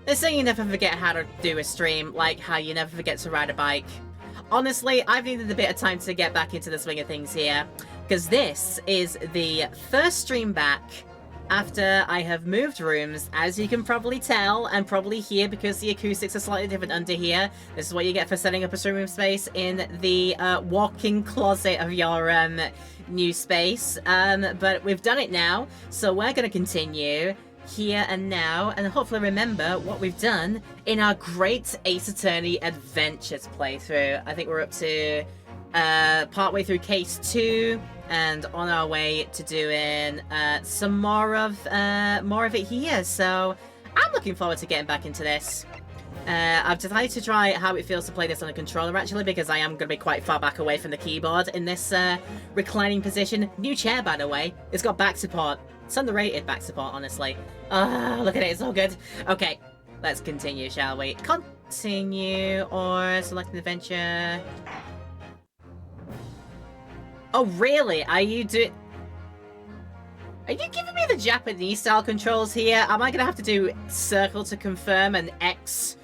They say you never forget how to do a stream, like how you never forget to ride a bike. Honestly, I've needed a bit of time to get back into the swing of things here, because this is the first stream back after I have moved rooms, as you can probably tell, and probably hear because the acoustics are slightly different under here. This is what you get for setting up a stream room space in the walk-in closet of your new space. But we've done it now, so we're going to continue here and now, and hopefully remember what we've done in our great Ace Attorney Adventures playthrough. I think we're up to partway through case 2, and on our way to doing some more of it here. So I'm looking forward to getting back into this. I've decided to try how it feels to play this on a controller, actually, because I am going to be quite far back away from the keyboard in this reclining position. New chair, by the way. It's got back support. It's underrated back support, honestly. Look at it, it's so good. Okay, let's continue, shall we? Continue, or select an adventure. Oh, really? Are you giving me the Japanese-style controls here? Am I gonna have to do circle to confirm and X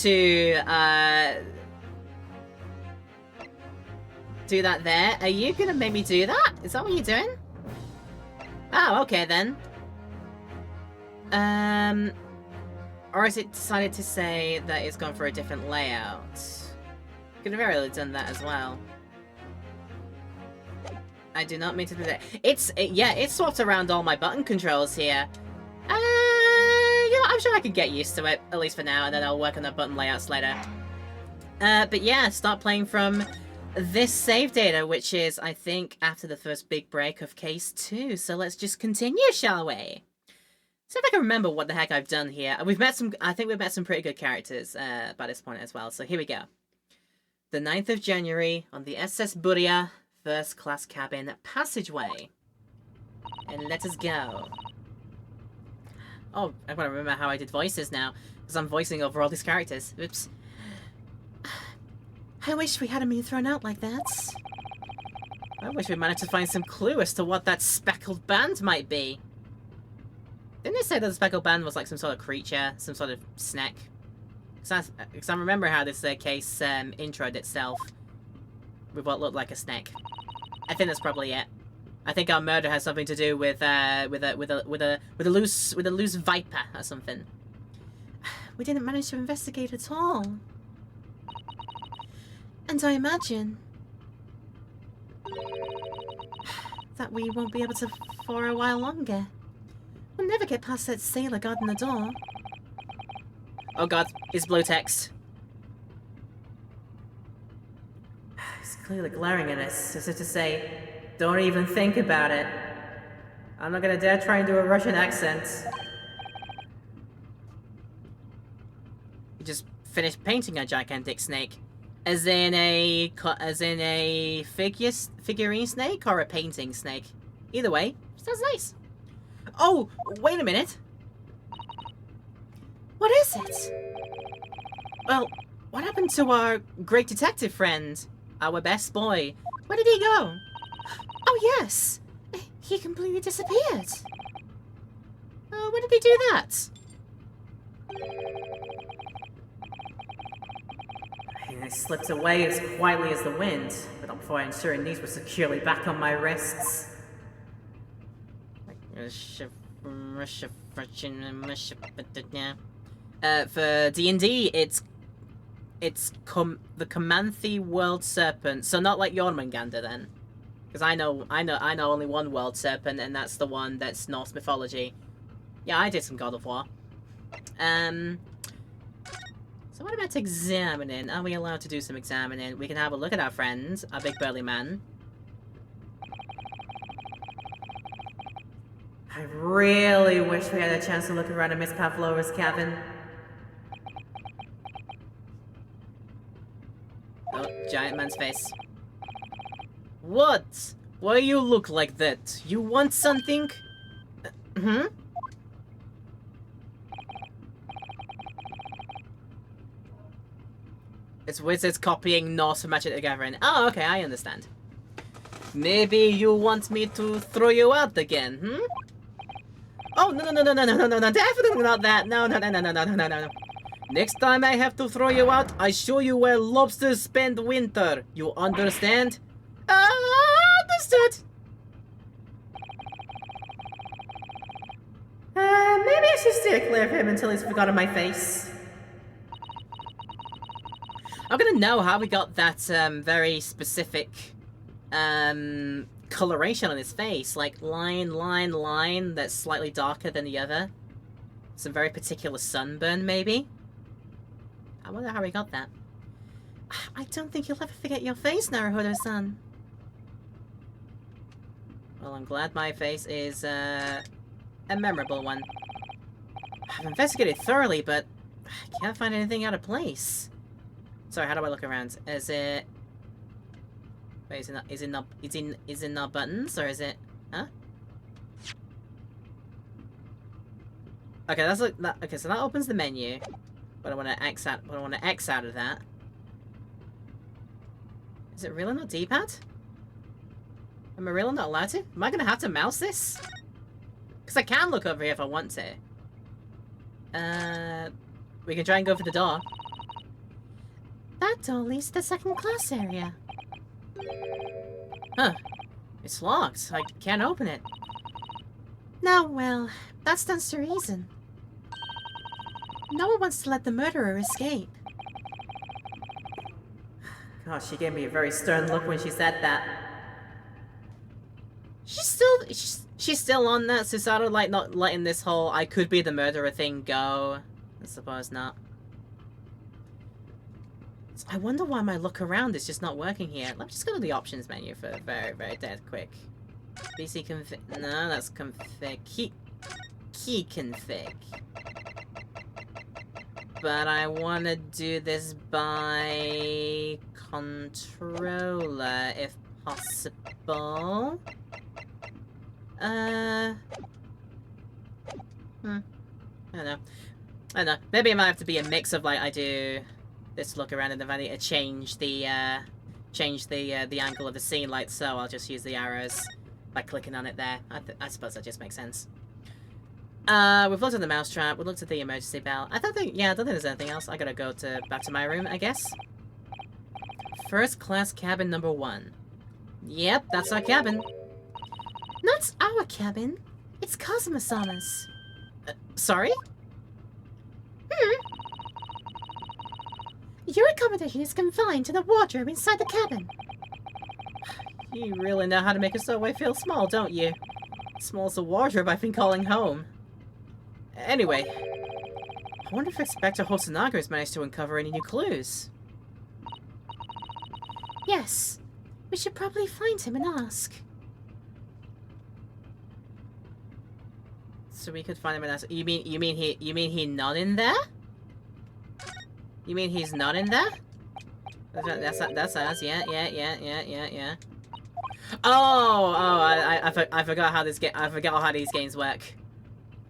to, do that there? Are you gonna make me do that? Is that what you're doing? Oh, okay then. Or has it decided to say that it's gone for a different layout? Could have very well done that as well. I do not mean to do that. Yeah, it's swapped around all my button controls here. You know, I'm sure I could get used to it, at least for now, and then I'll work on the button layouts later. But yeah, start playing from this save data, which is, I think, after the first big break of case 2. So let's just continue, shall we? See if I can remember what the heck I've done here. I think we've met some pretty good characters by this point as well. So here we go. The 9th of January on the SS Buria, first class cabin passageway. And let us go. Oh, I want to remember how I did voices now, because I'm voicing over all these characters. Oops. I wish we hadn't been thrown out like that. I wish we managed to find some clue as to what that speckled band might be. Didn't they say that the speckled band was like some sort of creature, some sort of snake? Because I remember how this case introed itself with what looked like a snake. I think that's probably it. I think our murder has something to do with a loose viper or something. We didn't manage to investigate at all. And I imagine that we won't be able to for a while longer. We'll never get past that sailor guarding the door. Oh god, it's blue text. He's clearly glaring at us, as if to say, don't even think about it. I'm not gonna dare try and do a Russian accent. He just finished painting a gigantic snake. As in a figurine snake or a painting snake? Either way, sounds nice. Oh, wait a minute. What is it? Well, what happened to our great detective friend? Our best boy? Where did he go? Oh yes! He completely disappeared. When did he do that? I slipped away as quietly as the wind, but not before ensuring these were securely back on my wrists. For D&D, it's the Comanthi World Serpent, so not like Jormungandr then, because I know only one World Serpent, and that's the one that's Norse mythology. Yeah, I did some God of War. So what about examining? Are we allowed to do some examining? We can have a look at our friend, our big burly man. I really wish we had a chance to look around at Miss Pavlova's cabin. Oh, giant man's face. What? Why you look like that? You want something? Hmm? It's wizards copying Norse from Magic the Gathering. Oh, okay, I understand. Maybe you want me to throw you out again, hmm? Oh, no, no, no, no, no, no, no, no, definitely not that. No, no, no, no, no, no, no, no, no. Next time I have to throw you out, I show you where lobsters spend winter. You understand? Understood. Maybe I should steer clear of him until he's forgotten my face. I'm gonna know how we got that, very specific, coloration on his face. Like, line that's slightly darker than the other. Some very particular sunburn, maybe? I wonder how we got that. I don't think you'll ever forget your face, Naruhodo-san. Well, I'm glad my face is, a memorable one. I've investigated thoroughly, but I can't find anything out of place. Sorry, how do I look around? Is it... Wait, is it not buttons, or is it... Huh? Okay, that's like... Okay, so that opens the menu. But I want to X out of that. Is it really not D-pad? Am I really not allowed to? Am I gonna have to mouse this? Because I can look over here if I want to. We can try and go for the door. That door leads to the second class area. Huh. It's locked. I can't open it. No, well, that stands to reason. No one wants to let the murderer escape. Gosh, she gave me a very stern look when she said that. She's still on that, so sort of like not letting this whole I could be the murderer thing go. I suppose not. So I wonder why my look around is just not working here. Let me just go to the options menu for very, very dead quick. PC config. No, that's config. Key config. But I want to do this by controller, if possible. I don't know. I don't know. Maybe it might have to be a mix of like I do this look around and then I need to change the angle of the scene like so. I'll just use the arrows by clicking on it there. I suppose that just makes sense. We've looked at the mousetrap, we've looked at the emergency bell. I don't think there's anything else. I gotta go back to my room, I guess. First class cabin number 1. Yep, that's our cabin. Not our cabin. It's Kazuma-sama's. Sorry? Your accommodation is confined to the wardrobe inside the cabin. You really know how to make a subway feel small, don't you? Small's the wardrobe I've been calling home. Anyway, I wonder if Inspector Hosonaga has managed to uncover any new clues. Yes, we should probably find him and ask. So we could find him and ask. You mean he's not in there? You mean he's not in there? That's us. Yeah. I forgot how these games work.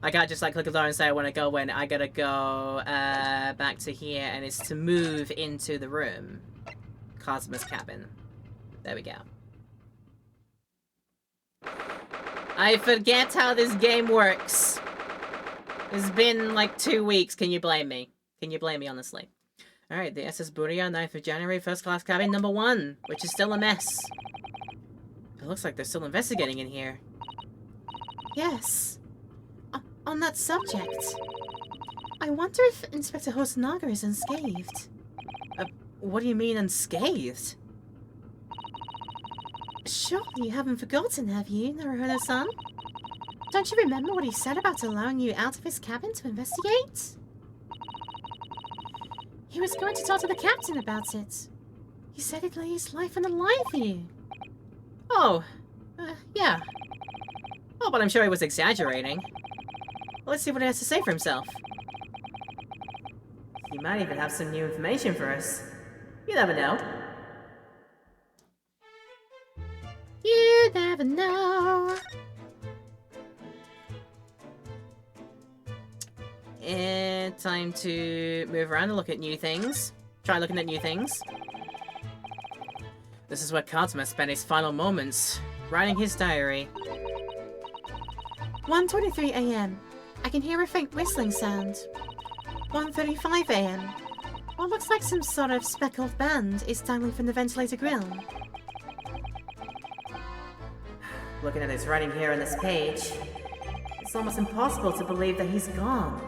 I gotta just like click a door and say I want to go when I gotta go back to here, and it's to move into the room. Kazuma's cabin. There we go. I forget how this game works. It's been like 2 weeks. Can you blame me? Can you blame me, honestly? Alright, the SS Buria, 9th of January, first class cabin number 1, which is still a mess. It looks like they're still investigating in here. Yes. On that subject, I wonder if Inspector Hosonaga is unscathed. What do you mean unscathed? Surely you haven't forgotten, have you, Naruhodo-san? Don't you remember what he said about allowing you out of his cabin to investigate? He was going to talk to the captain about it. He said he'd lay his life on the line for you. Oh, yeah. Oh, but I'm sure he was exaggerating. Let's see what he has to say for himself. He might even have some new information for us. You never know. You never know. And time to move around and look at new things. Try looking at new things. This is where Kazuma spent his final moments, writing his diary. 1:23 a.m. can hear a faint whistling sound. 1:35 a.m. What looks like some sort of speckled band is dangling from the ventilator grill. Looking at his writing here on this page, it's almost impossible to believe that he's gone.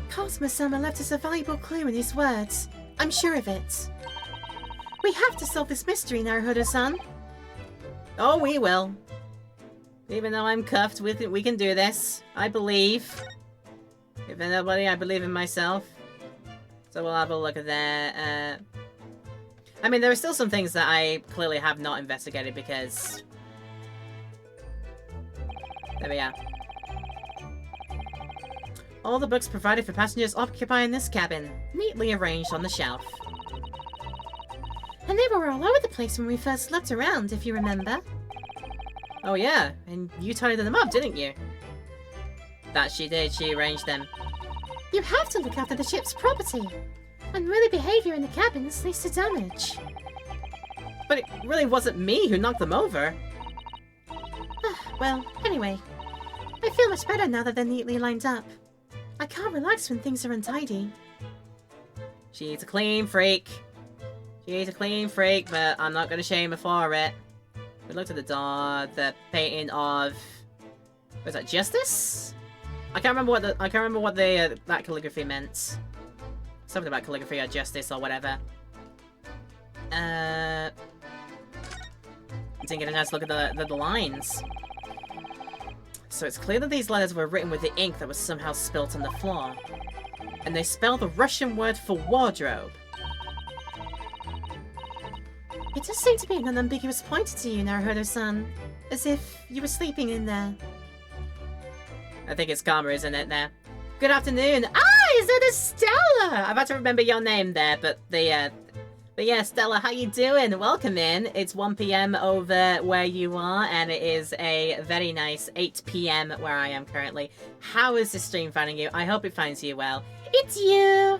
Kazuma-sama left us a valuable clue in his words. I'm sure of it. We have to solve this mystery, Naruhodo-san. Oh, we will. Even though I'm cuffed, we can do this. I believe. If nobody, I believe in myself. So we'll have a look at that. I mean, there are still some things that I clearly have not investigated because... There we are. All the books provided for passengers occupying this cabin, neatly arranged on the shelf. And they were all over the place when we first looked around, if you remember. Oh yeah, and you tidied them up, didn't you? That she did, she arranged them. You have to look after the ship's property. Unruly behavior in the cabins leads to damage. But it really wasn't me who knocked them over. Well, anyway. I feel much better now that they're neatly lined up. I can't relax when things are untidy. She's a clean freak. She's a clean freak, but I'm not gonna shame her for it. We looked at the door, the painting of... Was that Justice? I can't remember what that calligraphy meant. Something about calligraphy or justice or whatever. Didn't get a chance to look at the lines. So it's clear that these letters were written with the ink that was somehow spilt on the floor. And they spell the Russian word for wardrobe. It does seem to be an unambiguous pointer to you, Naruhodo-san. As if you were sleeping in there. I think it's Karma, isn't it, there? Good afternoon! Ah, is it Stella? I've had to remember your name there, but yeah, Stella, how you doing? Welcome in. It's 1 PM over where you are, and it is a very nice 8 PM where I am currently. How is this stream finding you? I hope it finds you well. It's you!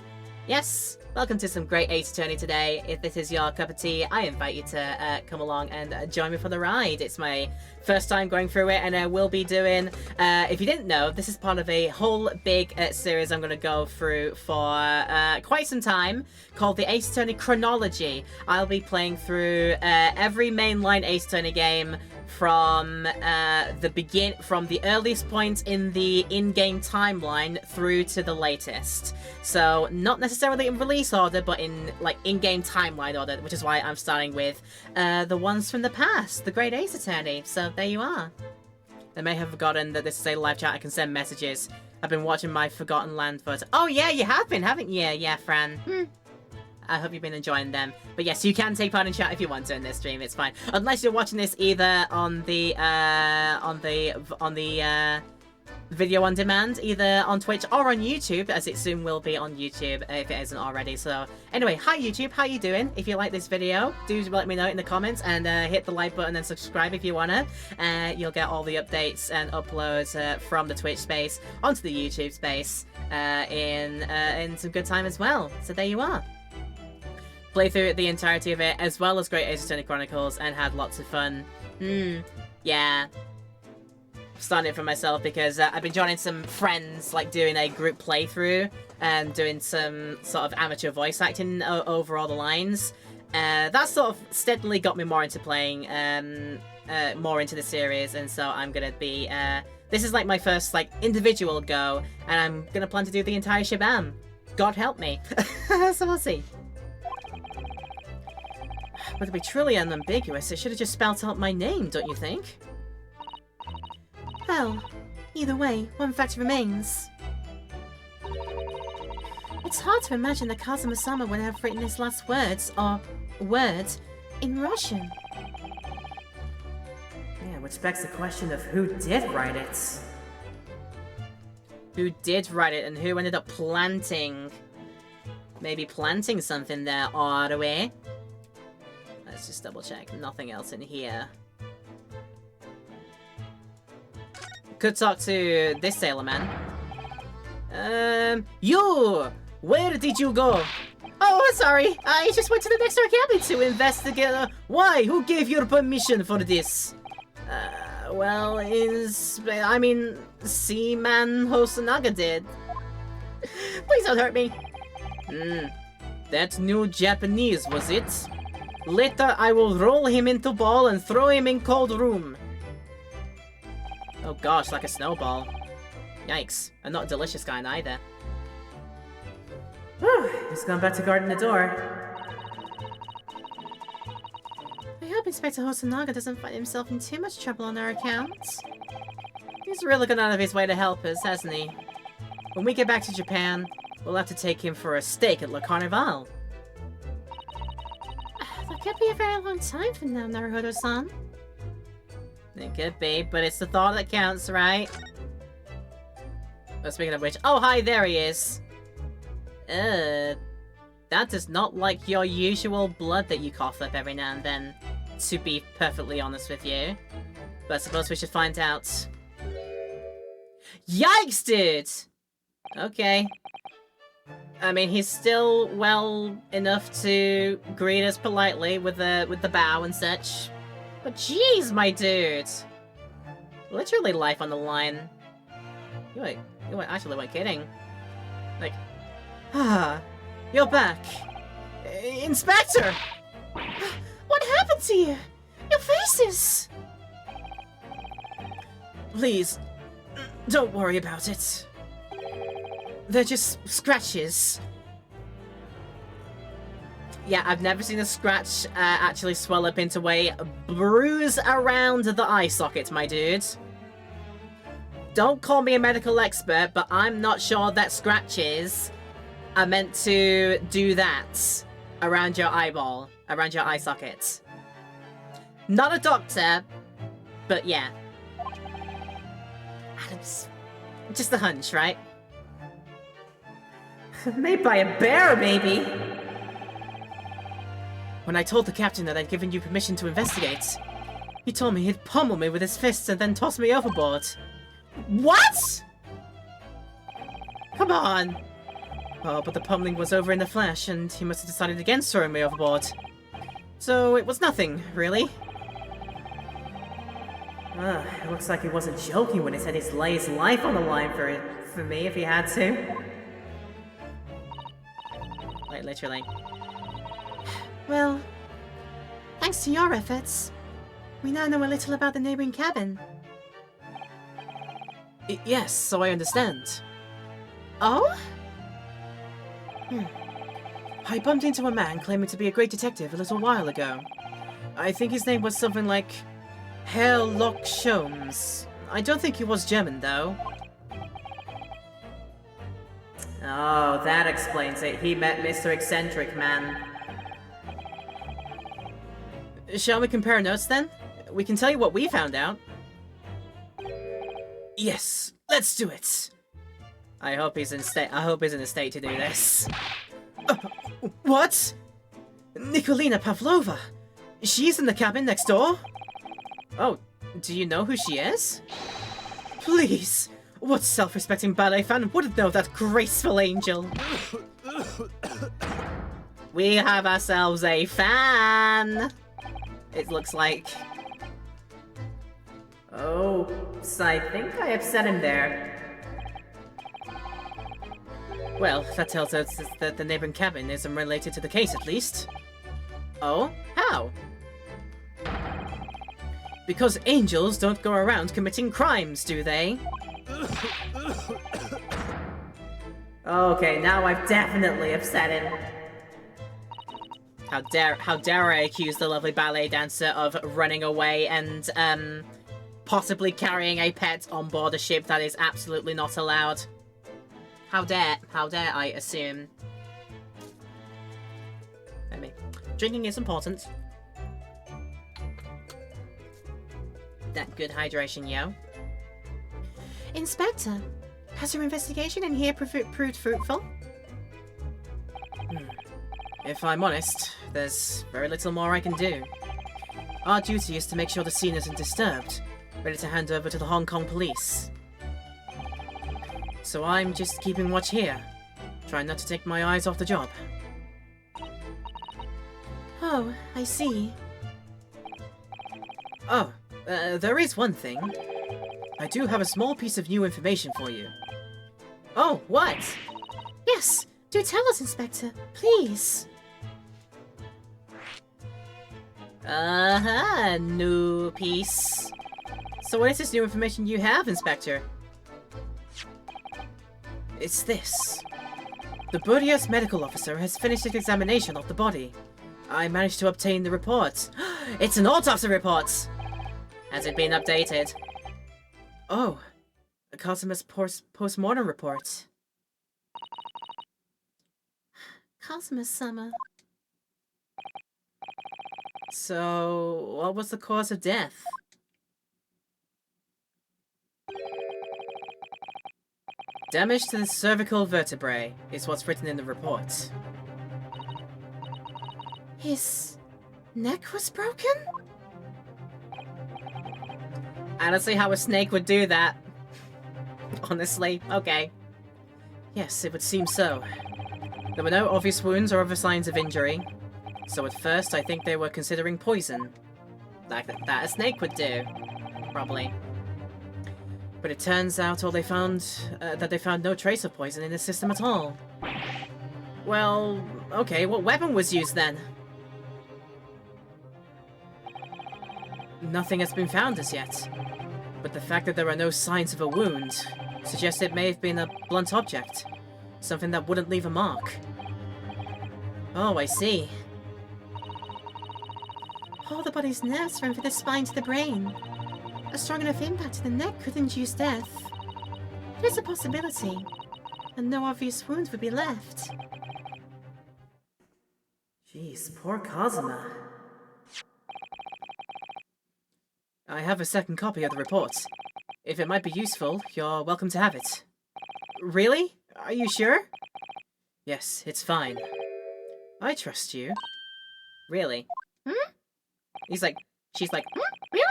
Yes, welcome to some great Ace Attorney today. If this is your cup of tea, I invite you to come along and join me for the ride. It's my first time going through it, and I will be doing, if you didn't know, this is part of a whole big series I'm going to go through for quite some time, called the Ace Attorney Chronology. I'll be playing through every mainline Ace Attorney game from the earliest point in the in-game timeline through to the latest. So not necessarily in release order, but in like in-game timeline order, which is why I'm starting with the ones from the past, the Great Ace Attorney. So there you are. I may have forgotten that this is a live chat. I can send messages. I've been watching my Forgotten Land photo. Oh yeah, you have been, haven't you? Yeah, Fran. I hope you've been enjoying them. But yes, you can take part in chat if you want to in this stream. It's fine, unless you're watching this either on the video on demand, either on Twitch or on YouTube, as it soon will be on YouTube if it isn't already. So anyway, hi YouTube, how you doing? If you like this video, do let me know in the comments, and hit the like button and subscribe if you wanna. You'll get all the updates and uploads from the Twitch space onto the YouTube space in some good time as well. So there you are. Play through the entirety of it, as well as Great Ace Attorney Chronicles, and had lots of fun. Yeah. Starting it for myself because I've been joining some friends, like doing a group playthrough and doing some sort of amateur voice acting over all the lines. That sort of steadily got me more into playing, more into the series, and so I'm gonna be, this is like my first like individual go, and I'm gonna plan to do the entire shebang. God help me. So we'll see. But to be truly unambiguous, it should have just spelled out my name, don't you think? Well, either way, one fact remains. It's hard to imagine that Kazuma-sama would have written his last words, or word, in Russian. Yeah, which begs the question of who did write it. Who did write it, and who ended up planting... Maybe planting something there all the way. Let's just double check. Nothing else in here. Could talk to this sailor man. You! Where did you go? Oh, sorry. I just went to the next door cabin to investigate. Why? Who gave you permission for this? well, I mean, Seaman Hosonaga did. Please don't hurt me. That new Japanese, was it? Later, I will roll him into ball and throw him in cold room. Oh gosh, like a snowball. Yikes. And not a delicious kind either. He's gone back to guarding the door. I hope Inspector Hosonaga doesn't find himself in too much trouble on our account. He's really gone out of his way to help us, hasn't he? When we get back to Japan, we'll have to take him for a steak at Le Carnival. That could be a very long time from now, Naruhodo-san. It could be, but it's the thought that counts, right? Well, speaking of which, oh hi, there he is! That is not like your usual blood that you cough up every now and then, to be perfectly honest with you. But I suppose we should find out. Yikes, dude! Okay. I mean, he's still well enough to greet us politely with the bow and such. But jeez, my dude! Literally life on the line. You actually weren't kidding. Like, you're back. Inspector! What happened to you? Your faces! Please, don't worry about it. They're just scratches. Yeah, I've never seen a scratch actually swell up into a bruise around the eye socket, my dude. Don't call me a medical expert, but I'm not sure that scratches are meant to do that around your eyeball, around your eye socket. Not a doctor, but yeah. Adam's just a hunch, right? Made by a bear, maybe! When I told the captain that I'd given you permission to investigate, he told me he'd pummel me with his fists and then toss me overboard. What?! Come on! Oh, but the pummeling was over in a flash, and he must have decided against throwing me overboard. So it was nothing, really. It looks like he wasn't joking when he said he'd lay his life on the line for me if he had to. Like, literally. Well, thanks to your efforts, we now know a little about the neighboring cabin. Yes, so I understand. Oh? I bumped into a man claiming to be a great detective a little while ago. I think his name was something like Herlock Sholmes. I don't think he was German, though. Oh, that explains it. He met Mr. Eccentric Man. Shall we compare notes, then? We can tell you what we found out. Yes, let's do it. I hope he's in a state to do this. What? Nikolina Pavlova. She's in the cabin next door? Oh, do you know who she is? Please, what self-respecting ballet fan wouldn't know that graceful angel? We have ourselves a fan! It looks like. Oh, so I think I upset him there. Well, that tells us that the neighboring cabin isn't related to the case, at least. Oh? How? Because angels don't go around committing crimes, do they? Okay, now I've definitely upset him. How dare I accuse the lovely ballet dancer of running away and, possibly carrying a pet on board a ship that is absolutely not allowed. How dare I assume. Maybe. Drinking is important. That good hydration, yo. Inspector, has your investigation in here proved fruitful? If I'm honest, there's very little more I can do. Our duty is to make sure the scene isn't disturbed, ready to hand over to the Hong Kong police. So I'm just keeping watch here, trying not to take my eyes off the job. Oh, I see. Oh, There is one thing. I do have a small piece of new information for you. Oh, what? Yes, do tell us, Inspector, please. New piece. So what is this new information you have, Inspector? It's this. The Burdias medical officer has finished his examination of the body. I managed to obtain the report. It's an autopsy report! Has it been updated? Oh, a Cosimus post-mortem report. Cosmos-sama. So, what was the cause of death? Damage to the cervical vertebrae is what's written in the report. His neck was broken? I don't see how a snake would do that. Honestly, okay. Yes, it would seem so. There were no obvious wounds or other signs of injury, so at first I think they were considering poison. Like that a snake would do. Probably. But it turns out all they found, that they found no trace of poison in the system at all. Well, okay, what weapon was used then? Nothing has been found as yet, but the fact that there are no signs of a wound suggests it may have been a blunt object, something that wouldn't leave a mark. Oh, I see. All the body's nerves run from the spine to the brain. A strong enough impact to the neck could induce death. There's a possibility, and no obvious wound would be left. Jeez, poor Kazuma. I have a second copy of the report. If it might be useful, you're welcome to have it. Really? Are you sure? Yes, it's fine. I trust you. Really? She's like, Really?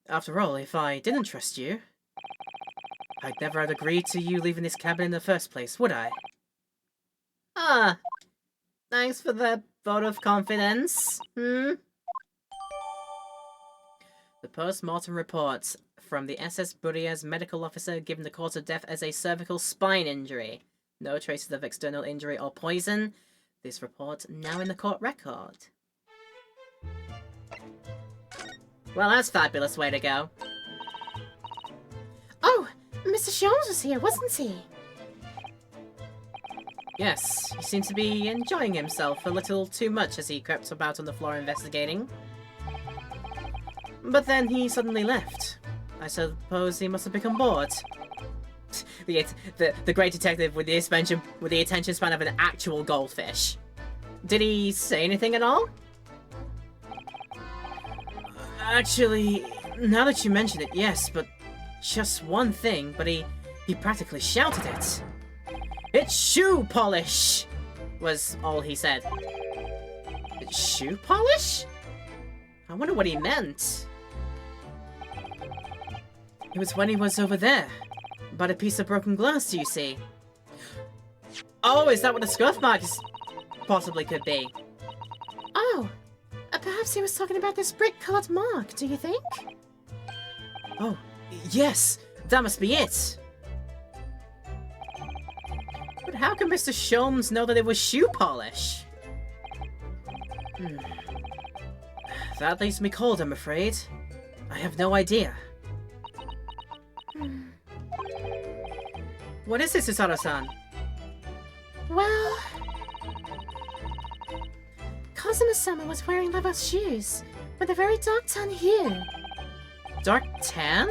After all, if I didn't trust you, I'd never have agreed to you leaving this cabin in the first place, would I? Ah, thanks for the vote of confidence. The post-mortem reports from the SS Buria's medical officer given the cause of death as a cervical spine injury. No traces of external injury or poison. This report now in the court record. Well, that's a fabulous way to go. Oh, Mr. Sholmes was here, wasn't he? Yes, he seemed to be enjoying himself a little too much as he crept about on the floor investigating. But then he suddenly left. I suppose he must have become bored. The great detective with the attention span of an actual goldfish. Did he say anything at all? Actually, now that you mention it, yes, but just one thing, but he practically shouted it. It's shoe polish! Was all he said. Shoe polish? I wonder what he meant. It was when he was over there. About a piece of broken glass, do you see? Oh, is that what the scuff marks possibly could be? Oh, perhaps he was talking about this brick-colored mark, do you think? Oh, yes, that must be it. But how can Mr. Sholmes know that it was shoe polish? That leaves me cold, I'm afraid. I have no idea. What is this, Susato-san? Well... Kazuma-sama was wearing Lava's shoes, with a very dark tan hue. Dark tan?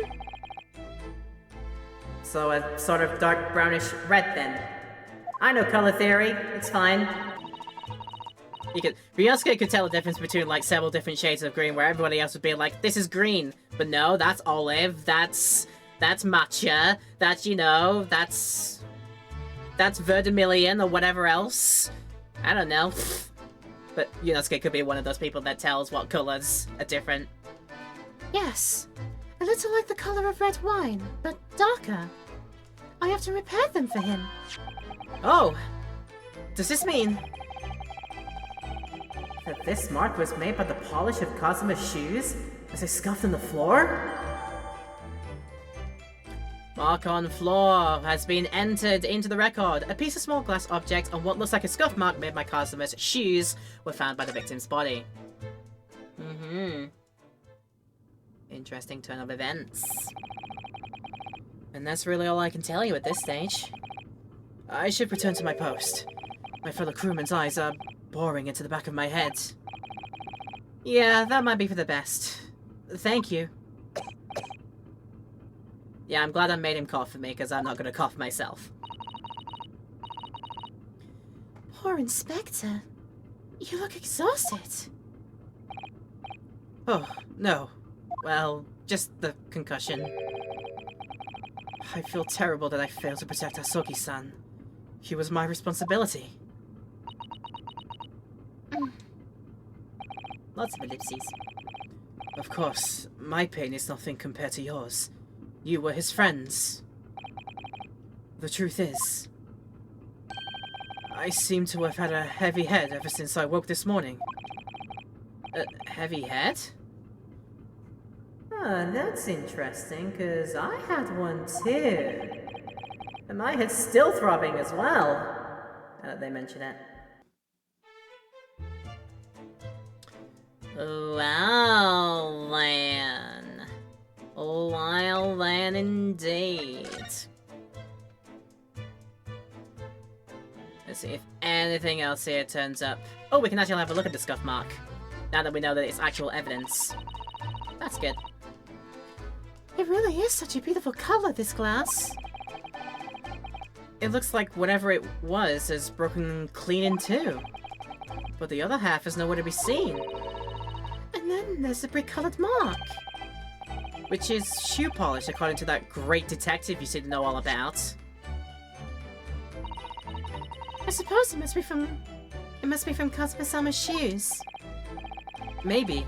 So a sort of dark brownish red then. I know color theory, it's fine. Ryosuke could tell the difference between like several different shades of green where everybody else would be like, this is green. But no, that's olive, that's matcha, that's, you know, that's vermilion or whatever else. I don't know. But Ryosuke could be one of those people that tells what colors are different. Yes, a little like the color of red wine, but darker. I have to repair them for him. Oh, does this mean that this mark was made by the polish of Kazuma's shoes Is a scuff in the floor? Mark on floor has been entered into the record. A piece of small glass object and what looks like a scuff mark made by customer's shoes were found by the victim's body. Interesting turn of events. And that's really all I can tell you at this stage. I should return to my post. My fellow crewmen's eyes are boring into the back of my head. Yeah, that might be for the best. Thank you. Yeah, I'm glad I made him cough for me, because I'm not going to cough myself. Poor Inspector. You look exhausted. Oh, no. Well, just the concussion. I feel terrible that I failed to protect Asogi-san. He was my responsibility. Lots of ellipses. Of course, my pain is nothing compared to yours. You were his friends. The truth is, I seem to have had a heavy head ever since I woke this morning. A heavy head? Ah, that's interesting, because I had one too. And my head's still throbbing as well, now that they mention it. Well, then. Well, then indeed. Let's see if anything else here turns up. Oh, we can actually have a look at the scuff mark. Now that we know that it's actual evidence. That's good. It really is such a beautiful color, this glass. It looks like whatever it was has broken clean in two. But the other half is nowhere to be seen. And then there's a brick-colored mark. Which is shoe polish, according to that great detective you seem to know all about. I suppose it must be from Kazuma-sama's shoes. Maybe.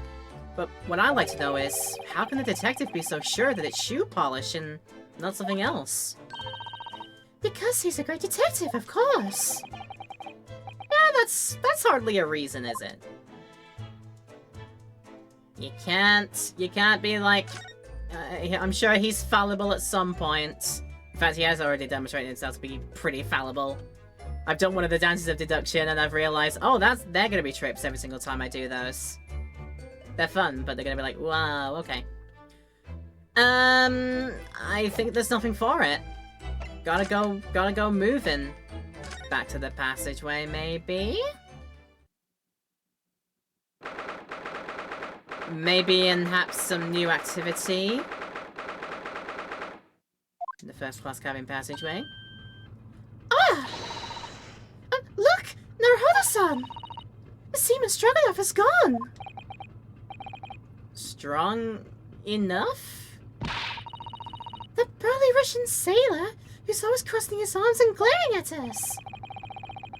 But what I'd like to know is, how can the detective be so sure that it's shoe polish and not something else? Because he's a great detective, of course. Yeah, that's hardly a reason, is it? You can't be like... I'm sure he's fallible at some point. In fact, he has already demonstrated himself to be pretty fallible. I've done one of the dances of deduction and I've realized, oh, they're gonna be trips every single time I do those. They're fun, but they're gonna be like, wow, okay. I think there's nothing for it. Gotta go moving. Back to the passageway, maybe? Maybe perhaps some new activity? In the first class cabin passageway. Ah! Look! Naruhodo-san! The seaman Stroganoff has gone! Strong enough? The burly Russian sailor who's always crossing his arms and glaring at us!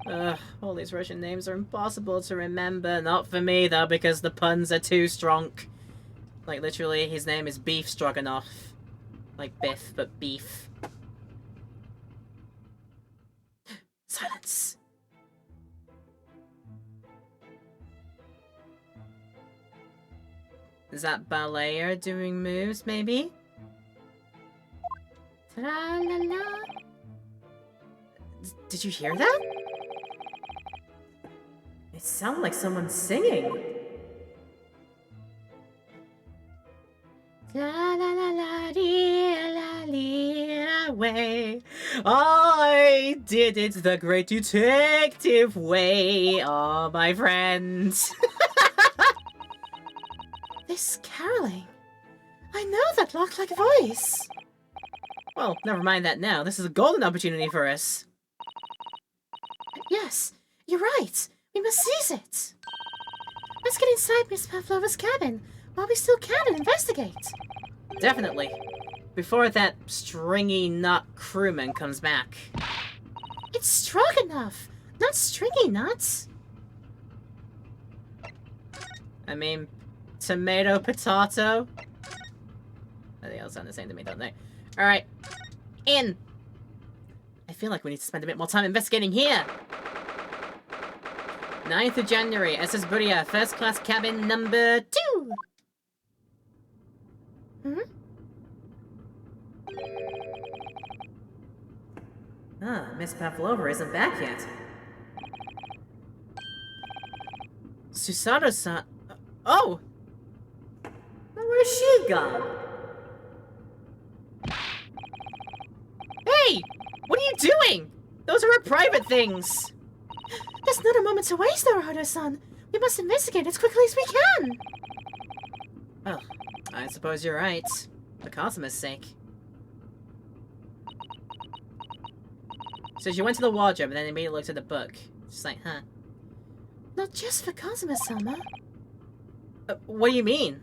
Ugh, all these Russian names are impossible to remember. Not for me, though, because the puns are too strong. Like, literally, his name is Beef Stroganoff. Like Biff, but beef. Silence. Is that Balayer doing moves, maybe? Tra-la-la. Did you hear that? It sounded like someone singing. La la la la dee la lee la way. I did it the great detective way, oh my friends. This caroling. I know that lock-like voice. Well, never mind that now. This is a golden opportunity for us. Yes, you're right. We must seize it. Let's get inside Miss Pavlova's cabin while we still can and investigate. Definitely. Before that stringy nut crewman comes back. It's Stroganoff, not stringy nuts. I mean, tomato, potato. They all sound the same to me, don't they? Alright. In! I feel like we need to spend a bit more time investigating here. 9th of January, SS Buria, first class cabin number 2. Hmm? Ah, Miss Pavlova isn't back yet. Susato-san... Oh! Where's she gone? Hey! What are you doing? Those are her private things! There's not a moment to waste, Naruto-san. We must investigate as quickly as we can. Well, I suppose you're right. For Kazuma's sake. So she went to the wardrobe and then immediately looked at the book. Just like, huh. Not just for Kazuma-sama. What do you mean?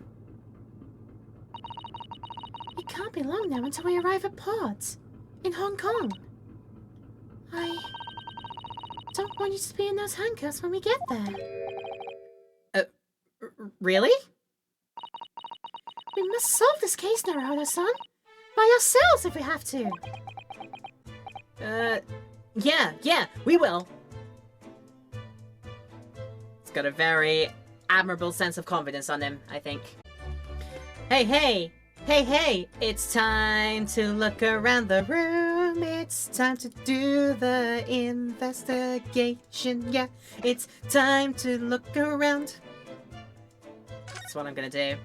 It can't be long now until we arrive at port. In Hong Kong. I don't want you to be in those handcuffs when we get there. Really? We must solve this case, Naruto-san. By ourselves if we have to. Yeah, we will. He's got a very admirable sense of confidence on him, I think. Hey, it's time to look around the room. It's time to do the investigation. Yeah, it's time to look around. That's what I'm gonna do.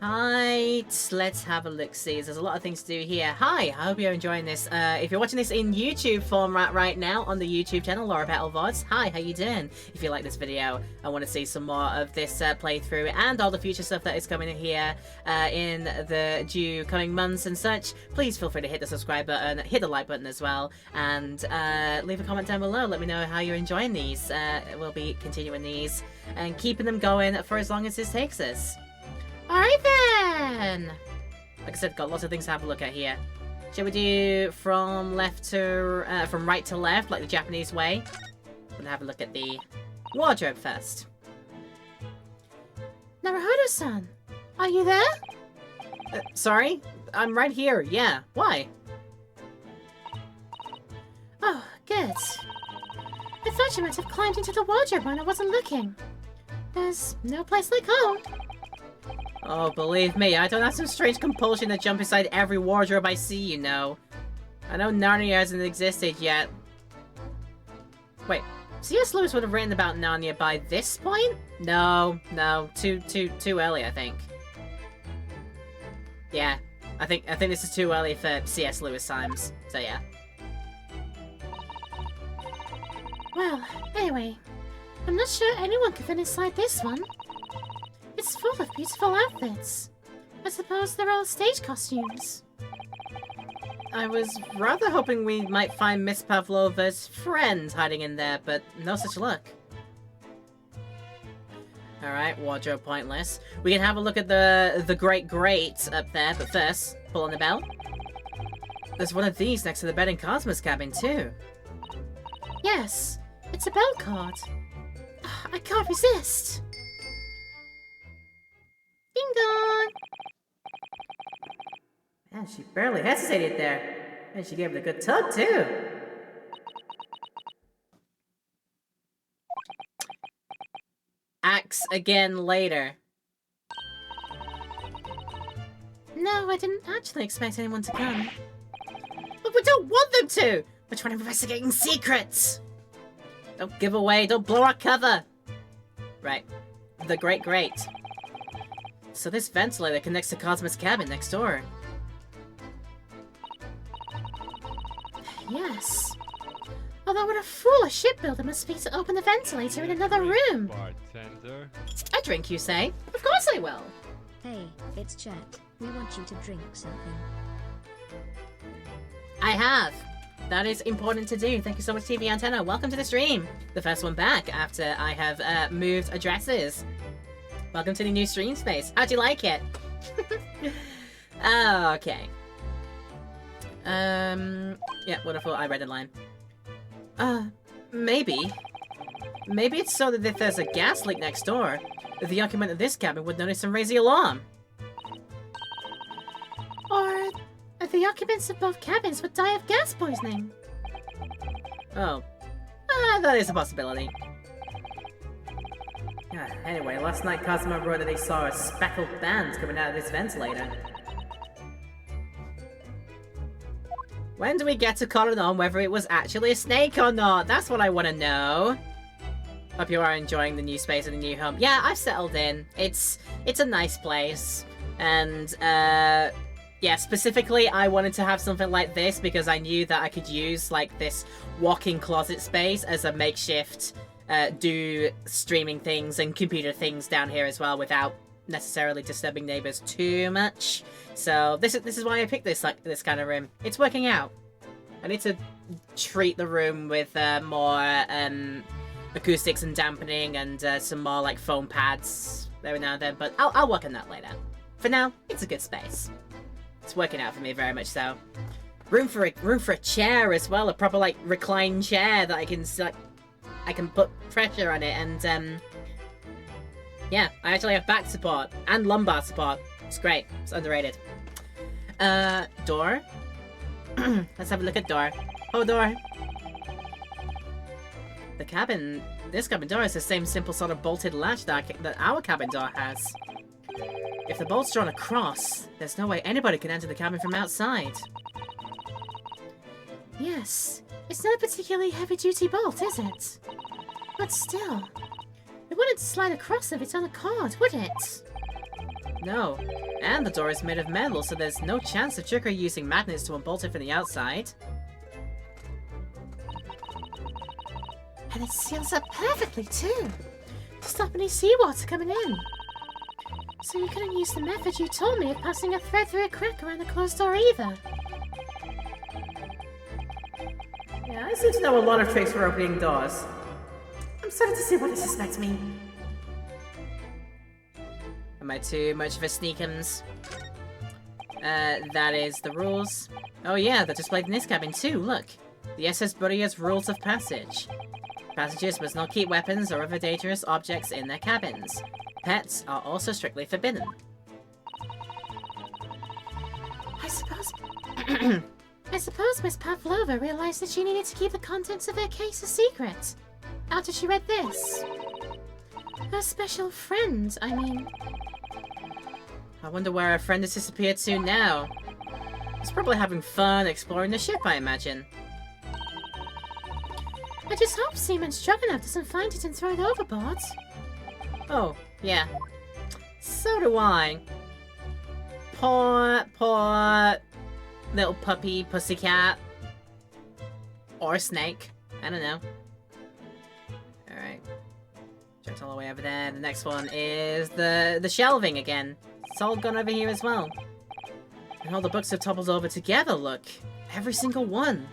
Right, let's have a look-see. There's a lot of things to do here. Hi, I hope you're enjoying this. If you're watching this in YouTube format right now on the YouTube channel, Laura Petal VODs, hi, how you doing? If you like this video and want to see some more of this playthrough and all the future stuff that is coming in here in the due coming months and such, please feel free to hit the subscribe button, hit the like button as well, and leave a comment down below. Let me know how you're enjoying these. We'll be continuing these and keeping them going for as long as this takes us. Alright then! Like I said, got lots of things to have a look at here. Shall we do from left to, from right to left, like the Japanese way? We're gonna have a look at the wardrobe first. Naruto-san, are you there? Sorry? I'm right here, yeah. Why? Oh, good. I thought you might have climbed into the wardrobe when I wasn't looking. There's no place like home. Oh, believe me, I don't have some strange compulsion to jump inside every wardrobe I see, you know. I know Narnia hasn't existed yet. Wait, C.S. Lewis would have written about Narnia by this point? No, too early, I think. Yeah, I think this is too early for C.S. Lewis times, so yeah. Well, anyway, I'm not sure anyone could fit inside this one. It's full of beautiful outfits. I suppose they're all stage costumes. I was rather hoping we might find Miss Pavlova's friend hiding in there, but no such luck. Alright, wardrobe pointless. We can have a look at the Great Grate up there, but first, pull on the bell. There's one of these next to the bed in Kazuma's cabin, too. Yes, it's a bell cord. I can't resist. Ding dong! Man, she barely hesitated there. And she gave it a good tug, too. Axe again later. No, I didn't actually expect anyone to come. But we don't want them to! We're trying to investigating secrets! Don't give away, don't blow our cover! Right. The Great Grate. So this ventilator connects to Kazuma's cabin next door. Yes. Although what a fool a shipbuilder must be to open the ventilator in another room. Bartender. A drink, you say? Of course I will! Hey, it's Chet. We want you to drink something. I have! That is important to do. Thank you so much, TV Antenna. Welcome to the stream! The first one back after I have moved addresses. Welcome to the new stream space. How'd you like it? Okay. Yeah, wonderful. I read the line. Maybe. Maybe it's so that if there's a gas leak next door, the occupant of this cabin would notice and raise the alarm. Or the occupants of both cabins would die of gas poisoning. Oh. That is a possibility. Anyway, last night Kazuma wrote that he saw a speckled band coming out of this ventilator. When do we get to comment on whether it was actually a snake or not? That's what I want to know. Hope you are enjoying the new space and the new home. Yeah, I've settled in. It's a nice place. And, yeah, specifically, I wanted to have something like this because I knew that I could use, like, this walk-in closet space as a makeshift, do streaming things and computer things down here as well without necessarily disturbing neighbors too much. So this is why I picked this kind of room. It's working out. I need to treat the room with more acoustics and dampening and some more like foam pads every now and then, but I'll work on that later. For now, it's a good space. It's working out for me very much so. Room for a chair as well, a proper like recline chair that I can put pressure on it, and yeah, I actually have back support and lumbar support. It's great. It's underrated. Door. Let's have a look at door. Oh, door. This cabin door has the same simple sort of bolted latch that our cabin door has. If the bolt's drawn across, there's no way anybody can enter the cabin from outside. Yes, it's not a particularly heavy-duty bolt, is it? But still, it wouldn't slide across if it's on a cord, would it? No, and the door is made of metal, so there's no chance of trickery using magnets to unbolt it from the outside. And it seals up perfectly, too, to stop any seawater coming in. So you couldn't use the method you told me of passing a thread through a crack around the closed door either. Yeah, I seem to know a lot of tricks for opening doors. I'm starting to see what it suspects me. Am I too much of a sneakums? That is the rules. Oh yeah, they're displayed in this cabin too, look. The SS Buddy's Rules of Passage. Passengers must not keep weapons or other dangerous objects in their cabins. Pets are also strictly forbidden. I suppose Miss Pavlova realized that she needed to keep the contents of her case a secret. After she read this. Her special friend, I mean. I wonder where her friend has disappeared to now. He's probably having fun exploring the ship, I imagine. I just hope Seaman Stroganoff doesn't find it and throw it overboard. Oh, yeah. So do I. Poor little puppy pussycat. Or snake. I don't know. Alright. Checked all the way over there. The next one is the shelving again. It's all gone over here as well. And all the books have toppled over together, look. Every single one.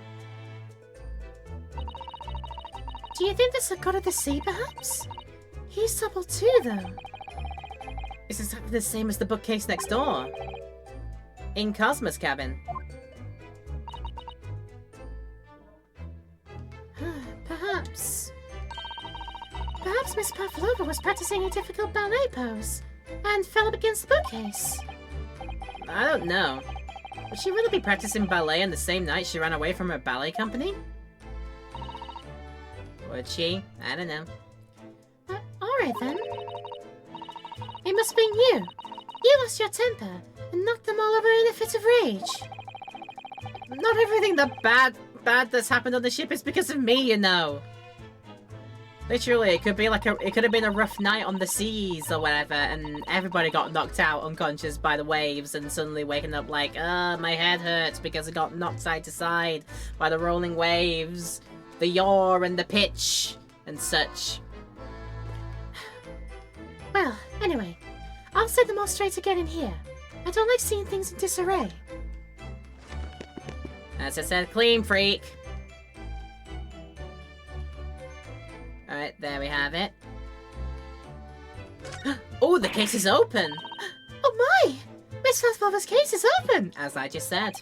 Do you think that's the god of the sea, perhaps? He's toppled too, though. It's exactly the same as the bookcase next door. In Cosmo's cabin. Perhaps. Perhaps Miss Pavlova was practicing a difficult ballet pose and fell up against the bookcase. I don't know. Would she really be practicing ballet on the same night she ran away from her ballet company? Would she? I don't know. Alright then. It must have been you. You lost your temper and knocked them all over in a fit of rage. Not everything that bad that's happened on the ship is because of me, you know. Literally, it could have been a rough night on the seas or whatever, and everybody got knocked out unconscious by the waves, and suddenly waking up like, my head hurts because it got knocked side to side by the rolling waves, the yaw and the pitch, and such. Well, anyway, I'll set them all straight again in here. I don't like seeing things in disarray. As I said, clean freak. Alright, there we have it. Oh, the case is open! Oh my! Miss Pavlova's case is open! As I just said.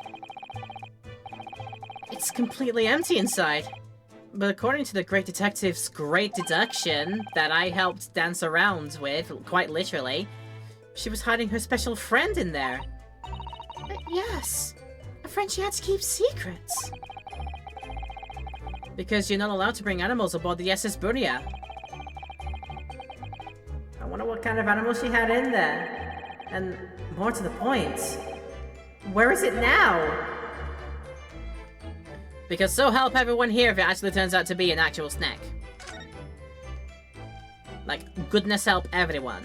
It's completely empty inside. But according to the great detective's great deduction that I helped dance around with, quite literally, she was hiding her special friend in there. Yes. A friend she had to keep secret. Because you're not allowed to bring animals aboard the SS Buria. I wonder what kind of animal she had in there. And more to the point, where is it now? Because so help everyone here if it actually turns out to be an actual snack. Like, goodness help everyone.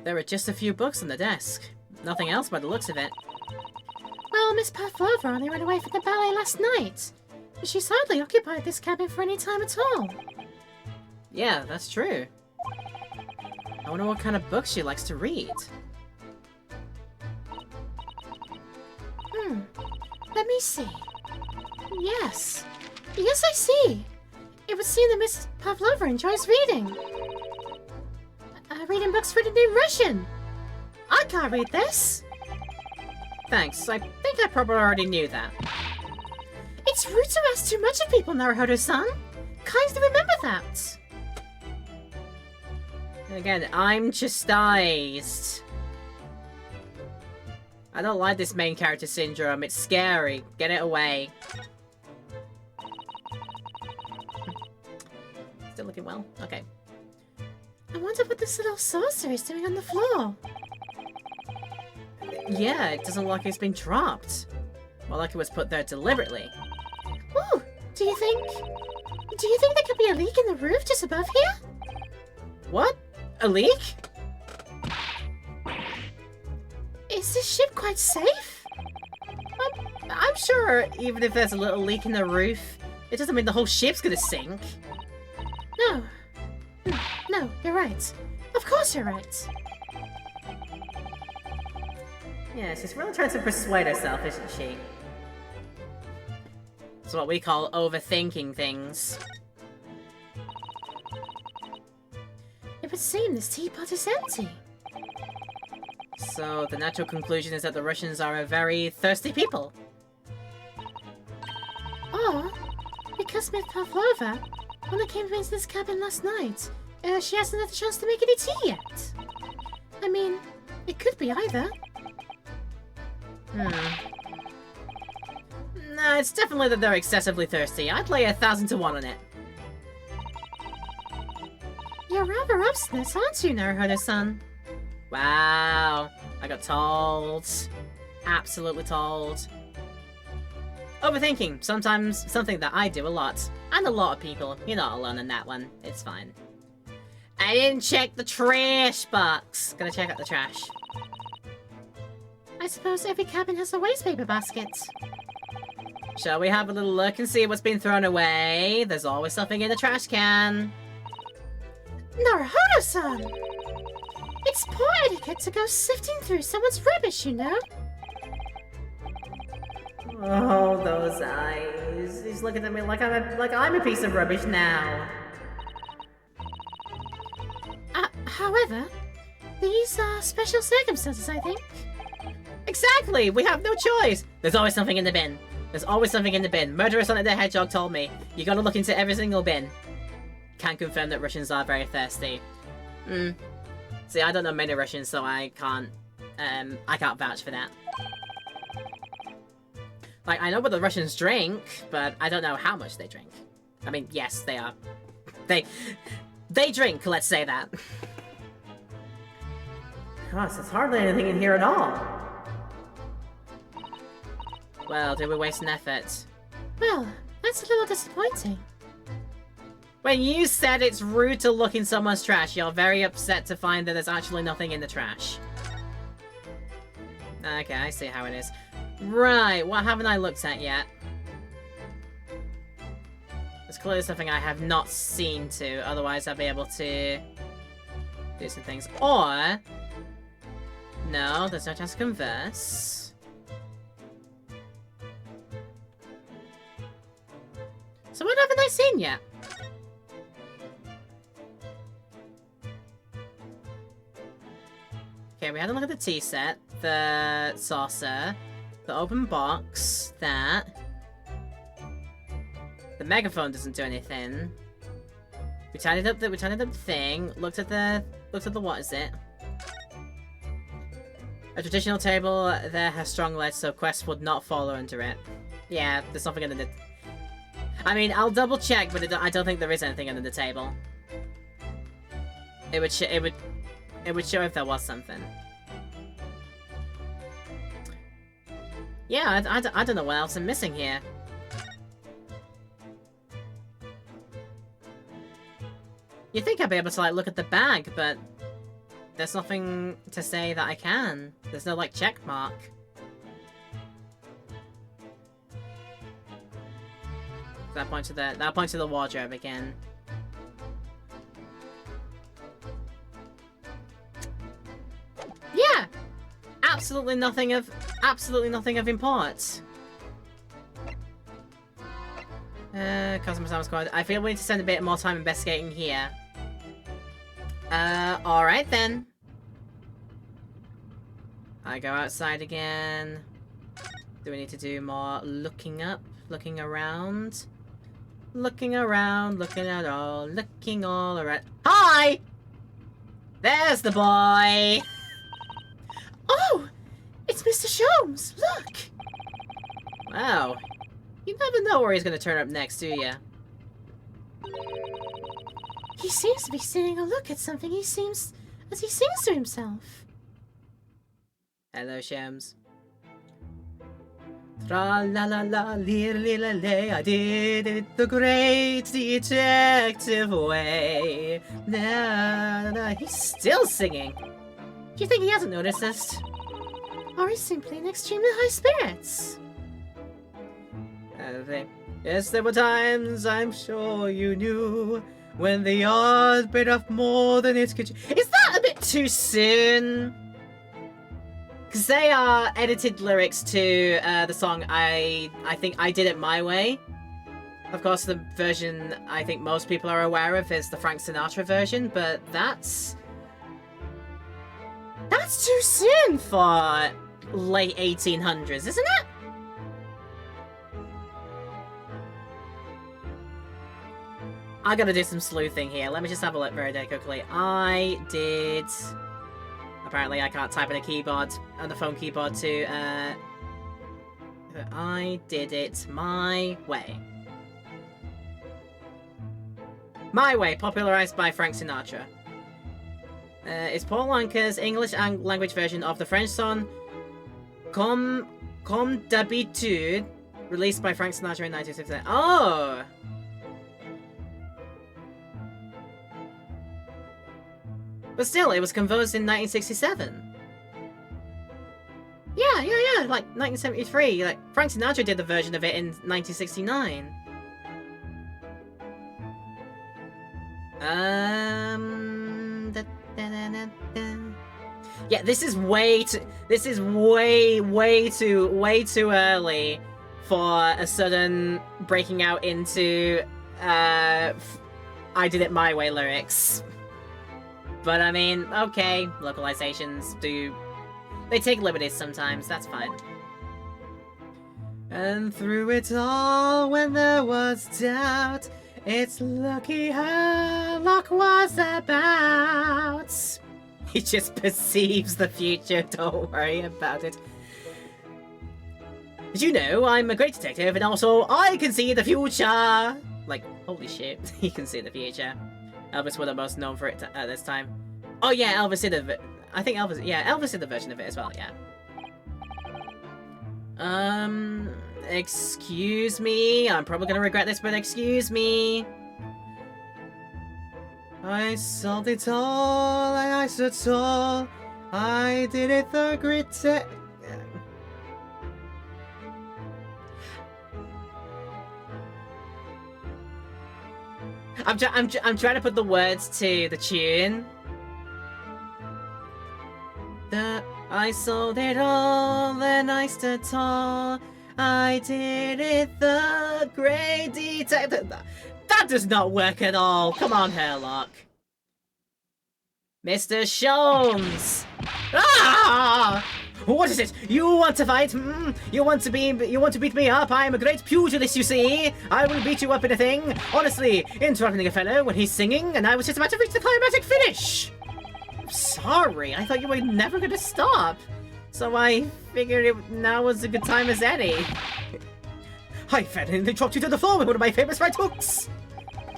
There are just a few books on the desk. Nothing else by the looks of it. Well, Miss Pavlova only went away for the ballet last night. She's hardly occupied this cabin for any time at all. Yeah, that's true. I wonder what kind of books she likes to read. Let me see. Yes. Yes, I see. It would seem that Miss Pavlova enjoys reading. Reading books written in Russian. I can't read this. Thanks, I think I probably already knew that. It's rude to ask too much of people, Naruhodo-san. Kindly remember that. Again, I'm chastised. I don't like this main character syndrome. It's scary. Get it away. Still looking well? Okay. I wonder what this little saucer is doing on the floor. Yeah, it doesn't look like it's been dropped. More like it was put there deliberately. Ooh, do you think there could be a leak in the roof just above here? What? A leak? Is this ship quite safe? I'm sure even if there's a little leak in the roof, it doesn't mean the whole ship's gonna sink. No. No, you're right. Of course you're right. Yeah, she's really trying to persuade herself, isn't she? It's what we call overthinking things. It would seem this teapot is empty. So the natural conclusion is that the Russians are a very thirsty people. Or, because Miss Pavlova only came into this cabin last night, she hasn't had a chance to make any tea yet. I mean, it could be either. No, it's definitely that they're excessively thirsty. I'd lay 1,000 to 1 on it. You're rather obstinate, aren't you, Naruhodo-san? Wow, I got told. Absolutely told. Overthinking, sometimes something that I do a lot. And a lot of people. You're not alone in that one. It's fine. I didn't check the trash box. Gotta check out the trash. I suppose every cabin has a waste paper basket. Shall we have a little look and see what's been thrown away? There's always something in the trash can. Naruhodo-san! It's poor etiquette to go sifting through someone's rubbish, you know? Oh, those eyes. He's looking at me like I'm a piece of rubbish now. However, these are special circumstances, I think. Exactly! We have no choice! There's always something in the bin. There's always something in the bin. Murderer Sonic the Hedgehog told me. You gotta look into every single bin. Can confirm that Russians are very thirsty. See, I don't know many Russians, so I can't vouch for that. Like, I know what the Russians drink, but I don't know how much they drink. I mean, yes, they are. They drink, let's say that. Gosh, there's hardly anything in here at all. Well, did we waste an effort? Well, that's a little disappointing. When you said it's rude to look in someone's trash, you're very upset to find that there's actually nothing in the trash. Okay, I see how it is. Right, what haven't I looked at yet? There's clearly something I have not seen to, otherwise I'll be able to do some things. Or... no, there's no chance to converse. So what haven't I seen yet? Okay, we had a look at the tea set, the saucer, the open box, that. The megaphone doesn't do anything. We tidied up the thing, looked at the what is it? A traditional table there has strong legs, so quests would not fall under it. Yeah, there's something under the... I mean, I'll double check, but I don't think there is anything under the table. It would show if there was something. Yeah, I don't know what else I'm missing here. You'd think I'd be able to, like, look at the bag, but there's nothing to say that I can. There's no, like, check mark. That points to the wardrobe again. Yeah! Absolutely nothing of import. Customer service card. I feel we need to spend a bit more time investigating here. Alright then. I go outside again. Do we need to do more looking up? Looking around? Looking around, looking all around. Hi! There's the boy! Oh! It's Mr. Sholmes! Look! Wow. You never know where he's gonna turn up next, do ya? He seems to be stealing a look at something as he sings to himself. Hello, Shams. Tra la la la, li la lay, I did it the great detective way. Na, na. He's still singing. Do you think he hasn't noticed this? Or he's simply in extremely high spirits. Yes, there were times I'm sure you knew when the odds bit off more than it could. Is that a bit too soon? Because they are edited lyrics to the song I think I Did It My Way. Of course, the version I think most people are aware of is the Frank Sinatra version, but that's too soon for late 1800s, isn't it? I gotta do some sleuthing here. Let me just have a look very quickly. I did... Apparently I can't type on a keyboard, on the phone keyboard to, I did it my way. My Way, popularized by Frank Sinatra. It's Paul Anka's English language version of the French song Comme d'habitude, released by Frank Sinatra in 1969. Oh! But still, it was composed in 1967. Yeah, like 1973. Like Frank Sinatra did the version of it in 1969. Yeah, this is way too early for a sudden breaking out into I Did It My Way lyrics. But I mean, okay, localizations they take liberties sometimes, that's fine. And through it all, when there was doubt, it's lucky her luck was about. He just perceives the future, don't worry about it. Did you know I'm a great detective and also I can see the future? Like, holy shit, he can see the future. Elvis would have most known for it at this time. Oh yeah, Elvis did it. I think Elvis, yeah, Elvis did the version of it as well, yeah. Excuse me, I'm probably gonna regret this, but excuse me. I solved it all, and I stood tall. I did it the great I'm trying to put the words to the tune. I sold it all, and I stood tall. I did it the great detective. That does not work at all. Come on, Herlock. Mr. Sholmes. Ah! What is it? You want to fight? You want to beat me up? I am a great pugilist, you see. I will beat you up in a thing. Honestly, interrupting a fellow when he's singing, and I was just about to reach the climatic finish. Sorry, I thought you were never going to stop. So I figured now was a good time as any. I finally dropped you to the floor with one of my famous right hooks.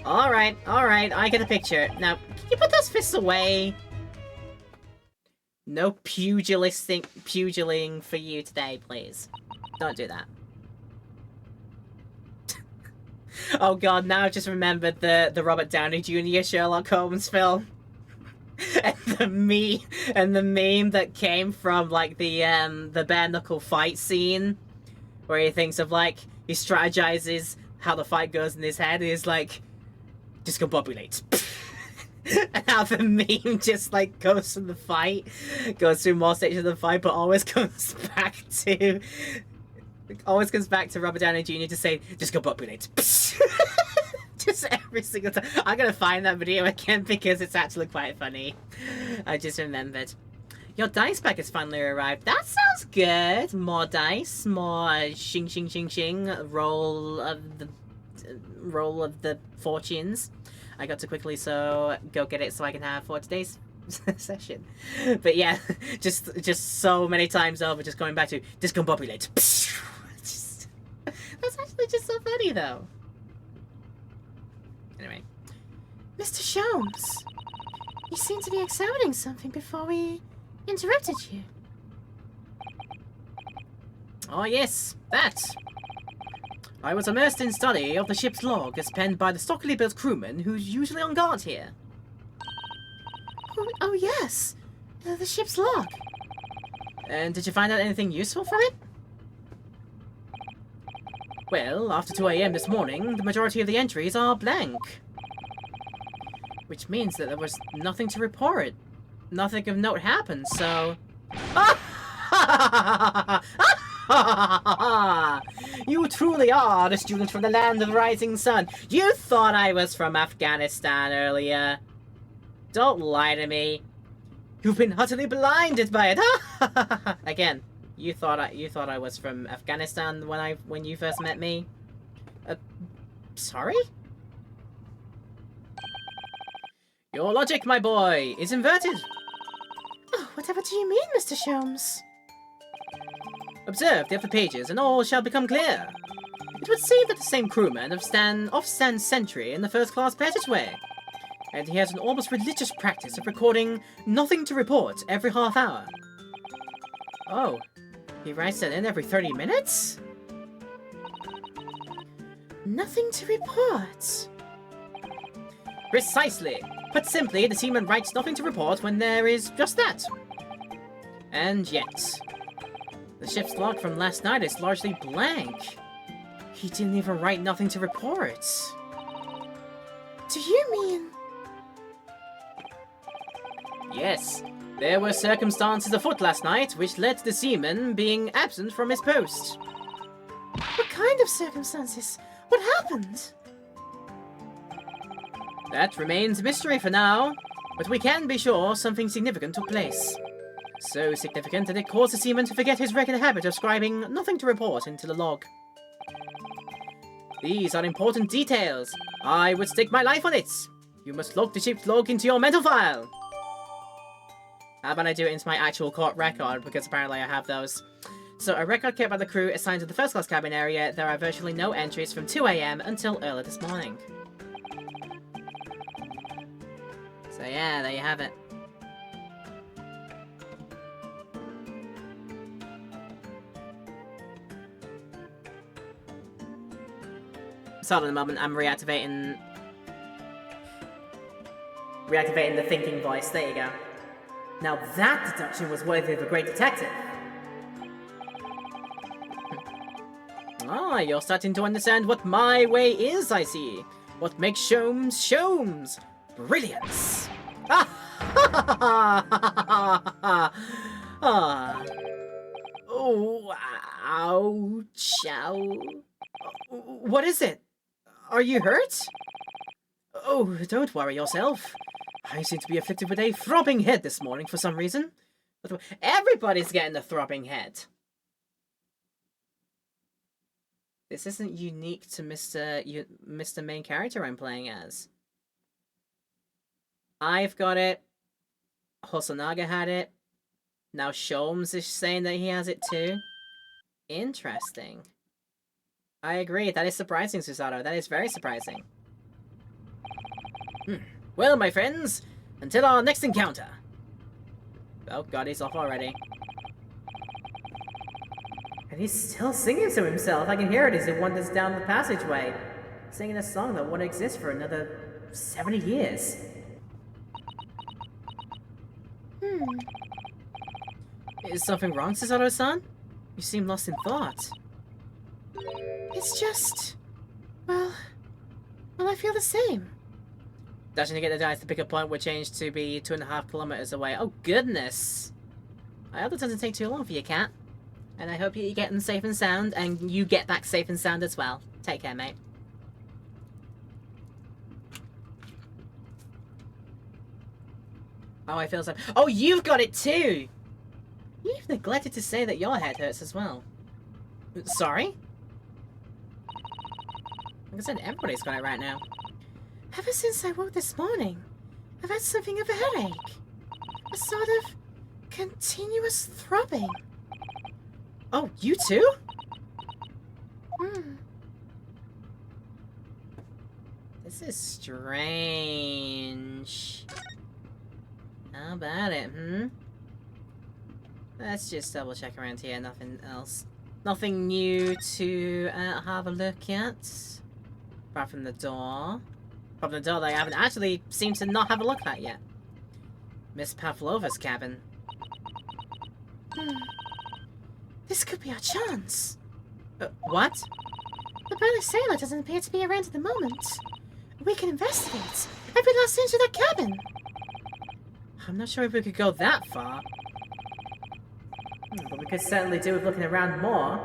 Alright, I get a picture. Now, can you put those fists away? No pugiling for you today, please. Don't do that. Oh god, now I've just remembered the Robert Downey Jr. Sherlock Holmes film. and the meme that came from like the bare knuckle fight scene where he thinks of like he strategizes how the fight goes in his head and he's like discombobulate. And how the meme just like goes from the fight, goes through more stages of the fight, but always comes back to Robert Downey Jr. to say discombobulate. Just every single time. I'm gonna find that video again because it's actually quite funny. I just remembered. Your dice pack has finally arrived. That sounds good. More dice, more shing shing shing shing. Roll of the fortunes. I got to quickly go get it so I can have for today's session. But yeah, just so many times over, just going back to discombobulate. That's actually just so funny though. Anyway. Mr. Sholmes, you seem to be examining something before we interrupted you. Oh yes, that. I was immersed in study of the ship's log as penned by the stockily built crewman who's usually on guard here. Oh yes, the ship's log. And did you find out anything useful from it? Well, after 2 AM this morning, the majority of the entries are blank. Which means that there was nothing to report. Nothing of note happened, so... You truly are the student from the land of the rising sun. You thought I was from Afghanistan earlier. Don't lie to me. You've been utterly blinded by it. Again. You thought I was from Afghanistan when you first met me? Sorry? Your logic, my boy, is inverted. Oh, whatever do you mean, Mr. Sholmes? Observe the other pages, and all shall become clear. It would seem that the same crewman stands sentry in the first-class passageway, and he has an almost religious practice of recording nothing to report every half hour. Oh. He writes that in every 30 minutes? Nothing to report. Precisely. Put simply, the seaman writes nothing to report when there is just that. And yet, the ship's log from last night is largely blank. He didn't even write nothing to report. Do you mean... Yes. There were circumstances afoot last night which led to the seaman being absent from his post. What kind of circumstances? What happened? That remains a mystery for now, but we can be sure something significant took place. So significant that it caused the seaman to forget his regular habit of scribing nothing to report into the log. These are important details. I would stake my life on it. You must log the ship's log into your mental file. How about I do it into my actual court record, because apparently I have those. So, a record kept by the crew assigned to the first class cabin area, there are virtually no entries from 2 AM until early this morning. So yeah, there you have it. So at the moment, I'm reactivating the thinking voice. There you go. Now that deduction was worthy of a great detective. Ah, you're starting to understand what my way is, I see. What makes Sholmes Sholmes. Brilliance. Ah. Oh, ouch, ow. What is it? Are you hurt? Oh, don't worry yourself. I seem to be afflicted with a throbbing head this morning for some reason. Everybody's getting a throbbing head. This isn't unique to Mr. Main Character I'm playing as. I've got it. Hosonaga had it. Now Sholmes is saying that he has it too. Interesting. I agree. That is surprising, Susato. That is very surprising. Well, my friends, until our next encounter. Oh god, he's off already. And he's still singing to himself. I can hear it as he wanders down the passageway, singing a song that won't exist for another 70 years. Is something wrong, Susato-san? You seem lost in thought. It's just... Well, I feel the same. Dashing to get the dice, the pickup point would change to be 2.5 kilometers away. Oh, goodness! I hope it doesn't take too long for you, cat. And I hope you get them safe and sound, and you get back safe and sound as well. Take care, mate. Oh, I feel so... Oh, you've got it too! You've neglected to say that your head hurts as well. Sorry? Like I said, everybody's got it right now. Ever since I woke this morning, I've had something of a headache. A sort of continuous throbbing. Oh, you too? This is strange. How about it, Let's just double check around here, nothing else. Nothing new to have a look at. Apart from the door. From the door that I haven't actually seemed to not have a look at yet. Miss Pavlova's cabin. This could be our chance. What? The burly sailor doesn't appear to be around at the moment. We can investigate every last inch of that cabin. I'm not sure if we could go that far. But we could certainly do with looking around more.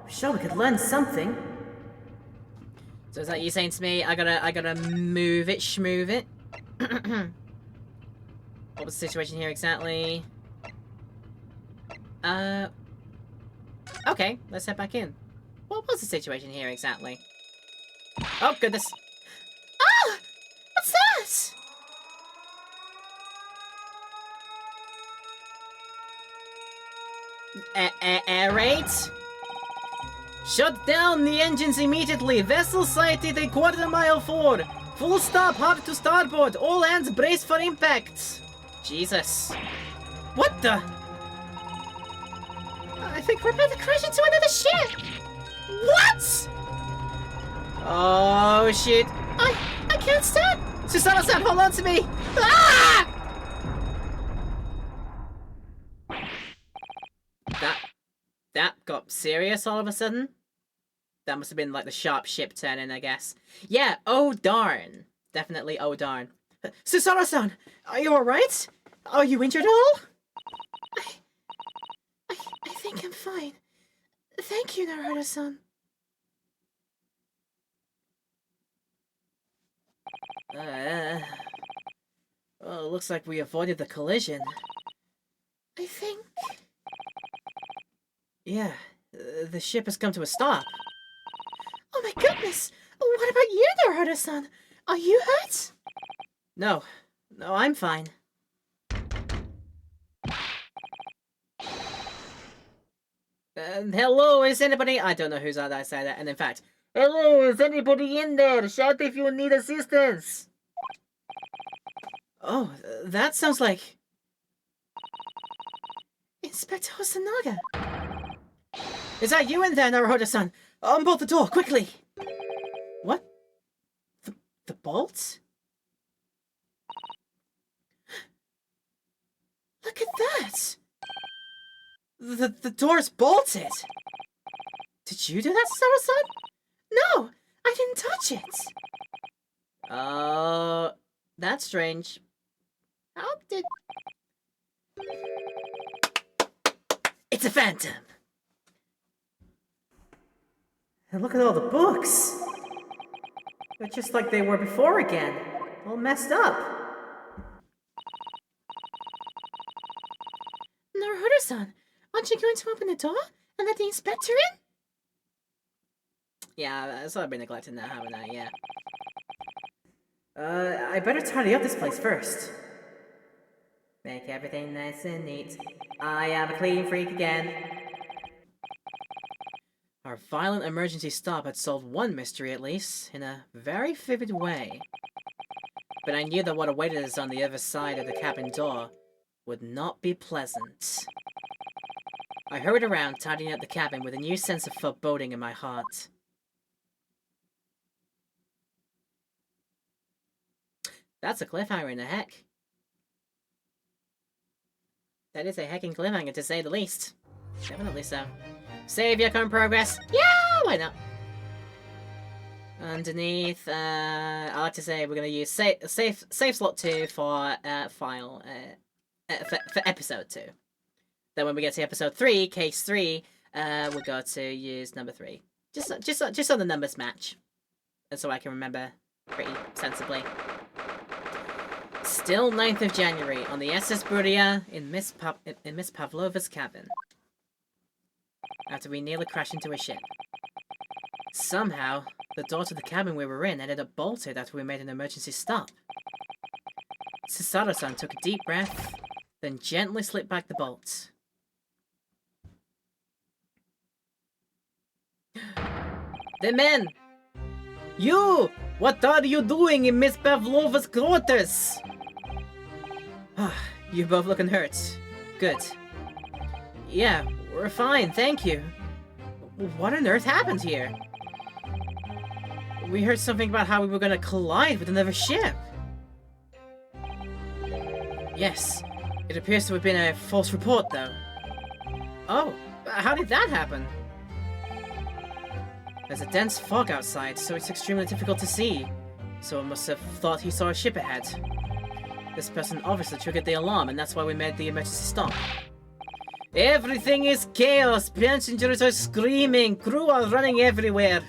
I'm sure we could learn something. So is that you saying to me, I gotta move it, schmove it? What was the situation here exactly? Okay, let's head back in. What was the situation here exactly? Oh, goodness. Ah! What's that? Air raids? Shut down the engines immediately! Vessel sighted a quarter-mile forward! Full stop, hard to starboard! All hands brace for impact! Jesus. What the? I think we're about to crash into another ship! What? Oh, shit. I can't stand! Susato-san, hold on to me! Ah! That got serious all of a sudden. That must have been like the sharp ship turning, I guess. Yeah, oh darn. Definitely oh darn. Susato-san, are you alright? Are you injured at all? I think I'm fine. Thank you, Naruto-san. Well, looks like we avoided the collision. I think... Yeah, the ship has come to a stop. Oh my goodness! What about you, Naruto-san? Are you hurt? No, I'm fine. Hello, is anybody... I don't know who's on that side. And in fact, hello, is anybody in there? Shout if you need assistance. Oh, that sounds like... Inspector Hosonaga. Is that you in there, Naruto-san? Unbolt the door, quickly! What? The bolt? Look at that! The door's bolted! Did you do that, Saru-san? No! I didn't touch it! Oh, that's strange. How did... It's a phantom! And look at all the books! They're just like they were before again. All messed up. Naruto-san, aren't you going to open the door and let the inspector in? Yeah, so I've been neglecting that, haven't I? Yeah. I better tidy up this place first. Make everything nice and neat. I am a clean freak again. Our violent emergency stop had solved one mystery at least, in a very vivid way. But I knew that what awaited us on the other side of the cabin door would not be pleasant. I hurried around, tidying up the cabin with a new sense of foreboding in my heart. That's a cliffhanger in the heck. That is a hecking cliffhanger, to say the least. Definitely so. Save your current progress. Yeah, why not? Underneath, I like to say we're gonna use save slot 2 for file for episode 2. Then when we get to episode 3, case 3, we'll go to use number 3. Just so the numbers match, and so I can remember pretty sensibly. Still 9th of January on the SS Bruria in Miss Pavlova's cabin. After we nearly crashed into a ship. Somehow, the door to the cabin we were in ended up bolted after we made an emergency stop. Susato-san took a deep breath, then gently slipped back the bolt. The men! You! What are you doing in Miss Pavlova's quarters? You both looking hurt. Good. Yeah, we're fine, thank you. What on earth happened here? We heard something about how we were gonna collide with another ship. Yes, it appears to have been a false report, though. Oh, how did that happen? There's a dense fog outside, so it's extremely difficult to see. Someone must have thought he saw a ship ahead. This person obviously triggered the alarm, and that's why we made the emergency stop. Everything is chaos! Passengers are screaming! Crew are running everywhere!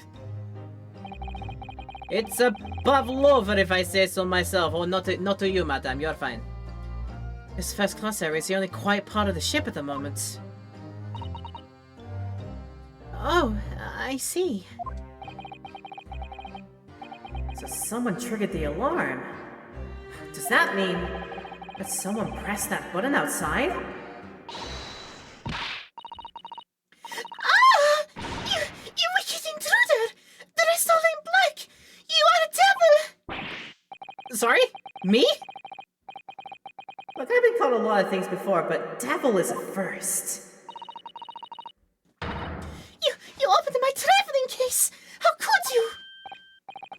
It's a Pavlova, if I say so myself. Oh, not to you, madam. You're fine. This first class area is the only quiet part of the ship at the moment. Oh, I see. So someone triggered the alarm. Does that mean that someone pressed that button outside? Ah! You wicked intruder! The rest all in black! You are a devil! Sorry? Me? Look, I've been called a lot of things before, but devil is a first. You opened my traveling case! How could you?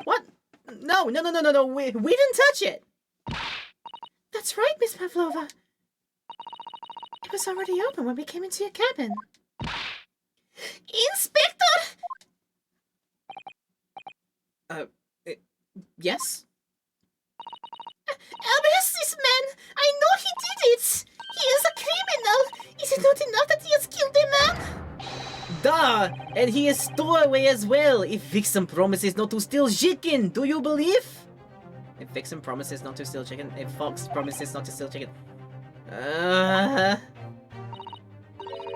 What? No, we didn't touch it! That's right, Miss Pavlova. It was already open when we came into your cabin. Inspector! Yes? Arrest this man! I know he did it! He is a criminal! Is it not enough that he has killed a man? Duh! And he is stowaway as well! If Vixen promises not to steal chicken, do you believe? If Vixen promises not to steal chicken, if Fox promises not to steal chicken.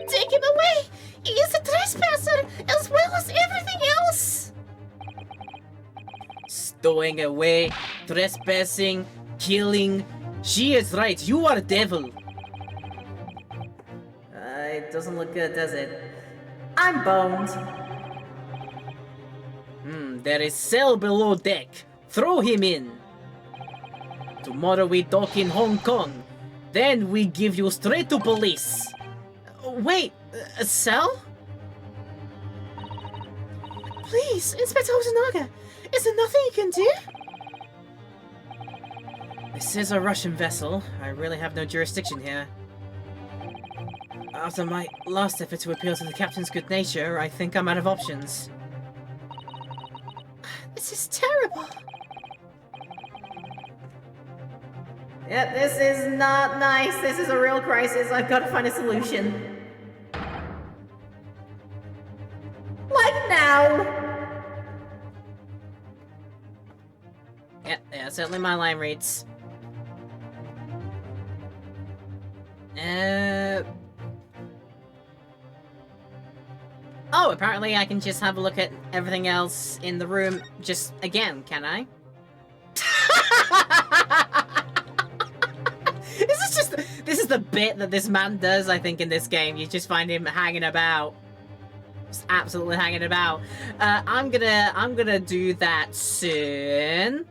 Take him away! He is a trespasser, as well as everything else! Stowing away, trespassing, killing. She is right, you are devil! It doesn't look good, does it? I'm boned. There is cell below deck. Throw him in. Tomorrow we dock in Hong Kong. Then we give you straight to police. Wait, a cell? Please, Inspector Otonaga, is there nothing you can do? This is a Russian vessel. I really have no jurisdiction here. After my last effort to appeal to the captain's good nature, I think I'm out of options. This is terrible. Yeah, this is not nice. This is a real crisis. I've got to find a solution. Like now! Yeah, certainly my line reads. Oh, apparently I can just have a look at everything else in the room just again, can I? This is the bit that this man does, I think, in this game. You just find him hanging about. Just absolutely hanging about. I'm gonna do that soon.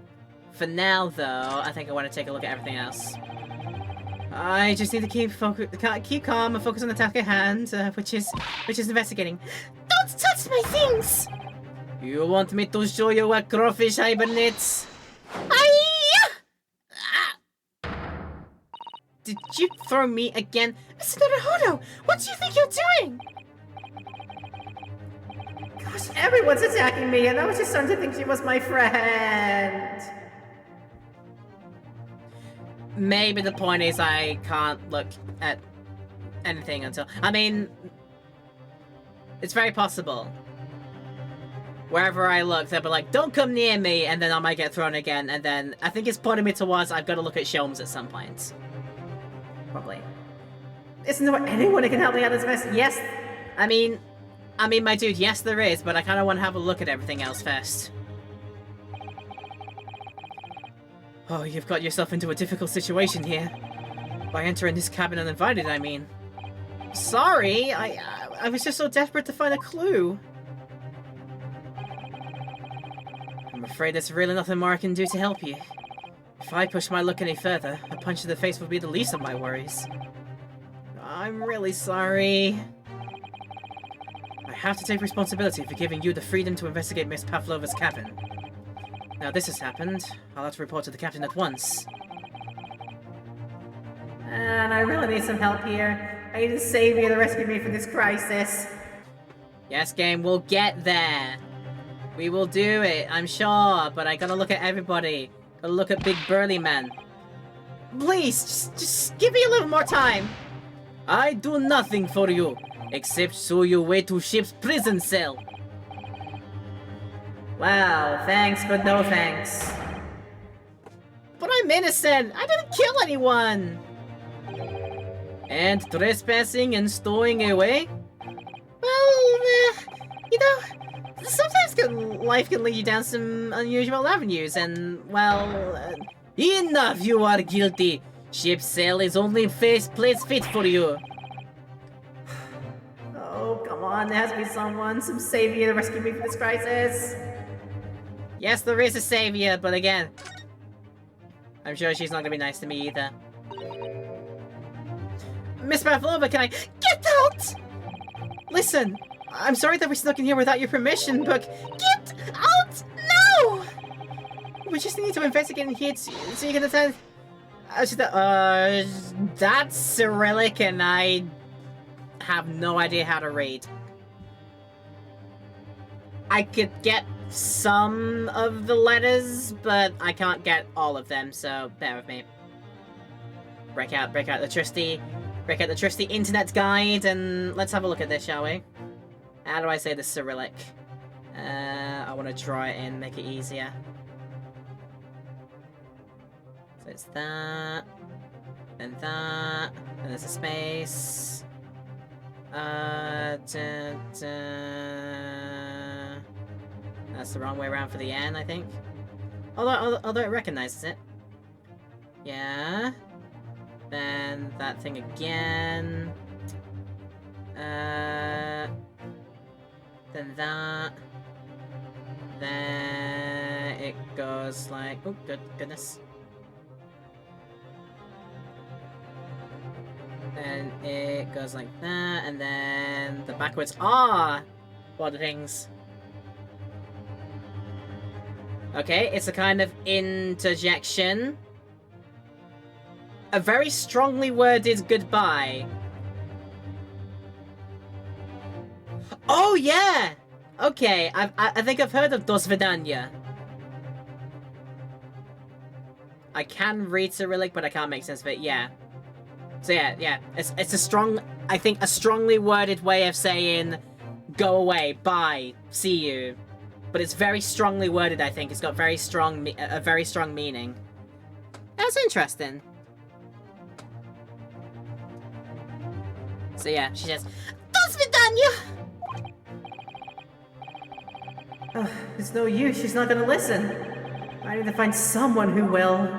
For now, though, I think I want to take a look at everything else. I just need to keep calm and focus on the task at hand, which is investigating. Don't touch my things! You want me to show you where crawfish hibernates? Did you throw me again? Mr. Naruhodo, what do you think you're doing? Gosh, everyone's attacking me, and I was just starting to think she was my friend. Maybe the point is I can't look at anything until... I mean, it's very possible. Wherever I look, they'll be like, don't come near me, and then I might get thrown again, and then I think it's pointing me towards I've got to look at Shelms at some point. Probably. Isn't there anyone who can help me out of this mess? Yes. I mean, my dude, yes there is, but I kind of want to have a look at everything else first. Oh, you've got yourself into a difficult situation here. By entering this cabin uninvited, I mean. Sorry, I was just so desperate to find a clue. I'm afraid there's really nothing more I can do to help you. If I push my luck any further, a punch to the face would be the least of my worries. I'm really sorry. I have to take responsibility for giving you the freedom to investigate Miss Pavlova's cabin. Now this has happened, I'll have to report to the captain at once. And I really need some help here. I need a savior to rescue me from this crisis. Yes, game, we'll get there. We will do it, I'm sure, but I gotta look at everybody. Gotta look at Big Burly Man. Please, just give me a little more time. I do nothing for you, except show you way to ship's prison cell. Wow, thanks, but no thanks. But I'm innocent! I didn't kill anyone! And trespassing and stowing away? Well, you know, sometimes life can lead you down some unusual avenues, and, well... Enough, you are guilty! Ship's cell is only place fit for you! Oh, come on, there has to be some savior to rescue me from this crisis! Yes, there is a savior, but again... I'm sure she's not gonna be nice to me either. Miss Pavlova, can I... Get out! Listen, I'm sorry that we snuck in here without your permission, but... Get out now! We just need to investigate in here so you can attend... that's Cyrillic and I... have no idea how to read. I could get some of the letters, but I can't get all of them, so bear with me. Break out the trusty internet guide, and let's have a look at this, shall we? How do I say the Cyrillic? I want to draw it in, make it easier. So it's that, and there's a space. That's the wrong way around for the N, I think. Although it recognizes it. Yeah. Then that thing again. Then that. Then it goes like... Oh, goodness. Then it goes like that, and then the backwards border things. Okay, it's a kind of interjection. A very strongly worded goodbye. Oh yeah! Okay, I think I've heard of Dos Vidania. I can read Cyrillic, but I can't make sense of it, yeah. So yeah. It's a strong, I think a strongly worded way of saying go away, bye, see you. But it's very strongly worded, I think. It's got a very strong meaning. That's interesting. So yeah, she says, Dos Vidania! It's no use, she's not gonna listen. I need to find someone who will.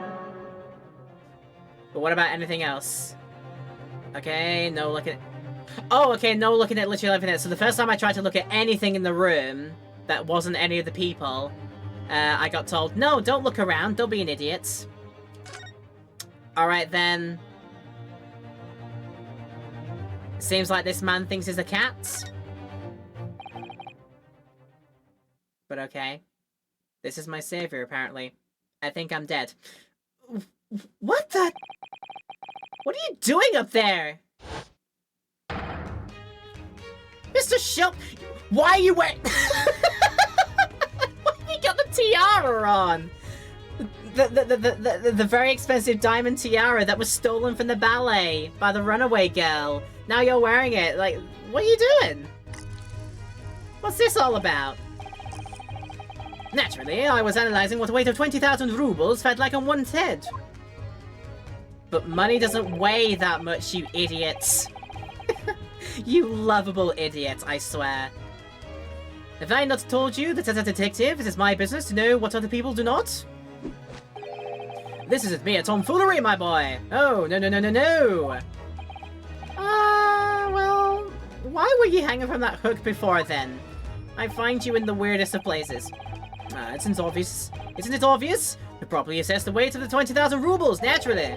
But what about anything else? Okay, no looking at... Oh, okay, no looking at literally everything. So the first time I tried to look at anything in the room that wasn't any of the people, I got told, no, don't look around, don't be an idiot. Alright then. Seems like this man thinks he's a cat. But okay. This is my savior, apparently. I think I'm dead. What the? What are you doing up there? Mr. Shel... Why are you wearing... Why have you got the tiara on? The very expensive diamond tiara that was stolen from the ballet by the runaway girl. Now you're wearing it. Like, what are you doing? What's this all about? Naturally, I was analyzing what a weight of 20,000 rubles felt like on one's head. But money doesn't weigh that much, you idiots. You lovable idiot, I swear. Have I not told you that as a detective, it is my business to know what other people do not? This isn't mere tomfoolery, my boy! Oh, no, no, no, no, no! Well... Why were you hanging from that hook before then? I find you in the weirdest of places. Isn't it obvious? Isn't it obvious? To properly assess the weight of the 20,000 rubles, naturally!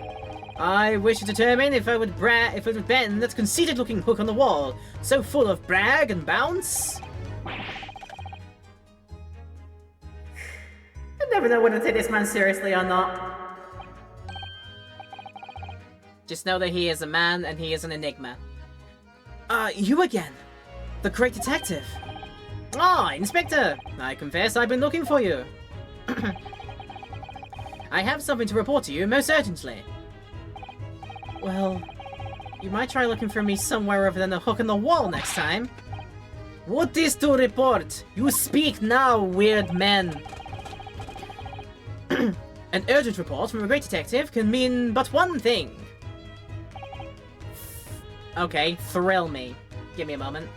I wish to determine if I would bend that conceited-looking hook on the wall, so full of brag and bounce. I never know whether to take this man seriously or not. Just know that he is a man and he is an enigma. You again. The great detective. Ah, Inspector! I confess I've been looking for you. I have something to report to you most urgently. Well, you might try looking for me somewhere other than the hook in the wall next time. What is to report? You speak now, weird man. An urgent report from a great detective can mean but one thing. Okay, thrill me. Give me a moment.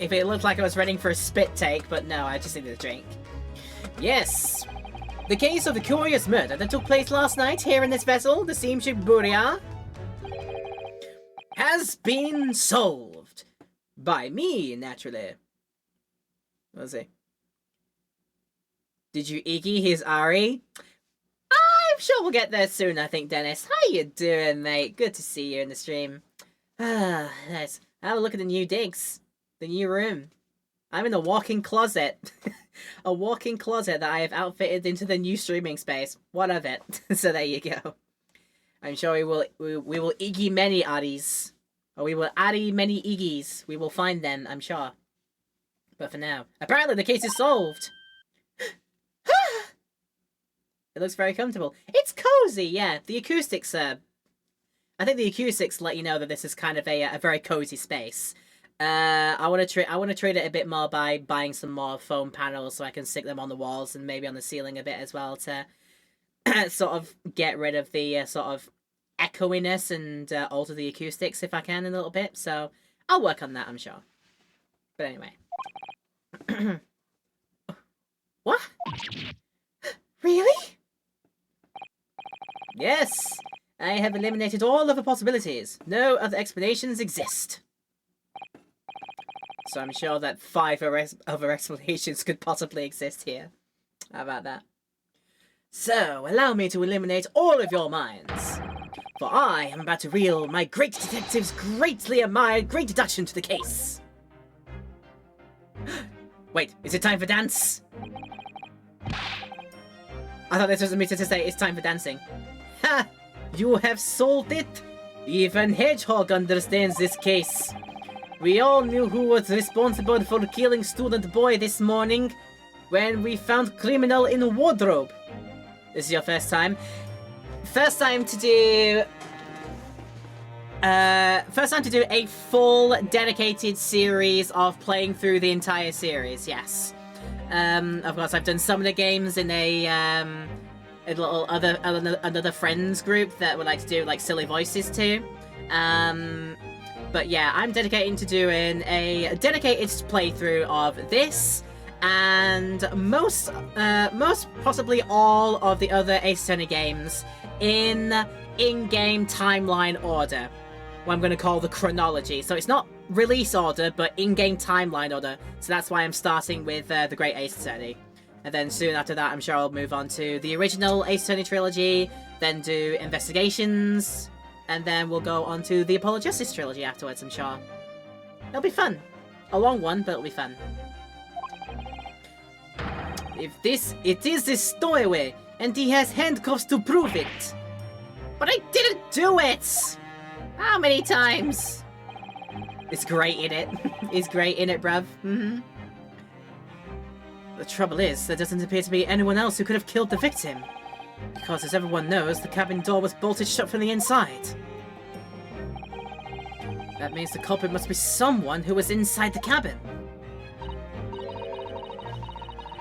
If it looked like I was ready for a spit take, but no, I just needed a drink. Yes! The case of the curious murder that took place last night here in this vessel, the steamship Buria, has been solved. By me, naturally. Let's see. Did you Iggy his Ari? I'm sure we'll get there soon, I think, Dennis. How you doing, mate? Good to see you in the stream. Ah, nice. Have a look at the new digs. The new room. I'm in a walk-in closet. A walk-in closet that I have outfitted into the new streaming space. What of it? So there you go. I'm sure we will Iggy many Addies. Or we will Addy many Iggies. We will find them, I'm sure. But for now, apparently the case is solved. It looks very comfortable. It's cozy, yeah. The acoustics I think the acoustics let you know that this is kind of a very cozy space. I want to treat it a bit more by buying some more foam panels so I can stick them on the walls and maybe on the ceiling a bit as well to sort of get rid of the sort of echoiness and alter the acoustics if I can in a little bit. So I'll work on that, I'm sure. But anyway. What? Really? Yes! I have eliminated all other possibilities. No other explanations exist. So I'm sure that 5 other explanations could possibly exist here. How about that? So, allow me to eliminate all of your minds. For I am about to reveal my great detective's greatly admired great deduction to the case. Wait, is it time for dance? I thought this was a meter to say it's time for dancing. Ha! You have solved it! Even Hedgehog understands this case. We all knew who was responsible for killing student boy this morning when we found criminal in wardrobe. This is your first time. First time to do a full dedicated series of playing through the entire series, yes. Of course, I've done some of the games in a little another friends group that would like to do like silly voices too. But yeah, I'm dedicating to doing a dedicated playthrough of this and most possibly all of the other Ace Attorney games in-game timeline order. What I'm going to call the chronology. So it's not release order, but in-game timeline order. So that's why I'm starting with the Great Ace Attorney. And then soon after that, I'm sure I'll move on to the original Ace Attorney trilogy, then do Investigations, and then we'll go on to the Apollo Justice trilogy afterwards, I'm sure. It'll be fun. A long one, but it'll be fun. It is this stowaway, and he has handcuffs to prove it. But I didn't do it! How many times? It's great in it. It's great in it, bruv. The trouble is, there doesn't appear to be anyone else who could have killed the victim. Because, as everyone knows, the cabin door was bolted shut from the inside. That means the culprit must be someone who was inside the cabin.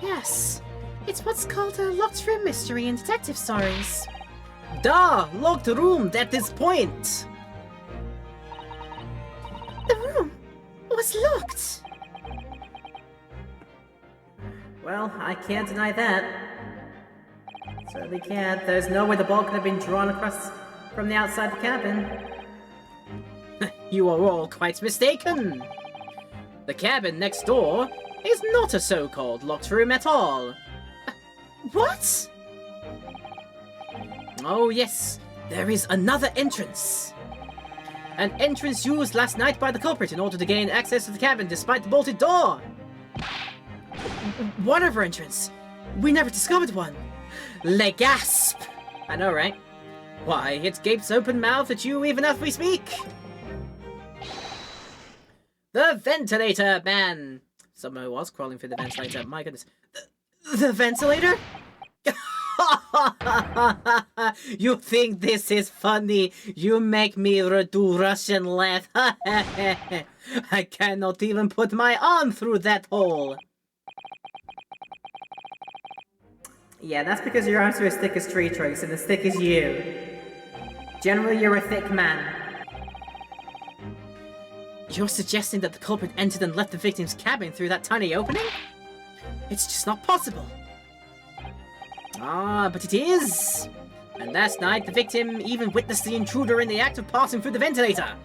Yes, it's what's called a locked room mystery in detective stories. Duh! Locked room, that is point! The room was locked. Well, I can't deny that. Certainly can't. There's no way the ball could have been drawn across from the outside the cabin. You are all quite mistaken. The cabin next door is not a so-called locked room at all. What? Oh yes, there is another entrance. An entrance used last night by the culprit in order to gain access to the cabin despite the bolted door. What other entrance? We never discovered one. Le gasp! I know, right? Why, it gapes open-mouthed at you even as we speak. The ventilator, man! Someone was crawling through the ventilator. My goodness. The ventilator? You think this is funny? You make me do Russian laugh. I cannot even put my arm through that hole. Yeah, that's because your arms are as thick as tree trunks, and as thick as you. Generally, you're a thick man. You're suggesting that the culprit entered and left the victim's cabin through that tiny opening? It's just not possible. Ah, but it is! And last night, the victim even witnessed the intruder in the act of passing through the ventilator.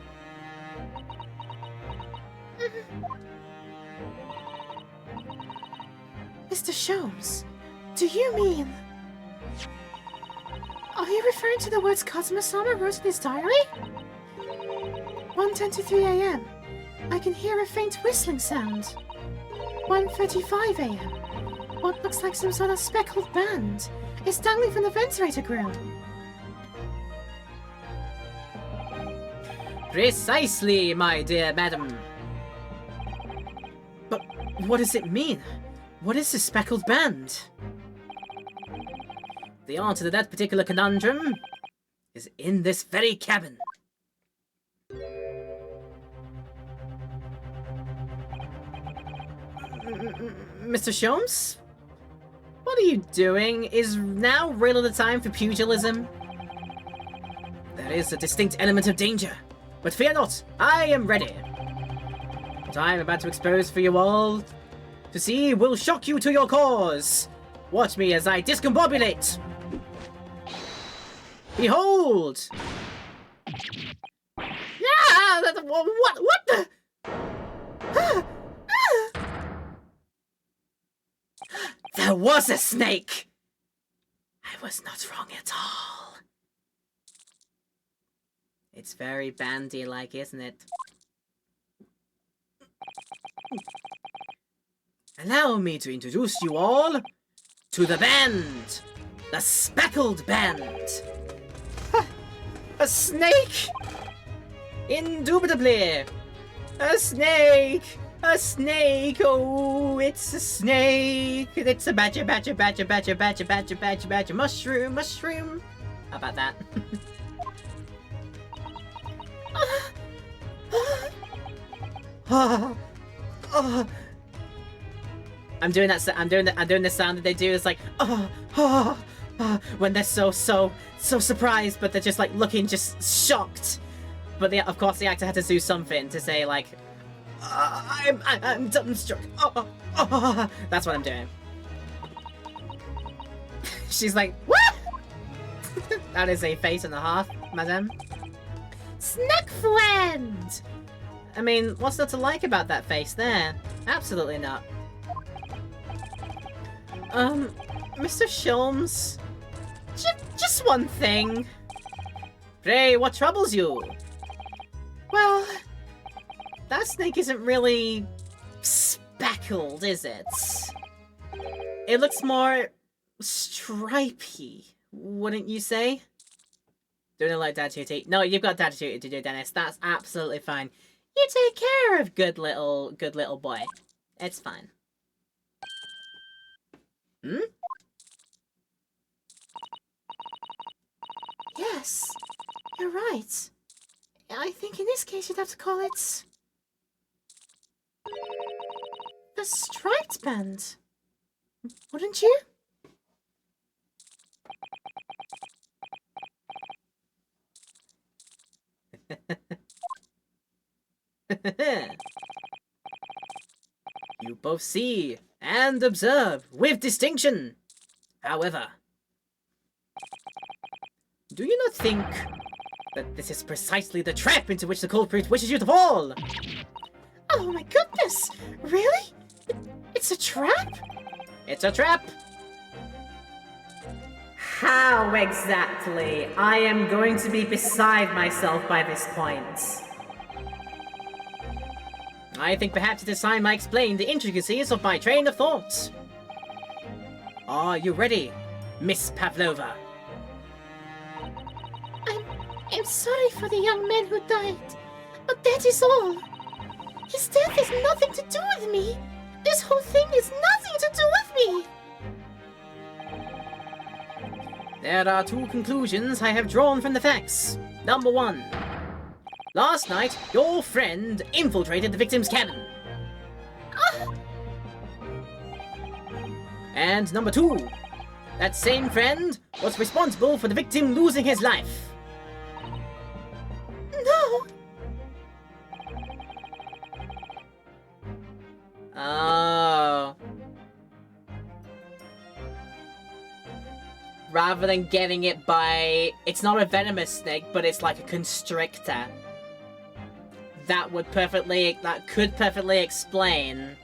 Mr. Sholmes, do you mean... Are you referring to the words Kazuma-sama wrote in his diary? 1:10 to 3 a.m. I can hear a faint whistling sound. 1:35 a.m. What looks like some sort of speckled band is dangling from the ventilator grill. Precisely, my dear madam. But what does it mean? What is this speckled band? The answer to that particular conundrum is in this very cabin. Mr. Sholmes? What are you doing? Is now really the time for pugilism? There is a distinct element of danger. But fear not, I am ready. What I am about to expose for you all to see will shock you to your cause. Watch me as I discombobulate. Behold! Yeah! What the? There was a snake! I was not wrong at all. It's very bandy-like, isn't it? Allow me to introduce you all to the band! The Speckled Band! A snake! Indubitably! A snake! A snake! Oh, it's a snake! It's a badger, badger, badger, badger, badger, badger, badger, badger, mushroom, mushroom! How about that? I'm doing the sound that they do. It's like when they're so surprised, but they're just like looking just shocked. But of course the actor had to do something to say like, I'm dumbstruck. That's what I'm doing. She's like, what? That is a face and a half, madam. Snack friend! I mean, what's not to like about that face there? Absolutely not. Mr. Sholmes, just one thing. Pray, what troubles you? Well, that snake isn't really speckled, is it? It looks more stripy, wouldn't you say? Don't like dad duty. No, you've got dad duty to do, Dennis. That's absolutely fine. You take care of good little boy. It's fine. Hmm? Yes, you're right. I think in this case you'd have to call it... the striped band. Wouldn't you? You both see and observe with distinction. However, do you not think that this is precisely the trap into which the culprit wishes you to fall? Oh my goodness! Really? It's a trap? It's a trap! How exactly? I am going to be beside myself by this point. I think perhaps it is time I explain the intricacies of my train of thought. Are you ready, Miss Pavlova? I'm sorry for the young man who died, but that is all. His death has nothing to do with me. This whole thing has nothing to do with me. There are two conclusions I have drawn from the facts. Number one. Last night, your friend infiltrated the victim's cabin. And number two. That same friend was responsible for the victim losing his life. No. Oh. Rather than getting it by... It's not a venomous snake, but it's like a constrictor. That could perfectly explain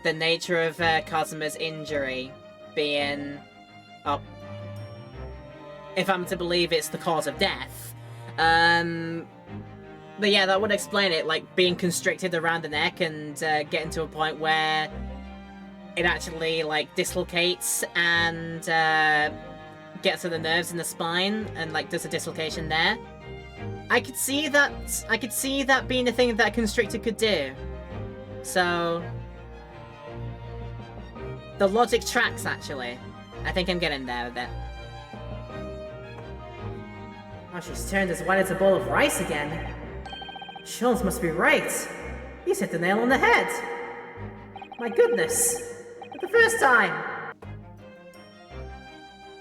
the nature of Kazuma's injury being... Oh. If I'm to believe it's the cause of death. But yeah, that would explain it, like being constricted around the neck and getting to a point where it actually like dislocates and gets to the nerves in the spine and like does a dislocation there. I could see that being a thing that a constrictor could do. So the logic tracks actually. I think I'm getting there with it. Oh, she's turned as white as a bowl of rice again. Schultz must be right. He's hit the nail on the head. My goodness. For the first time.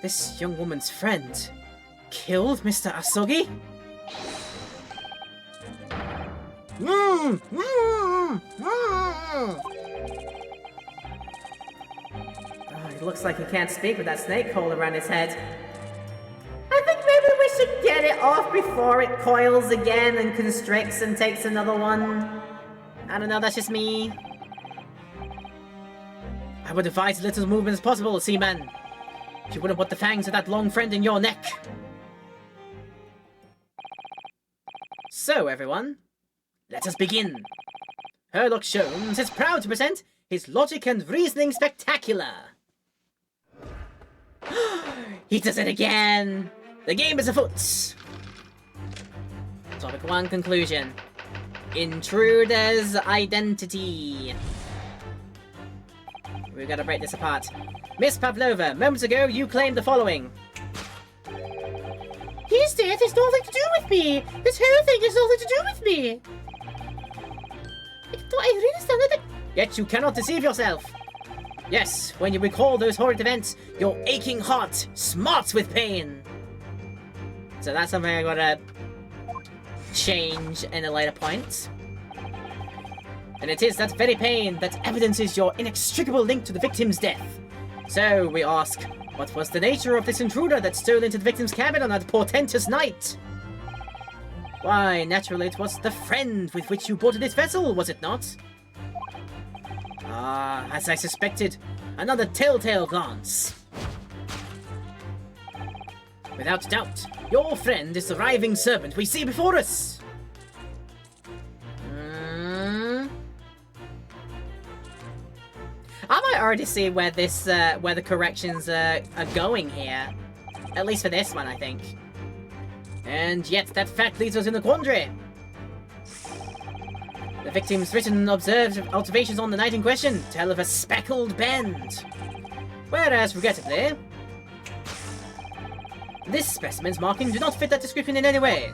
This young woman's friend killed Mr. Asogi? Oh, it looks like he can't speak with that snake coil around his head. I think maybe we should get it off before it coils again and constricts and takes another one. I don't know, that's just me. I would advise as little movement as possible, Seaman. You wouldn't want the fangs of that long friend in your neck. So, everyone, let us begin. Sherlock Sholmes is proud to present his logic and reasoning spectacular. He does it again! The game is afoot! Topic 1 conclusion. Intruder's identity. We've got to break this apart. Miss Pavlova, moments ago you claimed the following. His death has nothing to do with me! This whole thing has nothing to do with me! Do I really stand that? Yet you cannot deceive yourself. Yes, when you recall those horrid events, your aching heart smarts with pain. So that's something I gotta change in a later point. And it is that very pain that evidences your inextricable link to the victim's death. So we ask, what was the nature of this intruder that stole into the victim's cabin on that portentous night? Why, naturally it was the friend with which you boarded this vessel, was it not? Ah, as I suspected, another telltale glance. Without doubt, your friend is the writhing serpent we see before us. I might already see where this, where the corrections are going here. At least for this one, I think. And yet, that fact leaves us in a quandary. The victim's written observations on the night in question tell of a speckled bend. Whereas, regrettably, this specimen's markings do not fit that description in any way.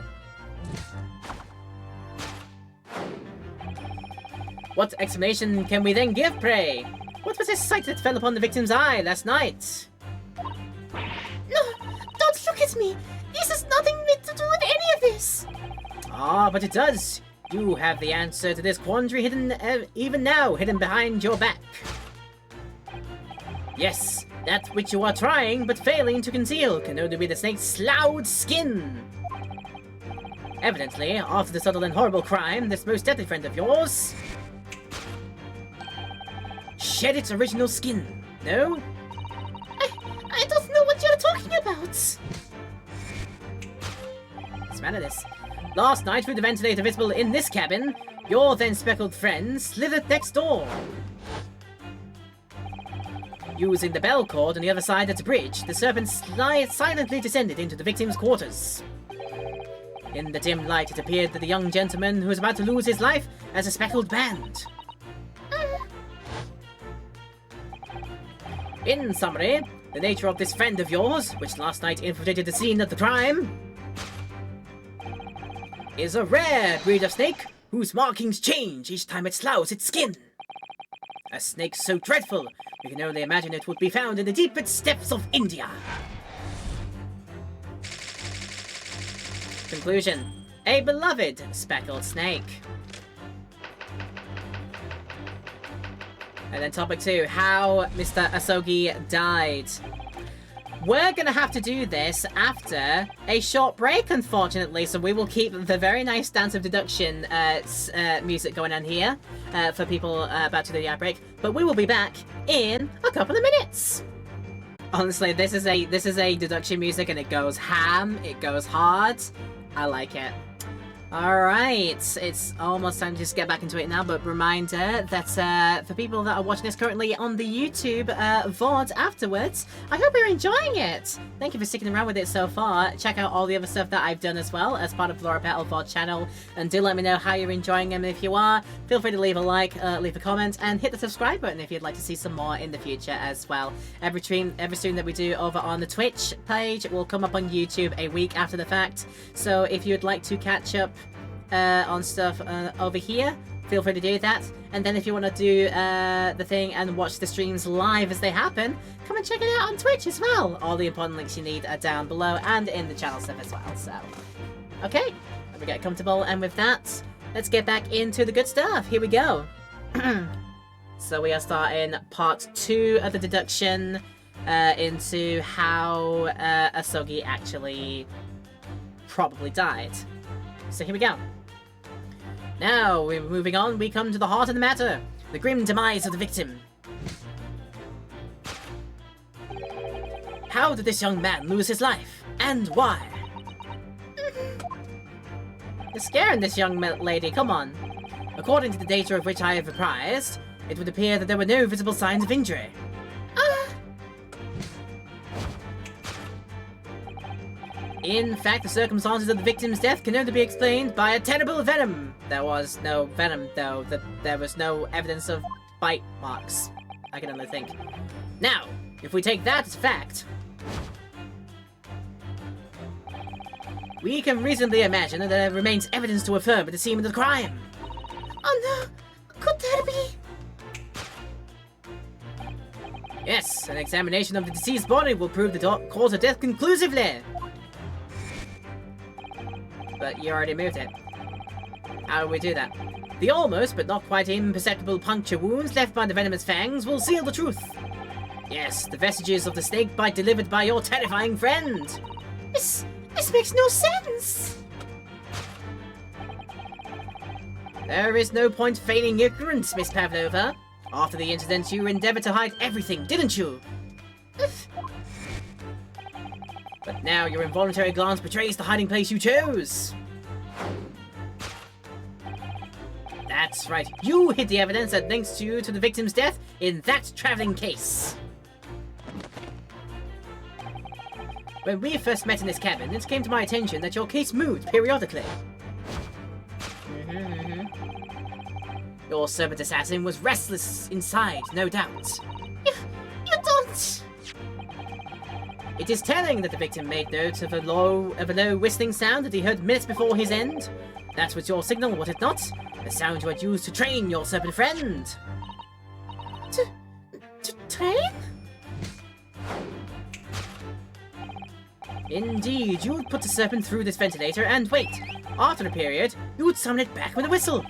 What explanation can we then give, pray? What was this sight that fell upon the victim's eye last night? No, don't look at me. This has nothing to do with any of this. Ah, but it does. You have the answer to this quandary hidden, even now, hidden behind your back. Yes, that which you are trying but failing to conceal can only be the snake's sloughed skin. Evidently, after the subtle and horrible crime, this most deadly friend of yours shed its original skin, no? I don't know what you're talking about. What's the matter this? Last night, through the ventilator visible in this cabin, your then speckled friend slithered next door. Using the bell cord on the other side of the bridge, the serpent silently descended into the victim's quarters. In the dim light, it appeared that the young gentleman who was about to lose his life as a speckled band. In summary, the nature of this friend of yours, which last night infiltrated the scene of the crime, is a rare breed of snake whose markings change each time it sloughs its skin. A snake so dreadful, we can only imagine it would be found in the deepest depths of India. Conclusion. A beloved speckled snake. And then topic 2, how Mr. Asogi died. We're gonna have to do this after a short break, unfortunately, so we will keep the very nice Dance of Deduction music going on here for people about to do the outbreak, but we will be back in a couple of minutes. Honestly, this is a deduction music and it goes ham, it goes hard. I like it. Alright, it's almost time to just get back into it now, but reminder that for people that are watching this currently on the YouTube VOD afterwards, I hope you're enjoying it! Thank you for sticking around with it so far. Check out all the other stuff that I've done as well as part of Laura Petal VOD channel, and do let me know how you're enjoying them. If you are, feel free to leave a like, leave a comment, and hit the subscribe button if you'd like to see some more in the future as well. Every stream that we do over on the Twitch page will come up on YouTube a week after the fact, so if you'd like to catch up on stuff over here, feel free to do that. And then if you want to do the thing and watch the streams live as they happen, come and check it out on Twitch as well. All the important links you need are down below and in the channel stuff as well. So, okay, let me get comfortable, and with that, let's get back into the good stuff. Here we go. So we are starting part 2 of the deduction into how Asogi actually probably died. So here we go. Now, we're moving on, we come to the heart of the matter. The grim demise of the victim. How did this young man lose his life? And why? You're scaring this young lady, come on. According to the data of which I have apprised, it would appear that there were no visible signs of injury. In fact, the circumstances of the victim's death can only be explained by a terrible venom. There was no venom, though. There was no evidence of bite marks. I can only think. Now, if we take that as fact, we can reasonably imagine that there remains evidence to affirm at the scene of the crime. Oh no! Could there be? Yes, an examination of the deceased body will prove the cause of death conclusively. But you already moved it. How do we do that? The almost, but not quite imperceptible puncture wounds left by the venomous fangs will seal the truth. Yes, the vestiges of the snake bite delivered by your terrifying friend. This makes no sense. There is no point feigning ignorance, Miss Pavlova. After the incident, you endeavored to hide everything, didn't you? But now your involuntary glance betrays the hiding place you chose. That's right, you hid the evidence that links you to the victim's death in that traveling case. When we first met in this cabin, it came to my attention that your case moved periodically. Your serpent assassin was restless inside, no doubt. You don't! It is telling that the victim made note of a low whistling sound that he heard minutes before his end. That was your signal, was it not? The sound you had used to train your serpent friend. To train? Indeed, you would put the serpent through this ventilator and wait. After a period, you would summon it back with a whistle.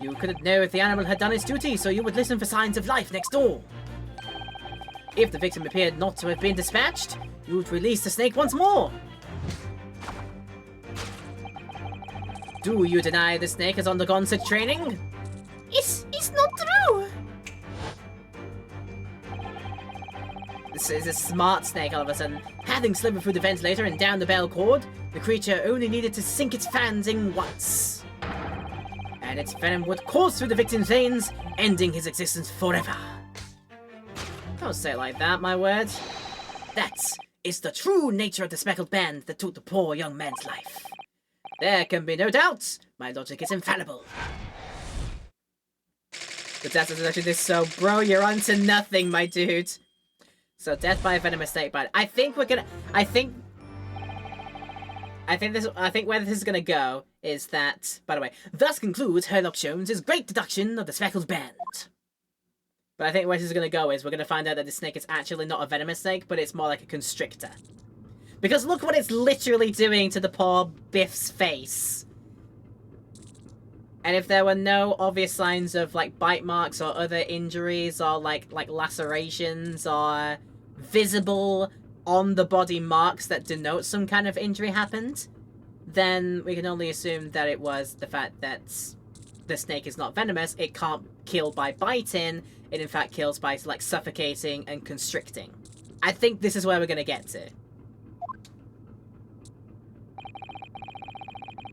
You couldn't know if the animal had done its duty, so you would listen for signs of life next door. If the victim appeared not to have been dispatched, you would release the snake once more. Do you deny the snake has undergone such training? It's not true! This is a smart snake all of a sudden. Having slithered through the ventilator and down the bell cord, the creature only needed to sink its fangs in once. And its venom would course through the victim's veins, ending his existence forever. Don't say it like that, my word. That is the true nature of the speckled band that took the poor young man's life. There can be no doubt. My logic is infallible. The death is actually this, so bro, you're on to nothing, my dude. So death by a venomous snake bite. I think where this is gonna go is that, by the way, thus concludes Herlock Sholmes' great deduction of the speckled band. But I think where this is gonna go is we're gonna find out that the snake is actually not a venomous snake, but it's more like a constrictor. Because look what it's literally doing to the poor Biff's face. And if there were no obvious signs of like bite marks or other injuries or like lacerations or visible on the body marks that denote some kind of injury happened, then we can only assume that it was the fact that the snake is not venomous. It can't kill by biting. It in fact kills by like suffocating and constricting. I think this is where we're gonna get to.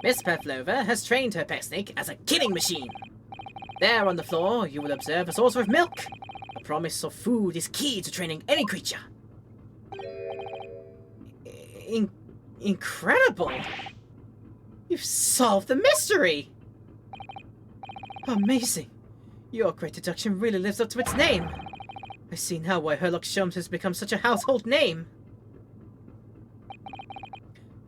Miss Pavlova has trained her pet snake as a killing machine. There on the floor, you will observe a saucer of milk. The promise of food is key to training any creature. Incredible! You've solved the mystery! Amazing! Your great deduction really lives up to its name. I see now why Herlock Sholmes has become such a household name.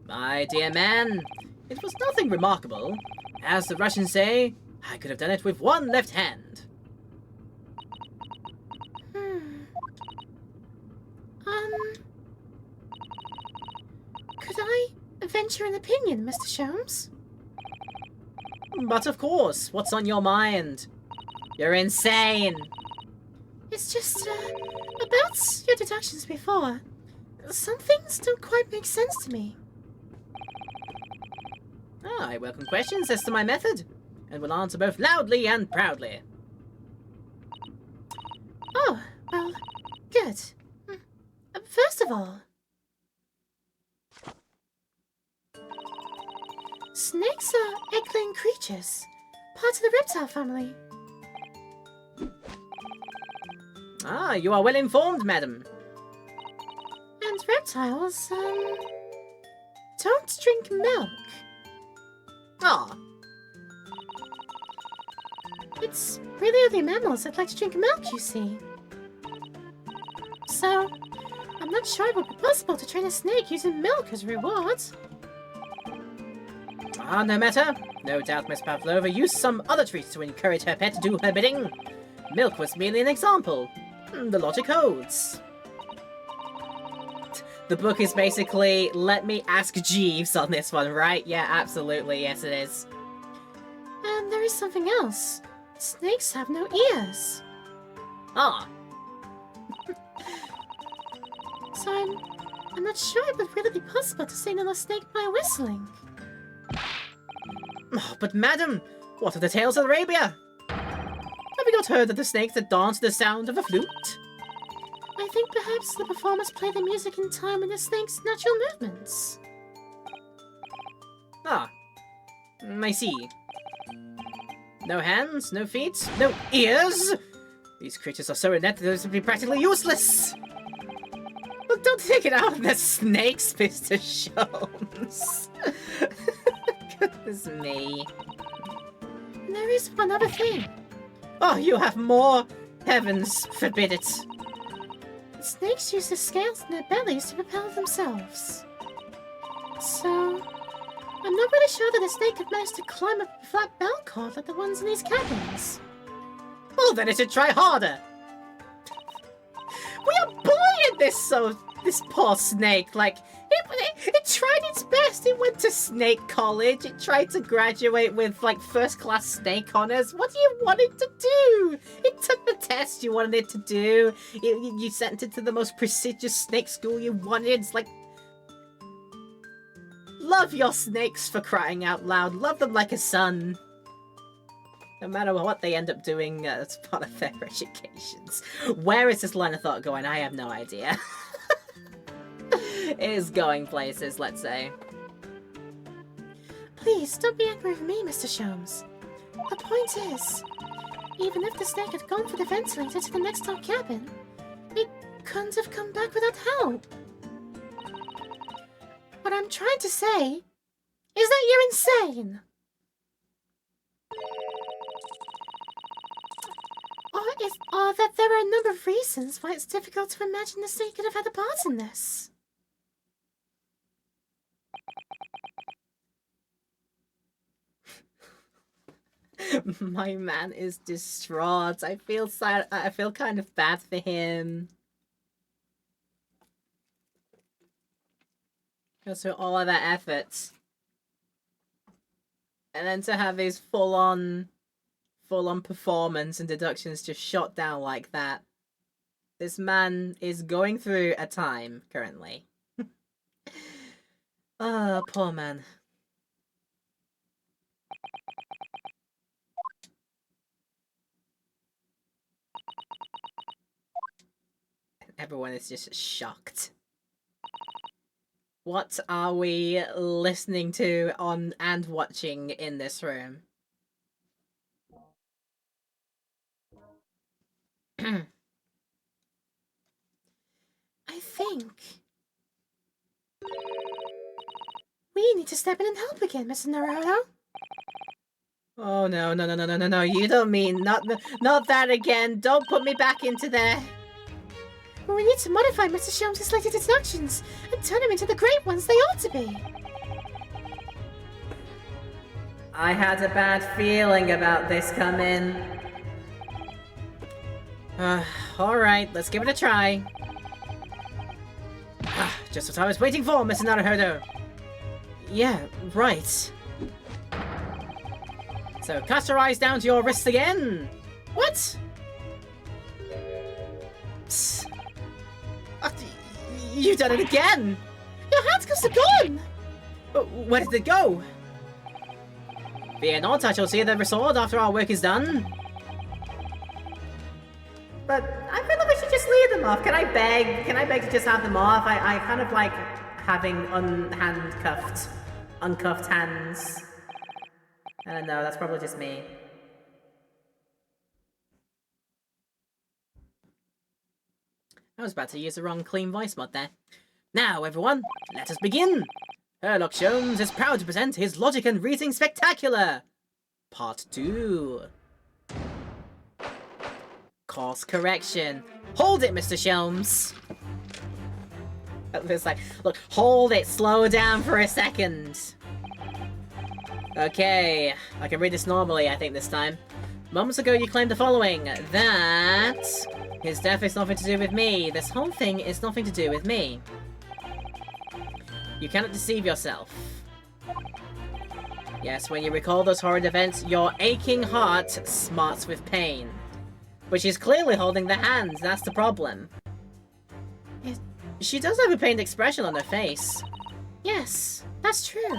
My dear man, it was nothing remarkable. As the Russians say, I could have done it with one left hand. Could I venture an opinion, Mr. Sholmes? But of course, what's on your mind? You're insane! It's just, about your deductions before. Some things don't quite make sense to me. I welcome questions as to my method, and will answer both loudly and proudly. Oh, well, good. First of all, snakes are egg-laying creatures, part of the reptile family. Ah, you are well informed, madam. And reptiles, don't drink milk. Ah. It's really only mammals that like to drink milk, you see. So, I'm not sure it would be possible to train a snake using milk as a reward. Ah, no matter. No doubt Miss Pavlova used some other treats to encourage her pet to do her bidding. Milk was merely an example. The logic holds. The book is basically, let me ask Jeeves on this one, right? Yeah, absolutely, yes it is. And there is something else. Snakes have no ears. Ah. So I'm not sure it would really be possible to signal a snake by whistling. Oh, but madam, what are the tales of Arabia? Have we not heard of the snakes that dance to the sound of a flute? I think perhaps the performers play the music in time with the snake's natural movements. Ah, I see. No hands, no feet, no ears! These creatures are so inept that those would be practically useless! Look, don't take it out of the snakes, Mr. Sholmes. Goodness me. And there is one other thing. Oh, you have more? Heavens forbid it. The snakes use the scales in their bellies to propel themselves. So, I'm not really sure that a snake could manage to climb a flat bell cord like the ones in these cabins. Well, then it should try harder. We are bullying this poor snake. Like, it tried its best. It went to snake college. It tried to graduate with, like, first-class snake honors. What do you want it to do? It took the test you wanted it to do. You sent it to the most prestigious snake school you wanted. It's like, love your snakes, for crying out loud. Love them like a son. No matter what they end up doing as part of their educations. Where is this line of thought going? I have no idea. It is going places, let's say. Please, don't be angry with me, Mr. Sholmes. The point is, even if the snake had gone for the ventilator to the next door cabin, it couldn't have come back without help. What I'm trying to say is that you're insane. Or that there are a number of reasons why it's difficult to imagine the snake could have had a part in this. My man is distraught. I feel sad. I feel kind of bad for him. Goes through all of that effort. And then to have his full-on performance and deductions just shot down like that. This man is going through a time currently. Oh, poor man. Everyone is just shocked. What are we listening to on and watching in this room? I think we need to step in and help again, Mr. Naruto. Oh no, no, no, no, no, no, no, you don't mean not that again. Don't put me back into there. We need to modify Mr. Sholmes' latest deductions and turn them into the great ones they ought to be. I had a bad feeling about this coming. Alright, let's give it a try. Just what I was waiting for, Mr. Naruhodo. Yeah, right. So, cast your eyes down to your wrists again. What? Psst. You've done it again! Your hands are gone! Where did it go? Fear not, I shall see the sword after our work is done. But I feel like we should just leave them off. Can I beg? Can I beg to just have them off? I kind of like having uncuffed hands. I don't know, that's probably just me. I was about to use the wrong clean voice mod there. Now, everyone, let us begin! Herlock Sholmes is proud to present his Logic and Reasoning Spectacular! Part 2. Course correction. Hold it, Mr. Sholmes! It's like, look, hold it, slow down for a second. Okay, I can read this normally, I think, this time. Moments ago, you claimed the following, that his death is nothing to do with me. This whole thing is nothing to do with me. You cannot deceive yourself. Yes, when you recall those horrid events, your aching heart smarts with pain. But she's clearly holding the hands, that's the problem. She does have a pained expression on her face. Yes, that's true.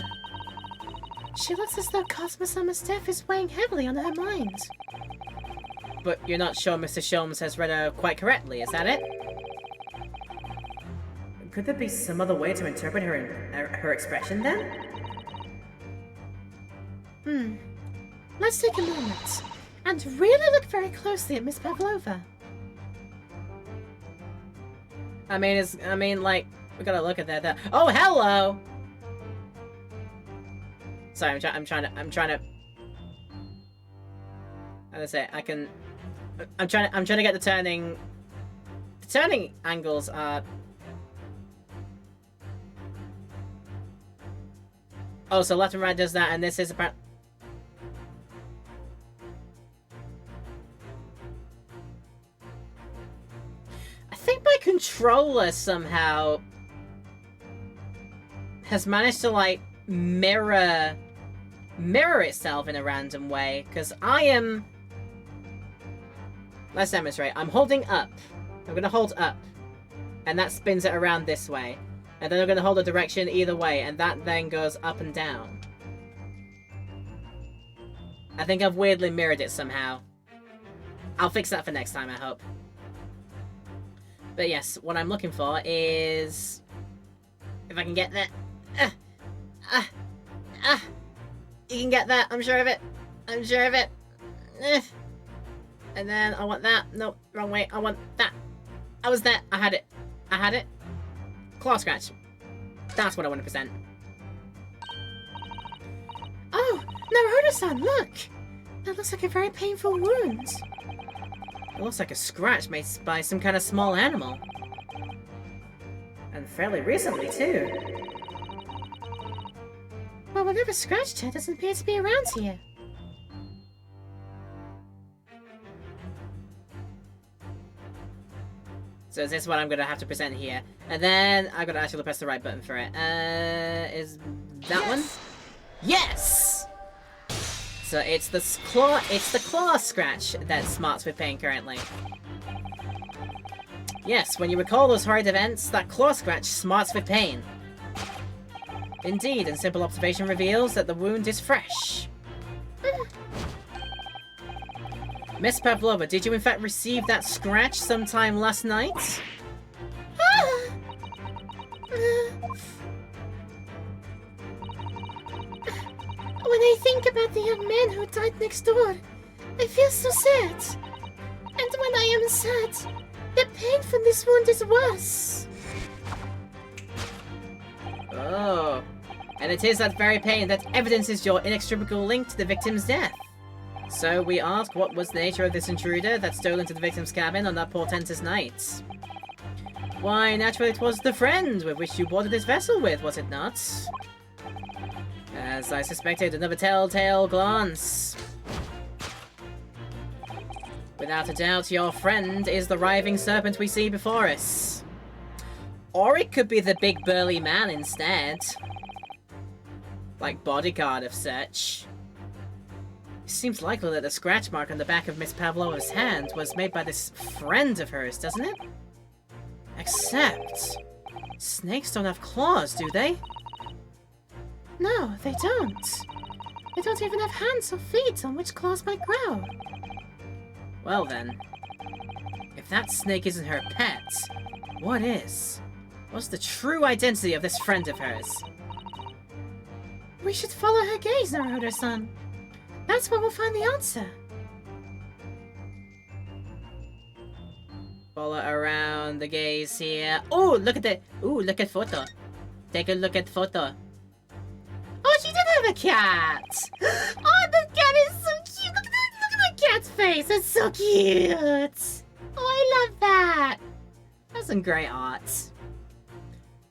She looks as though Cosmo Summer's death is weighing heavily on her mind. But you're not sure Mr. Sholmes has read her quite correctly, is that it? Could there be some other way to interpret her expression then? Let's take a moment and really look very closely at Miss Pavlova. I mean, like, we gotta look at that. Oh, hello! Sorry, I'm trying to. How to say? I'm trying to get the turning. The turning angles are. Oh, so left and right does that, and this is apparently. I think my controller somehow has managed to, like, mirror itself in a random way, because I am... Let's demonstrate. I'm holding up. I'm gonna hold up, and that spins it around this way. And then I'm gonna hold a direction either way, and that then goes up and down. I think I've weirdly mirrored it somehow. I'll fix that for next time, I hope. But yes, what I'm looking for is... If I can get that... You can get that, I'm sure of it. I'm sure of it. And then I want that. Nope, wrong way. I want that. I was there. I had it. I had it. Claw scratch. That's what I want to present. Oh, Naruto-san, look! That looks like a very painful wound. It looks like a scratch made by some kind of small animal. And fairly recently, too. Well, whatever scratched her doesn't appear to be around here. So is this what I'm going to have to present here? And then I'm going to actually press the right button for it. Is that one? Yes! So it's the claw scratch that smarts with pain currently. Yes, when you recall those horrid events, that claw scratch smarts with pain. Indeed, and simple observation reveals that the wound is fresh. Miss Pavlova, did you in fact receive that scratch sometime last night? When I think about the young man who died next door, I feel so sad. And when I am sad, the pain from this wound is worse. Oh. And it is that very pain that evidences your inextricable link to the victim's death. So we ask, what was the nature of this intruder that stole into the victim's cabin on that portentous night? Why, naturally it was the friend with which you boarded this vessel with, was it not? As I suspected, another telltale glance. Without a doubt, your friend is the writhing serpent we see before us. Or it could be the big burly man instead. Like bodyguard of such. It seems likely that the scratch mark on the back of Miss Pavlova's hand was made by this friend of hers, doesn't it? Except... snakes don't have claws, do they? No, they don't. They don't even have hands or feet on which claws might grow. Well then, if that snake isn't her pet, what is? What's the true identity of this friend of hers? We should follow her gaze, Naruto-san. That's where we'll find the answer. Follow around the gaze here. Oh, look at the... Ooh, look at photo. Take a look at photo. Oh, she did have a cat! Oh, the cat is so cute! Look at the cat's face! It's so cute! Oh, I love that! That's some great art.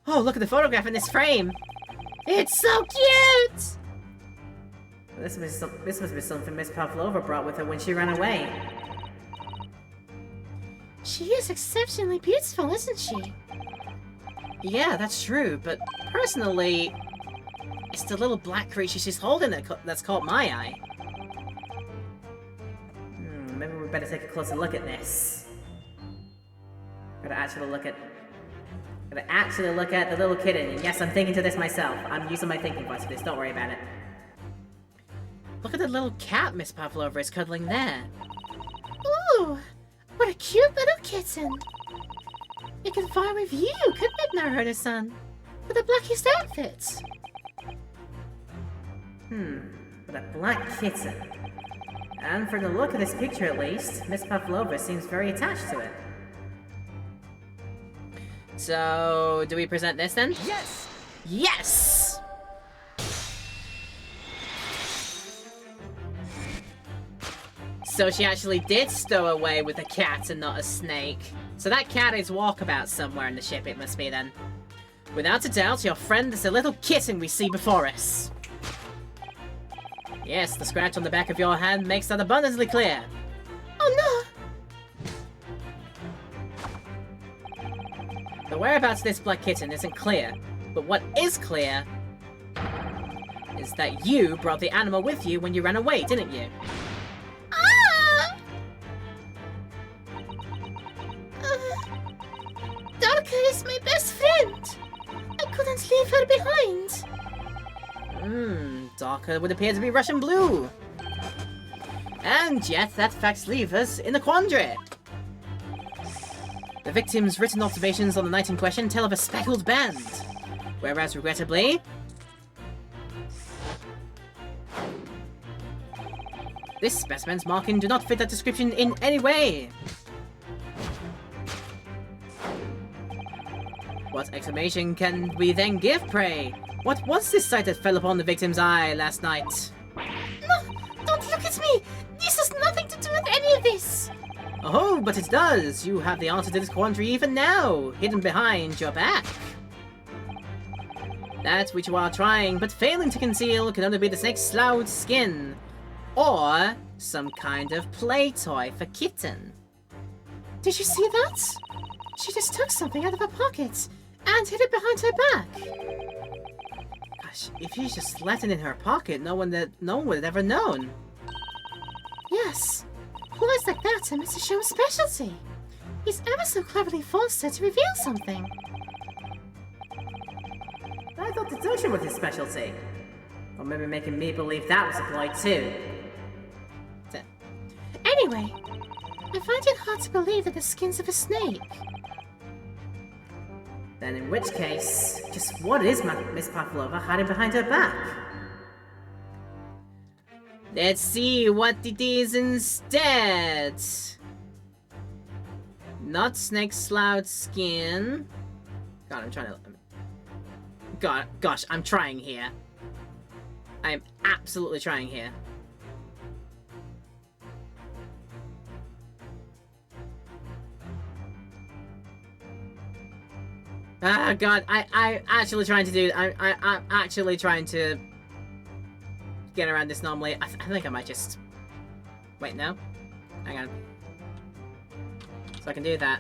Oh, look at the photograph in this frame! It's so cute! This must be something Miss Pavlova brought with her when she ran away. She is exceptionally beautiful, isn't she? Yeah, that's true, but personally, it's the little black creature she's holding that's caught my eye. Maybe we better take a closer look at this. Gotta actually look at the little kitten. And yes, I'm thinking to this myself. I'm using my thinking voice for this, don't worry about it. Look at the little cat Miss Pavlova is cuddling there. Oh, what a cute little kitten. It could fly with you, couldn't it, Naruto-san? With the blackest outfit. But a black kitten. And from the look of this picture at least, Miss Pavlova seems very attached to it. So, do we present this then? Yes! Yes! So she actually did stow away with a cat and not a snake. So that cat is walkabout somewhere in the ship, it must be then. Without a doubt, your friend is the little kitten we see before us. Yes, the scratch on the back of your hand makes that abundantly clear. Oh no! The whereabouts of this black kitten isn't clear, but what is clear is that you brought the animal with you when you ran away, didn't you? Darka is my best friend. I couldn't leave her behind. Darker would appear to be Russian blue. And yet, that fact leaves us in a quandary. The victim's written observations on the night in question tell of a speckled band. Whereas, regrettably, this specimen's marking do not fit that description in any way. What explanation can we then give, pray? What was this sight that fell upon the victim's eye last night? No, don't look at me! This has nothing to do with any of this! Oh, but it does! You have the answer to this quandary even now, hidden behind your back. That which you are trying but failing to conceal can only be the snake's sloughed skin. Or some kind of play toy for kitten. Did you see that? She just took something out of her pocket and hid it behind her back. Gosh, if she just left it in her pocket, no one would have ever known. Yes, ploys like that are Mr. Show's specialty. He's ever so cleverly forced her to reveal something. I thought deduction was his specialty. Or maybe making me believe that was a ploy too. Anyway, I find it hard to believe that the skin's of a snake. Then in which case, just what is Miss Pavlova hiding behind her back? Let's see what it is instead. Not snake sloughed skin. God, I'm trying to... Gosh, I'm trying here. I'm absolutely trying here. Ah, God, I'm actually trying to do... I'm actually trying to get around this normally. I think I might just... Wait, no? Hang on. So I can do that.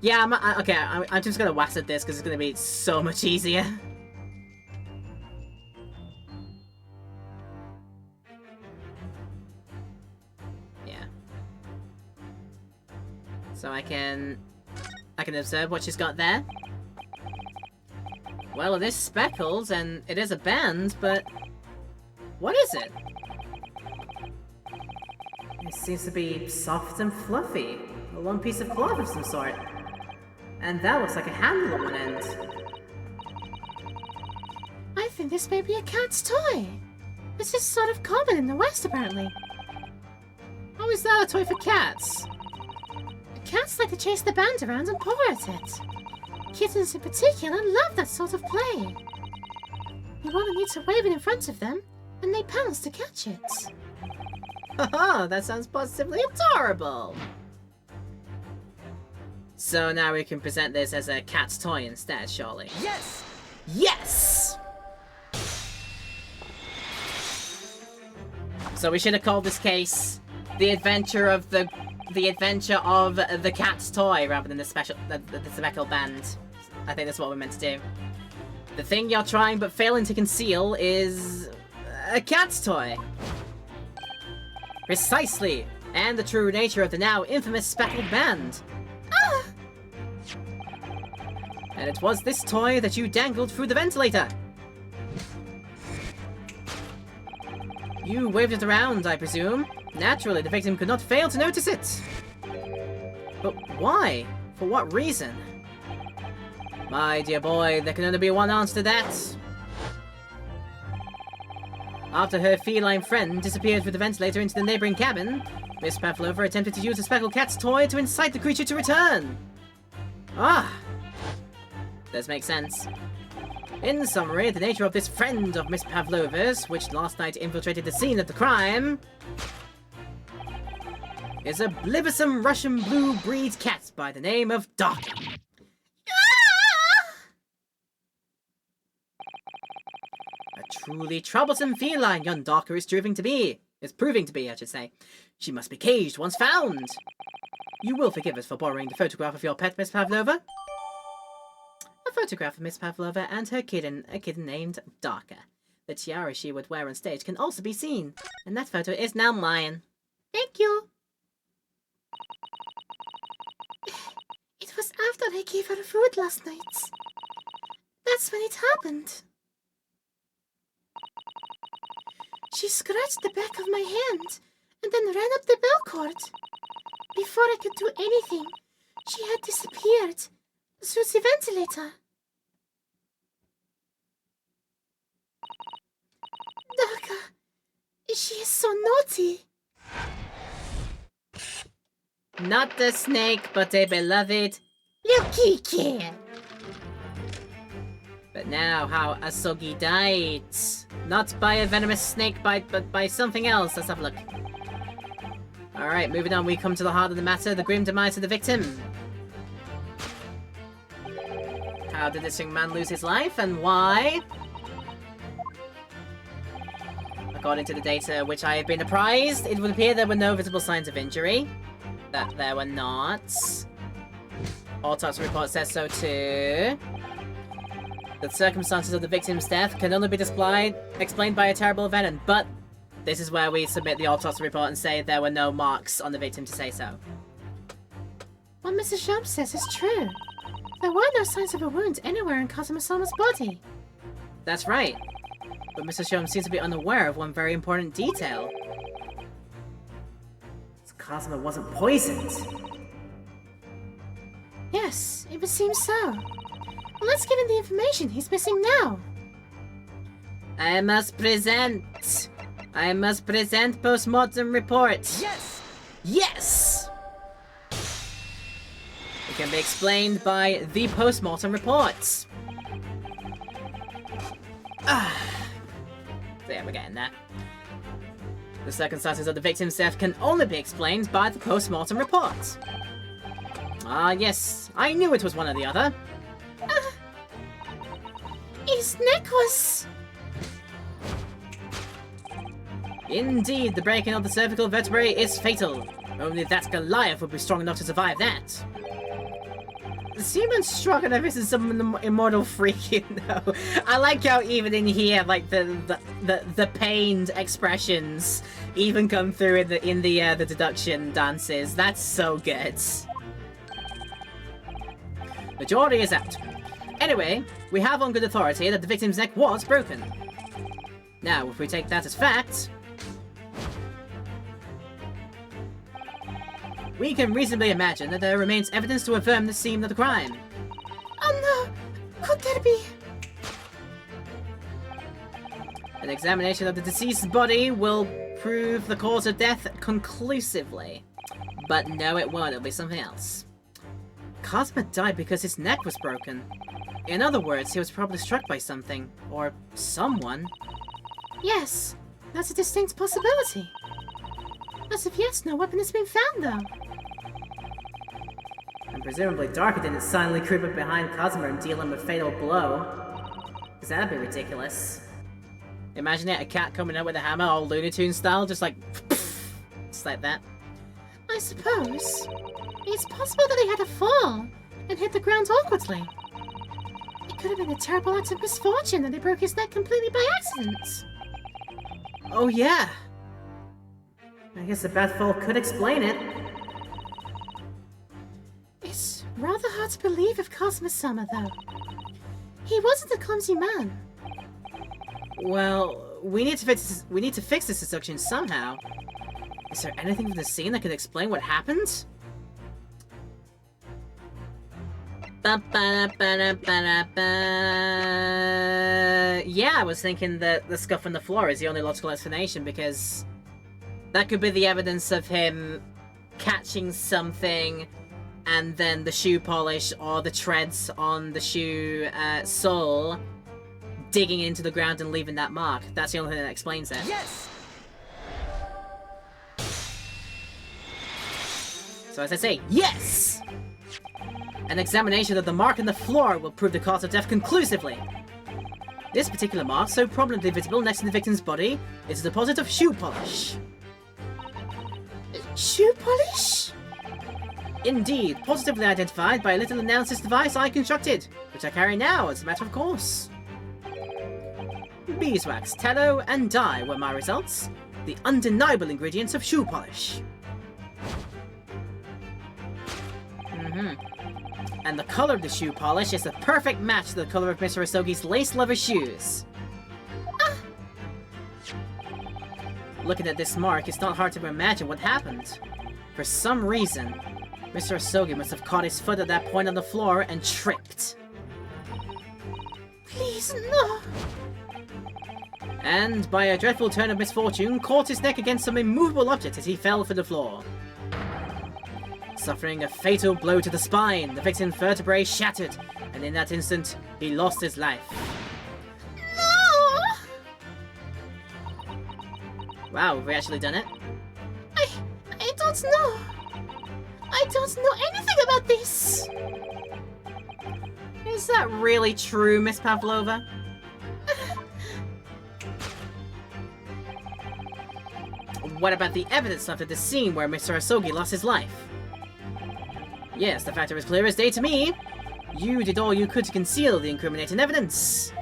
Yeah, okay, I'm just gonna whack at this because it's gonna be so much easier. Yeah. So I can observe what she's got there. Well, it is speckled, and it is a band, but... What is it? It seems to be soft and fluffy. A long piece of cloth of some sort. And that looks like a handle at one end. I think this may be a cat's toy. This is sort of common in the West, apparently. How is that a toy for cats? Cats like to chase the band around and paw at it. Kittens in particular love that sort of play. You only need to wave it in front of them, and they pounce to catch it. Haha, that sounds positively adorable! So now we can present this as a cat's toy instead, surely. Yes! Yes! So we should have called this case The Adventure of the Cat's Toy rather than the speckled band. I think that's what we're meant to do. The thing you're trying but failing to conceal is a cat's toy. Precisely, and the true nature of the now infamous speckled band. Ah! And it was this toy that you dangled through the ventilator. You waved it around, I presume. Naturally, the victim could not fail to notice it. Why? For what reason? My dear boy, there can only be one answer to that. After her feline friend disappeared through the ventilator into the neighboring cabin, Miss Pavlova attempted to use a speckled cat's toy to incite the creature to return. Ah! Does make sense. In summary, the nature of this friend of Miss Pavlova's, which last night infiltrated the scene of the crime, is a blithesome Russian blue breed cat by the name of Dark. A truly troublesome feline young Darker is proving to be, I should say. She must be caged once found. You will forgive us for borrowing the photograph of your pet, Miss Pavlova? A photograph of Miss Pavlova and her kitten, a kitten named Darker. The tiara she would wear on stage can also be seen, and that photo is now mine. Thank you. It was after I gave her food last night. That's when it happened. She scratched the back of my hand and then ran up the bell cord. Before I could do anything, she had disappeared through the ventilator. Darka, she is so naughty. Not the snake, but a beloved Kiki. But now how Asogi died. Not by a venomous snake bite, but by something else. Let's have a look. Alright, moving on, we come to the heart of the matter, the grim demise of the victim. How did this young man lose his life, and why? According to the data which I have been apprised, it would appear there were no visible signs of injury. That there were not. Autopsy report says so too. The circumstances of the victim's death can only be explained by a terrible event, but this is where we submit the autopsy report and say there were no marks on the victim to say so. What Mrs. Sharp says is true. There were no signs of a wound anywhere in Kazuma-sama's body. That's right. But Mrs. Shom seems to be unaware of one very important detail. Kazuma wasn't poisoned. Yes, it would seem so. Well, let's get him the information he's missing now. I must present post-mortem report. Yes! Yes! It can be explained by the post-mortem reports. So yeah, we're getting there. The circumstances of the victim's death can only be explained by the post-mortem report. Ah, yes, I knew it was one or the other. His neck was... Indeed, the breaking of the cervical vertebrae is fatal. Only that Goliath would be strong enough to survive that. Seaman strong enough isn't some immortal freak, you know. I like how even in here, like the pained expressions even come through in the deduction dances. That's so good. The jury is out. Anyway, we have on good authority that the victim's neck was broken. Now, if we take that as fact, we can reasonably imagine that there remains evidence to affirm the scene of the crime. Oh no! Could there be... An examination of the deceased's body will prove the cause of death conclusively. But no, it won't. It'll be something else. Kazuma died because his neck was broken. In other words, he was probably struck by something. Or someone. Yes, that's a distinct possibility. As of yet, no weapon has been found, though. And presumably Darker didn't silently creep up behind Kazuma and deal him a fatal blow. Because that'd be ridiculous. Imagine it, a cat coming out with a hammer, all Looney Tunes style, just like... just like that. I suppose. It's possible that he had a fall and hit the ground awkwardly. It could have been a terrible act of misfortune that he broke his neck completely by accident. Oh yeah! I guess a bad fall could explain it. It's rather hard to believe of Kazuma-sama, though. He wasn't a clumsy man. Well, we need to fix this deduction somehow. Is there anything from the scene that could explain what happened? Yeah, I was thinking that the scuff on the floor is the only logical explanation, because that could be the evidence of him catching something, and then the shoe polish or the treads on the shoe sole digging into the ground and leaving that mark. That's the only thing that explains it. Yes! So as I say, yes! An examination of the mark on the floor will prove the cause of death conclusively. This particular mark, so prominently visible next to the victim's body, is a deposit of shoe polish. Shoe polish? Indeed, positively identified by a little analysis device I constructed, which I carry now as a matter of course. Beeswax, tallow, and dye were my results, the undeniable ingredients of shoe polish. And the color of the shoe polish is a perfect match to the color of Mr. Asogi's lace leather shoes. Looking at this mark, it's not hard to imagine what happened. For some reason, Mr. Asogi must have caught his foot at that point on the floor and tripped. Please, no. And, by a dreadful turn of misfortune, caught his neck against some immovable object as he fell to the floor. Suffering a fatal blow to the spine, the victim's vertebrae shattered, and in that instant, he lost his life. No! Wow, have we actually done it? I don't know. I don't know anything about this. Is that really true, Miss Pavlova? What about the evidence left at the scene where Mr. Asogi lost his life? Yes, the factor is clear as day to me. You did all you could to conceal the incriminating evidence.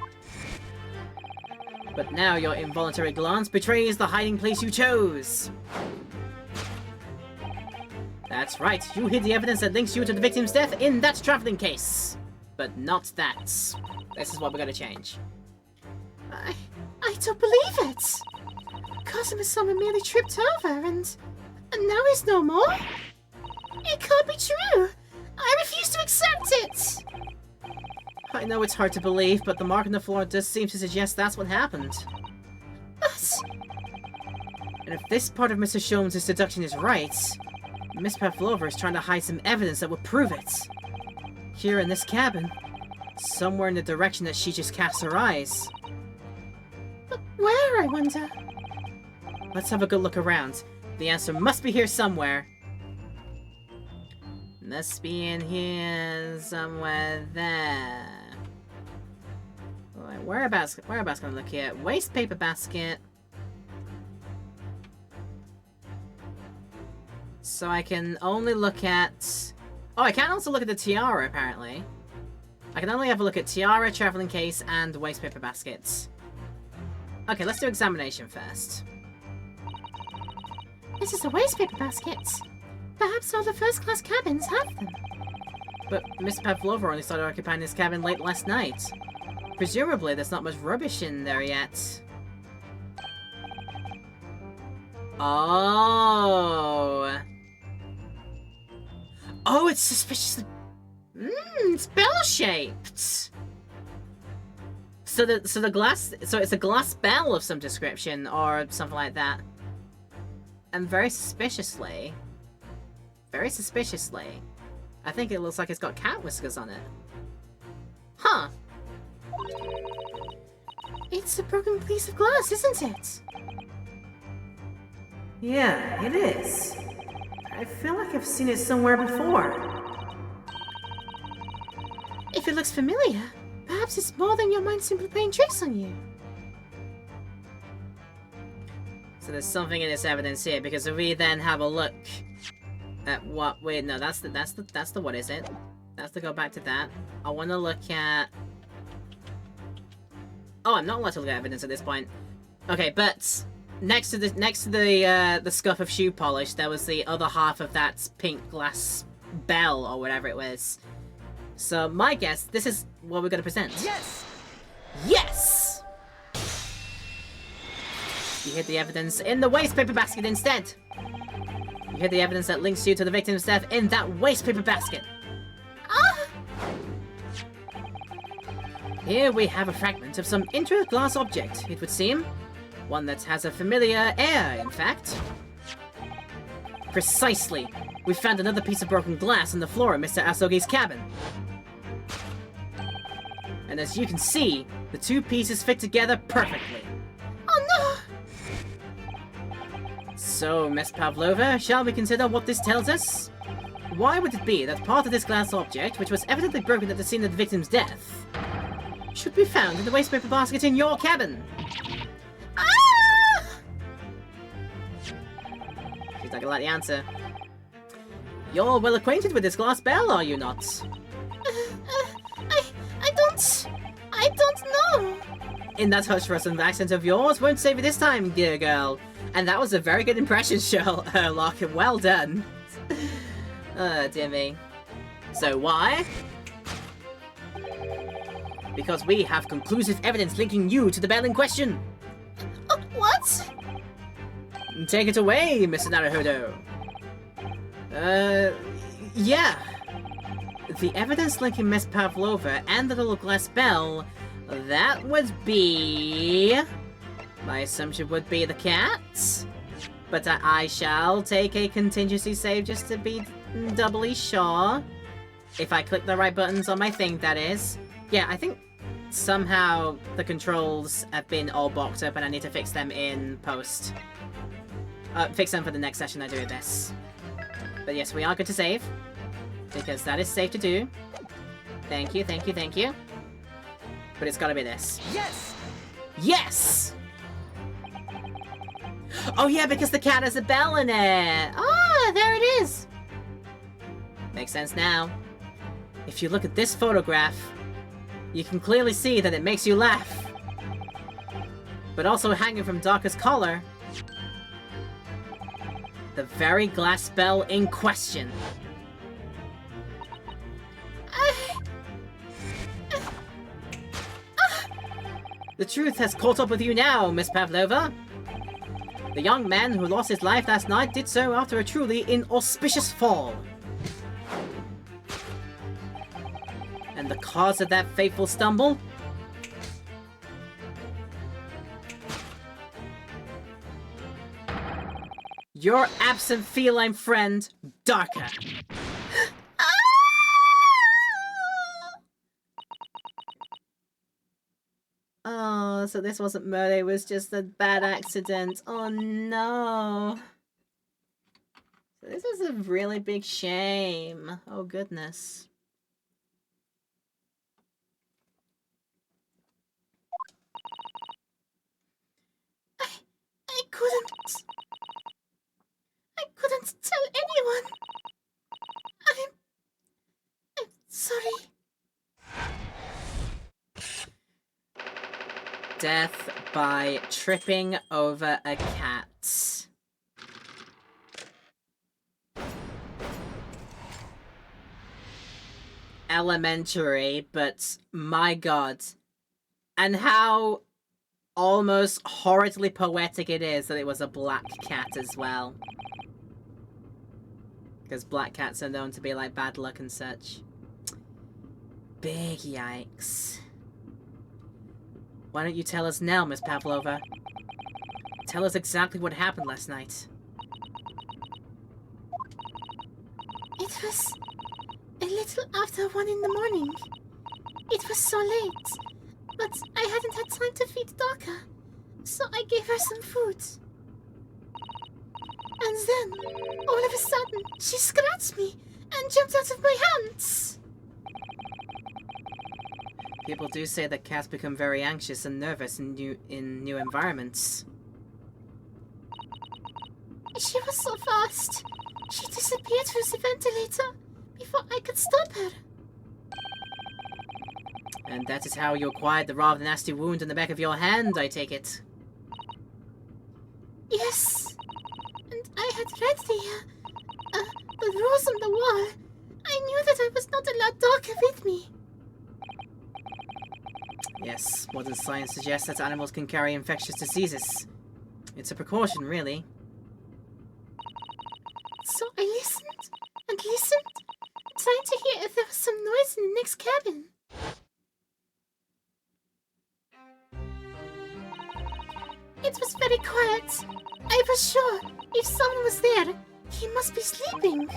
But now your involuntary glance betrays the hiding place you chose. That's right, you hid the evidence that links you to the victim's death in that traveling case. But not that. This is what we're gonna change. I don't believe it. Cosimo Summer merely tripped over and now he's no more? It can't be true! I refuse to accept it! I know it's hard to believe, but the mark on the floor does seem to suggest that's what happened. But... And if this part of Mr. Sholmes' deduction is right, Miss Pavlova is trying to hide some evidence that would prove it. Here in this cabin. Somewhere in the direction that she just cast her eyes. But where, I wonder? Let's have a good look around. The answer must be here somewhere. Must be in here somewhere there. Alright, whereabouts gonna look here? Waste paper basket. So I can only look at... Oh, I can also look at the tiara, apparently. I can only have a look at tiara, traveling case, and waste paper baskets. Okay, let's do examination first. This is a waste paper basket. Perhaps all the first-class cabins have them. But Miss Pavlova only started occupying this cabin late last night. Presumably, there's not much rubbish in there yet. Oh. Oh, it's suspiciously... it's bell-shaped. So the glass... So it's a glass bell of some description, or something like that. And very suspiciously... Very suspiciously, I think it looks like it's got cat whiskers on it. Huh. It's a broken piece of glass, isn't it? Yeah, it is. I feel like I've seen it somewhere before. If it looks familiar, perhaps it's more than your mind simply playing tricks on you. So there's something in this evidence here, because if we then have a look at what... Wait, no, that's the what is it? That's to go back to that. I want to look at... Oh, I'm not allowed to look at evidence at this point. Okay, but next to the scuff of shoe polish, there was the other half of that pink glass bell or whatever it was. So my guess, this is what we're going to present. Yes! Yes! You hid the evidence in the waste paper basket instead. You hid the evidence that links you to the victim's death in that waste paper basket. Ah! Here we have a fragment of some intricate glass object, it would seem. One that has a familiar air, in fact. Precisely. We found another piece of broken glass on the floor in Mr. Asogi's cabin. And as you can see, the two pieces fit together perfectly. Oh no! So, Miss Pavlova, shall we consider what this tells us? Why would it be that part of this glass object, which was evidently broken at the scene of the victim's death, should be found in the waste paper basket in your cabin? Ah! She's not gonna like the answer. You're well acquainted with this glass bell, are you not? I don't know. In that hush-rustling accent of yours, won't save you this time, dear girl. And that was a very good impression, Sherlock. Well done. Dear me. So why? Because we have conclusive evidence linking you to the bell in question. What? Take it away, Mr. Naruhodo. Yeah. The evidence linking Miss Pavlova and the little glass bell, that would be... My assumption would be the cat. But I shall take a contingency save just to be doubly sure. If I click the right buttons on my thing, that is. Yeah, I think somehow the controls have been all boxed up and I need to fix them in post. Fix them for the next session I do this. But yes, we are good to save. Because that is safe to do. Thank you, thank you, thank you. But it's gotta be this. Yes! Yes! Oh yeah, because the cat has a bell in it! Ah, there it is. Makes sense now. If you look at this photograph, you can clearly see that it makes you laugh. But also hanging from Darker's collar, the very glass bell in question. The truth has caught up with you now, Miss Pavlova. The young man who lost his life last night did so after a truly inauspicious fall. And the cause of that fateful stumble? Your absent feline friend, Darker. Oh, so this wasn't murder, it was just a bad accident. Oh no. So this is a really big shame. Oh goodness. I couldn't tell anyone. I'm sorry. Death by tripping over a cat. Elementary, but my god. And how almost horridly poetic it is that it was a black cat as well. Because black cats are known to be like bad luck and such. Big yikes. Why don't you tell us now, Miss Pavlova? Tell us exactly what happened last night. It was a little after 1 in the morning. It was so late, but I hadn't had time to feed Darker, so I gave her some food. And then, all of a sudden, she scratched me and jumped out of my hands. People do say that cats become very anxious and nervous in new environments. She was so fast. She disappeared through the ventilator before I could stop her. And that is how you acquired the rather nasty wound in the back of your hand, I take it. Yes. And I had read the rules on the wall. I knew that I was not allowed Darker with me. Yes, modern science suggests that animals can carry infectious diseases. It's a precaution, really. So I listened and listened, trying to hear if there was some noise in the next cabin. very quiet. I was sure if someone was there, he must be sleeping.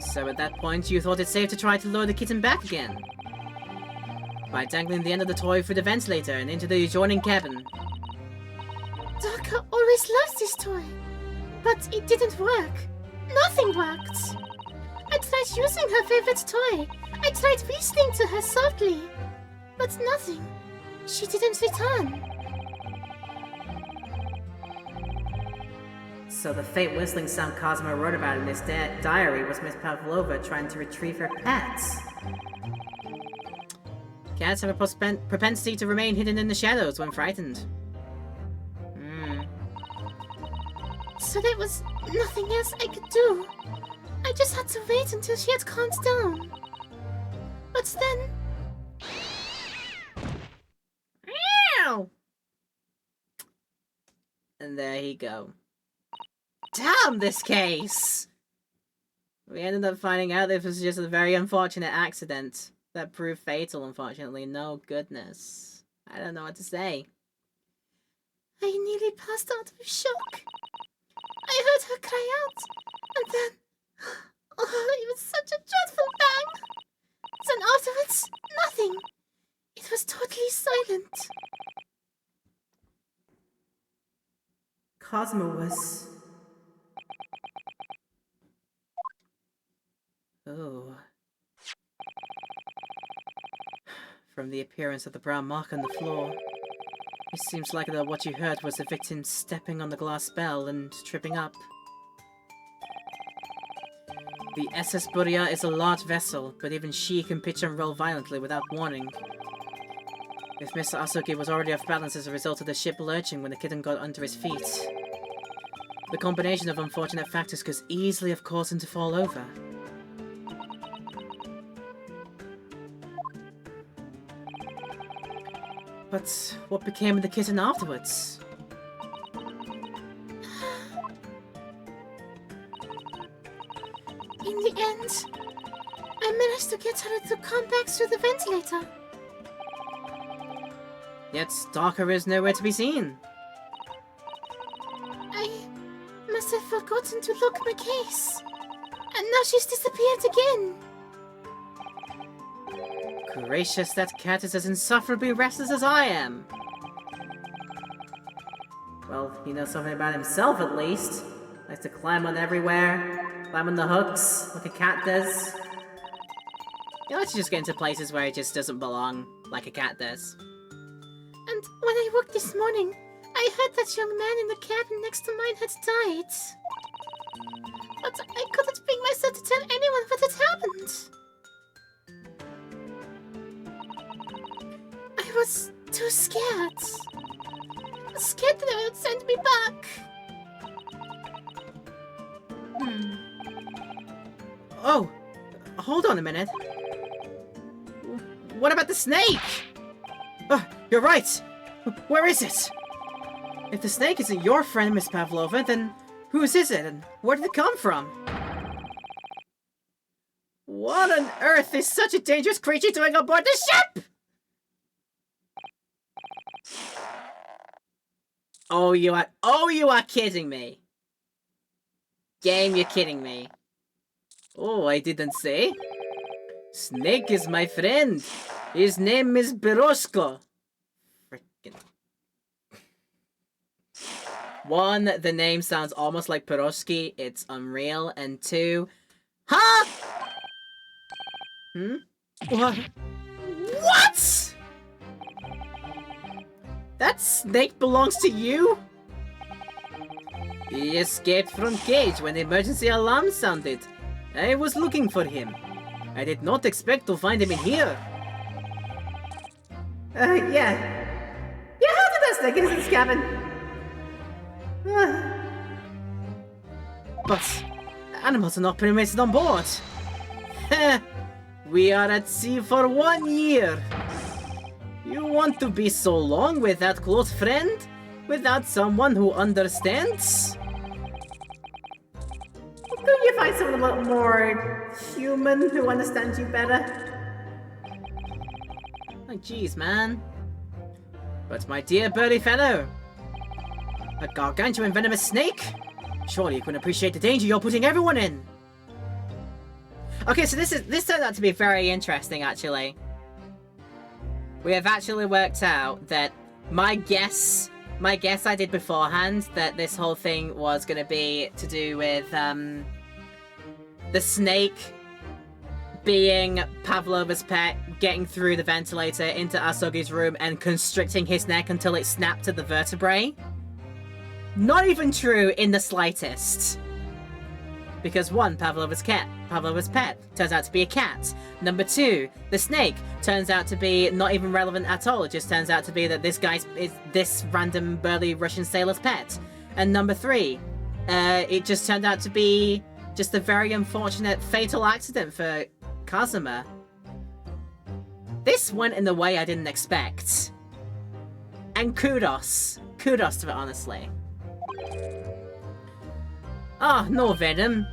So at that point, you thought it safe to try to lure the kitten back again? By dangling the end of the toy through the ventilator and into the adjoining cabin. Dorka always loves this toy, but it didn't work. Nothing worked. I tried using her favorite toy. I tried whistling to her softly, but nothing. She didn't return. So the faint whistling sound Cosmo wrote about in his diary was Miss Pavlova trying to retrieve her pets. Cats have a propensity to remain hidden in the shadows when frightened. So there was nothing else I could do. I just had to wait until she had calmed down. But then... Meow! And there you go. Damn this case! We ended up finding out this was just a very unfortunate accident that proved fatal, unfortunately. No goodness. I don't know what to say. I nearly passed out of shock. I heard her cry out, and then... Oh, it was such a dreadful bang! Then afterwards, nothing. It was totally silent. Cosmo was... Oh. From the appearance of the brown mark on the floor, it seems like that what you heard was the victim stepping on the glass bell and tripping up. The SS Buria is a large vessel, but even she can pitch and roll violently without warning. If Mr. Asuki was already off balance as a result of the ship lurching when the kitten got under his feet, the combination of unfortunate factors could easily have caused him to fall over. But what became of the kitten afterwards? In the end, I managed to get her to come back through the ventilator. Yet Stalker is nowhere to be seen. I must have forgotten to lock my case. And now she's disappeared again. Gracious, that cat is as insufferably restless as I am. Well, he knows something about himself at least. Likes to climb on everywhere, climb on the hooks, like a cat does. He likes to just get into places where he just doesn't belong, like a cat does. And when I woke this morning, I heard that young man in the cabin next to mine had died. But I couldn't bring myself to tell anyone what had happened. I was too scared. Scared that they would send me back. Oh! Hold on a minute. What about the snake? Oh, you're right! Where is it? If the snake isn't your friend, Miss Pavlova, then whose is it, and where did it come from? What on earth is such a dangerous creature doing aboard the ship? Oh, you are kidding me. Game, you're kidding me. Oh, I didn't say. Snake is my friend. His name is Biroshko. Frickin'. One, the name sounds almost like Piroshki. It's unreal. And two, huh? What? What? That snake belongs to you? He escaped from cage when the emergency alarm sounded. I was looking for him. I did not expect to find him in here. Yeah, how did that snake get in his cabin? But animals are not permitted on board. We are at sea for 1 year. You want to be so long with that close friend? Without someone who understands? Couldn't you find someone a little more human who understands you better? Like, geez, man. But my dear birdie fellow, A gargantuan venomous snake? Surely you can appreciate the danger you're putting everyone in. Okay, so this turned out to be very interesting, actually. We have actually worked out that my guess I did beforehand that this whole thing was going to be to do with the snake being Pavlova's pet, getting through the ventilator into Asogi's room and constricting his neck until it snapped at the vertebrae. Not even true in the slightest. Because one, Pavlova's pet turns out to be a cat. Number two, the snake turns out to be not even relevant at all. It just turns out to be that this guy is this random burly Russian sailor's pet. And number three, it just turned out to be just a very unfortunate fatal accident for Kazuma. This went in the way I didn't expect. And kudos. Kudos to it, honestly. Ah, no venom.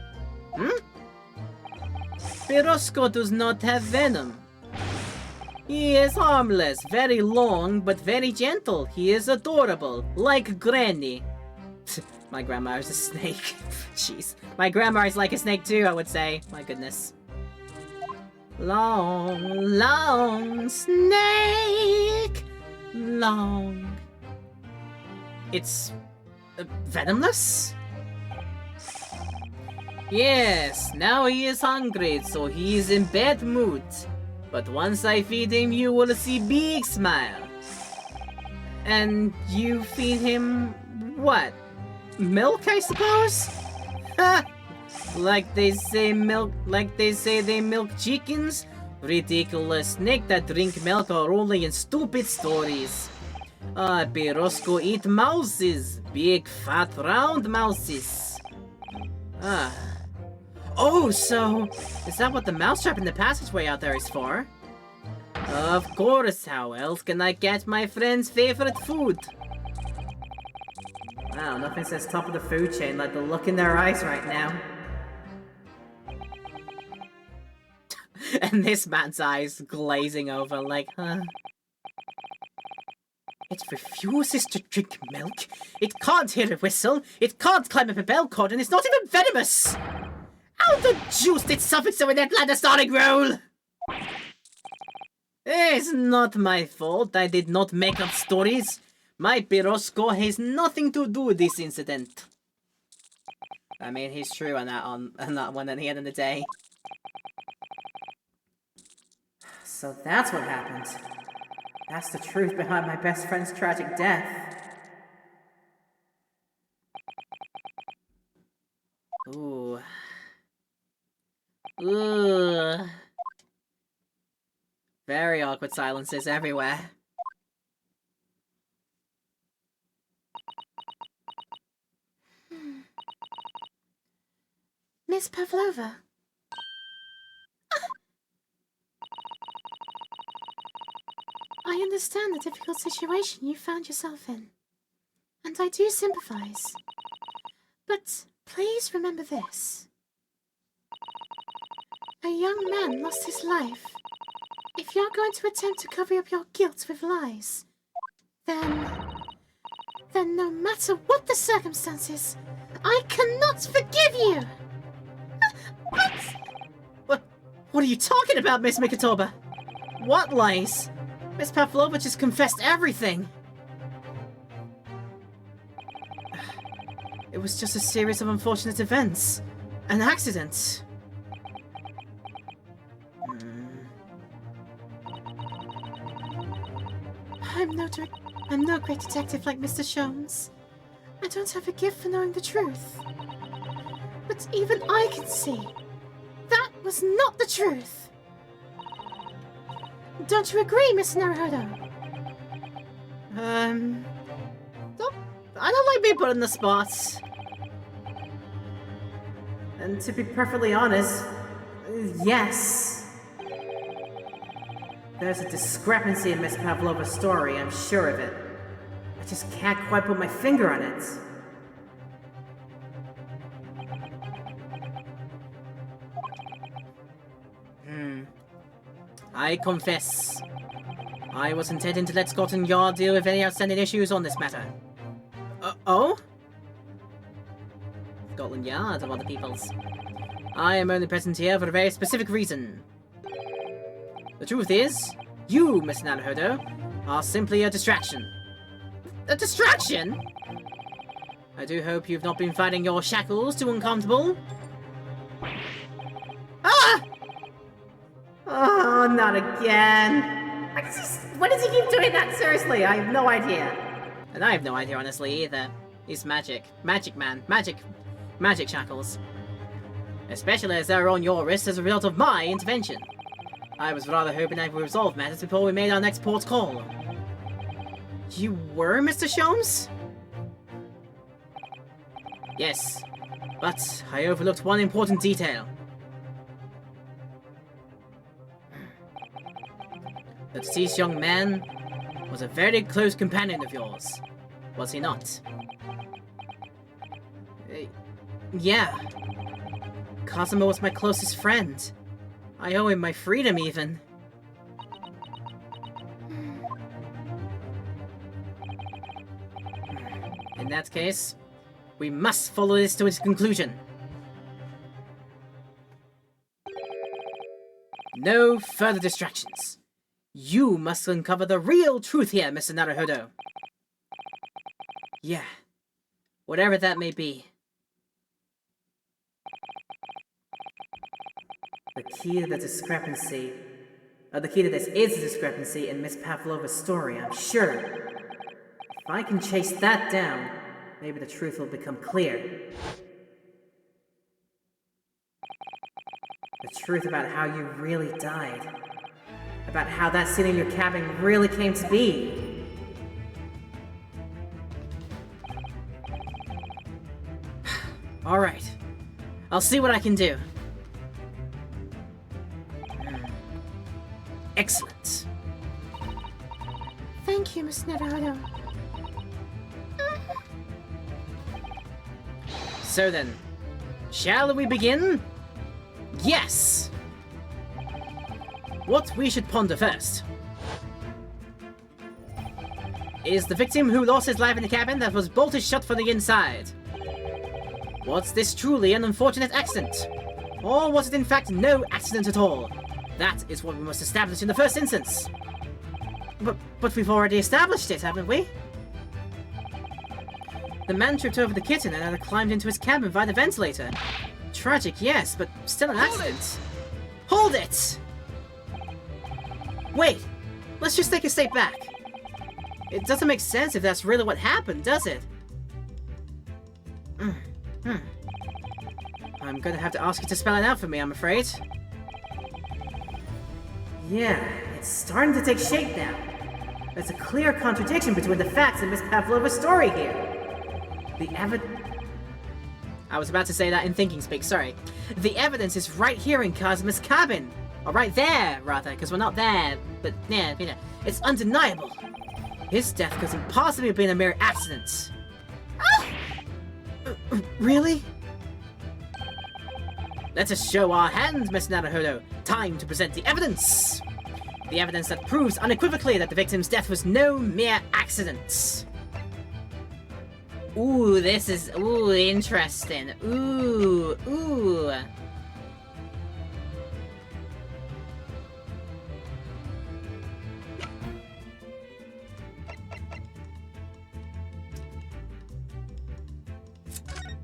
Pirosco does not have venom. He is harmless, very long, but very gentle. He is adorable, like Granny. My grandma is a snake. Jeez. My grandma is like a snake too, I would say. My goodness. Long, long snake. Long. It's venomless? Yes, now he is hungry, so he is in bad mood. But once I feed him, you will see big smile. And you feed him what? Milk, I suppose? Ha! Like they say they milk chickens? Ridiculous snake that drink milk are only in stupid stories. Ah, Pirosco eat mouses. Big, fat, round mouses. Ah. Oh, so is that what the mousetrap in the passageway out there is for? Of course, how else can I get my friend's favorite food? Wow, nothing says top of the food chain like the look in their eyes right now. And this man's eyes glazing over like, huh? It refuses to drink milk. It can't hear a whistle. It can't climb up a bell cord, and it's not even venomous! How the juice did something so in that ladder starting roll? It's not my fault. I did not make up stories. My Pirosco has nothing to do with this incident. I mean, he's true on that one at the end of the day. So that's what happened. That's the truth behind my best friend's tragic death. Ooh. Ugh. Very awkward silences everywhere. Miss Pavlova. I understand the difficult situation you found yourself in, and I do sympathize. But please remember this. A young man lost his life. If you're going to attempt to cover up your guilt with lies, then no matter what the circumstances, I cannot forgive you! What are you talking about, Miss Mikotoba? What lies? Miss Pavlova just confessed everything. It was just a series of unfortunate events. An accident. I'm no great detective like Mr. Sholmes. I don't have a gift for knowing the truth. But even I can see that was not the truth. Don't you agree, Mr. Naruhodo? I don't like being put on the spot. And to be perfectly honest, yes. There's a discrepancy in Miss Pavlova's story, I'm sure of it. I just can't quite put my finger on it. I confess. I was intending to let Scott and Yard deal with any outstanding issues on this matter. Oh? Scotland Yard of other people's. I am only present here for a very specific reason. The truth is, you, Mr. Naruhodo, are simply a distraction. A distraction? I do hope you've not been finding your shackles too uncomfortable. Ah! Oh, not again. Why does he keep doing that? Seriously, I have no idea. And I have no idea, honestly, either. He's magic. Magic man. Magic shackles. Especially as they're on your wrist as a result of my intervention. I was rather hoping I would resolve matters before we made our next port call. You were, Mr. Sholmes? Yes, but I overlooked one important detail. The deceased young man was a very close companion of yours, was he not? Yeah. Cosimo was my closest friend. I owe him my freedom, even. In that case, we must follow this to its conclusion. No further distractions. You must uncover the real truth here, Mr. Naruhodo. Yeah. Whatever that may be. The key to the discrepancy... the key to this is a discrepancy in Miss Pavlova's story, I'm sure. If I can chase that down, maybe the truth will become clear. The truth about how you really died. About how that scene in your cabin really came to be. Alright. I'll see what I can do. Excellent. Thank you, Miss Naruhodo. So then, shall we begin? Yes! What we should ponder first is the victim who lost his life in the cabin that was bolted shut from the inside. Was this truly an unfortunate accident? Or was it in fact no accident at all? That is what we must establish in the first instance. But we've already established it, haven't we? The man tripped over the kitten and had climbed into his cabin via the ventilator. Tragic, yes, but still an accident. Hold it! Wait, let's just take a step back. It doesn't make sense if that's really what happened, does it? I'm gonna have to ask you to spell it out for me, I'm afraid. Yeah, it's starting to take shape now. There's a clear contradiction between the facts and Miss Pavlova's story here. I was about to say that in thinking speak, sorry. The evidence is right here in Cosmo's cabin. Or right there, rather, because we're not there. But, yeah, you know, it's undeniable. His death couldn't possibly have been a mere accident. Ah! Really? Let us show our hand, Miss Naruhodo. Time to present the evidence. The evidence that proves unequivocally that the victim's death was no mere accident. Ooh, this is, interesting. Ooh.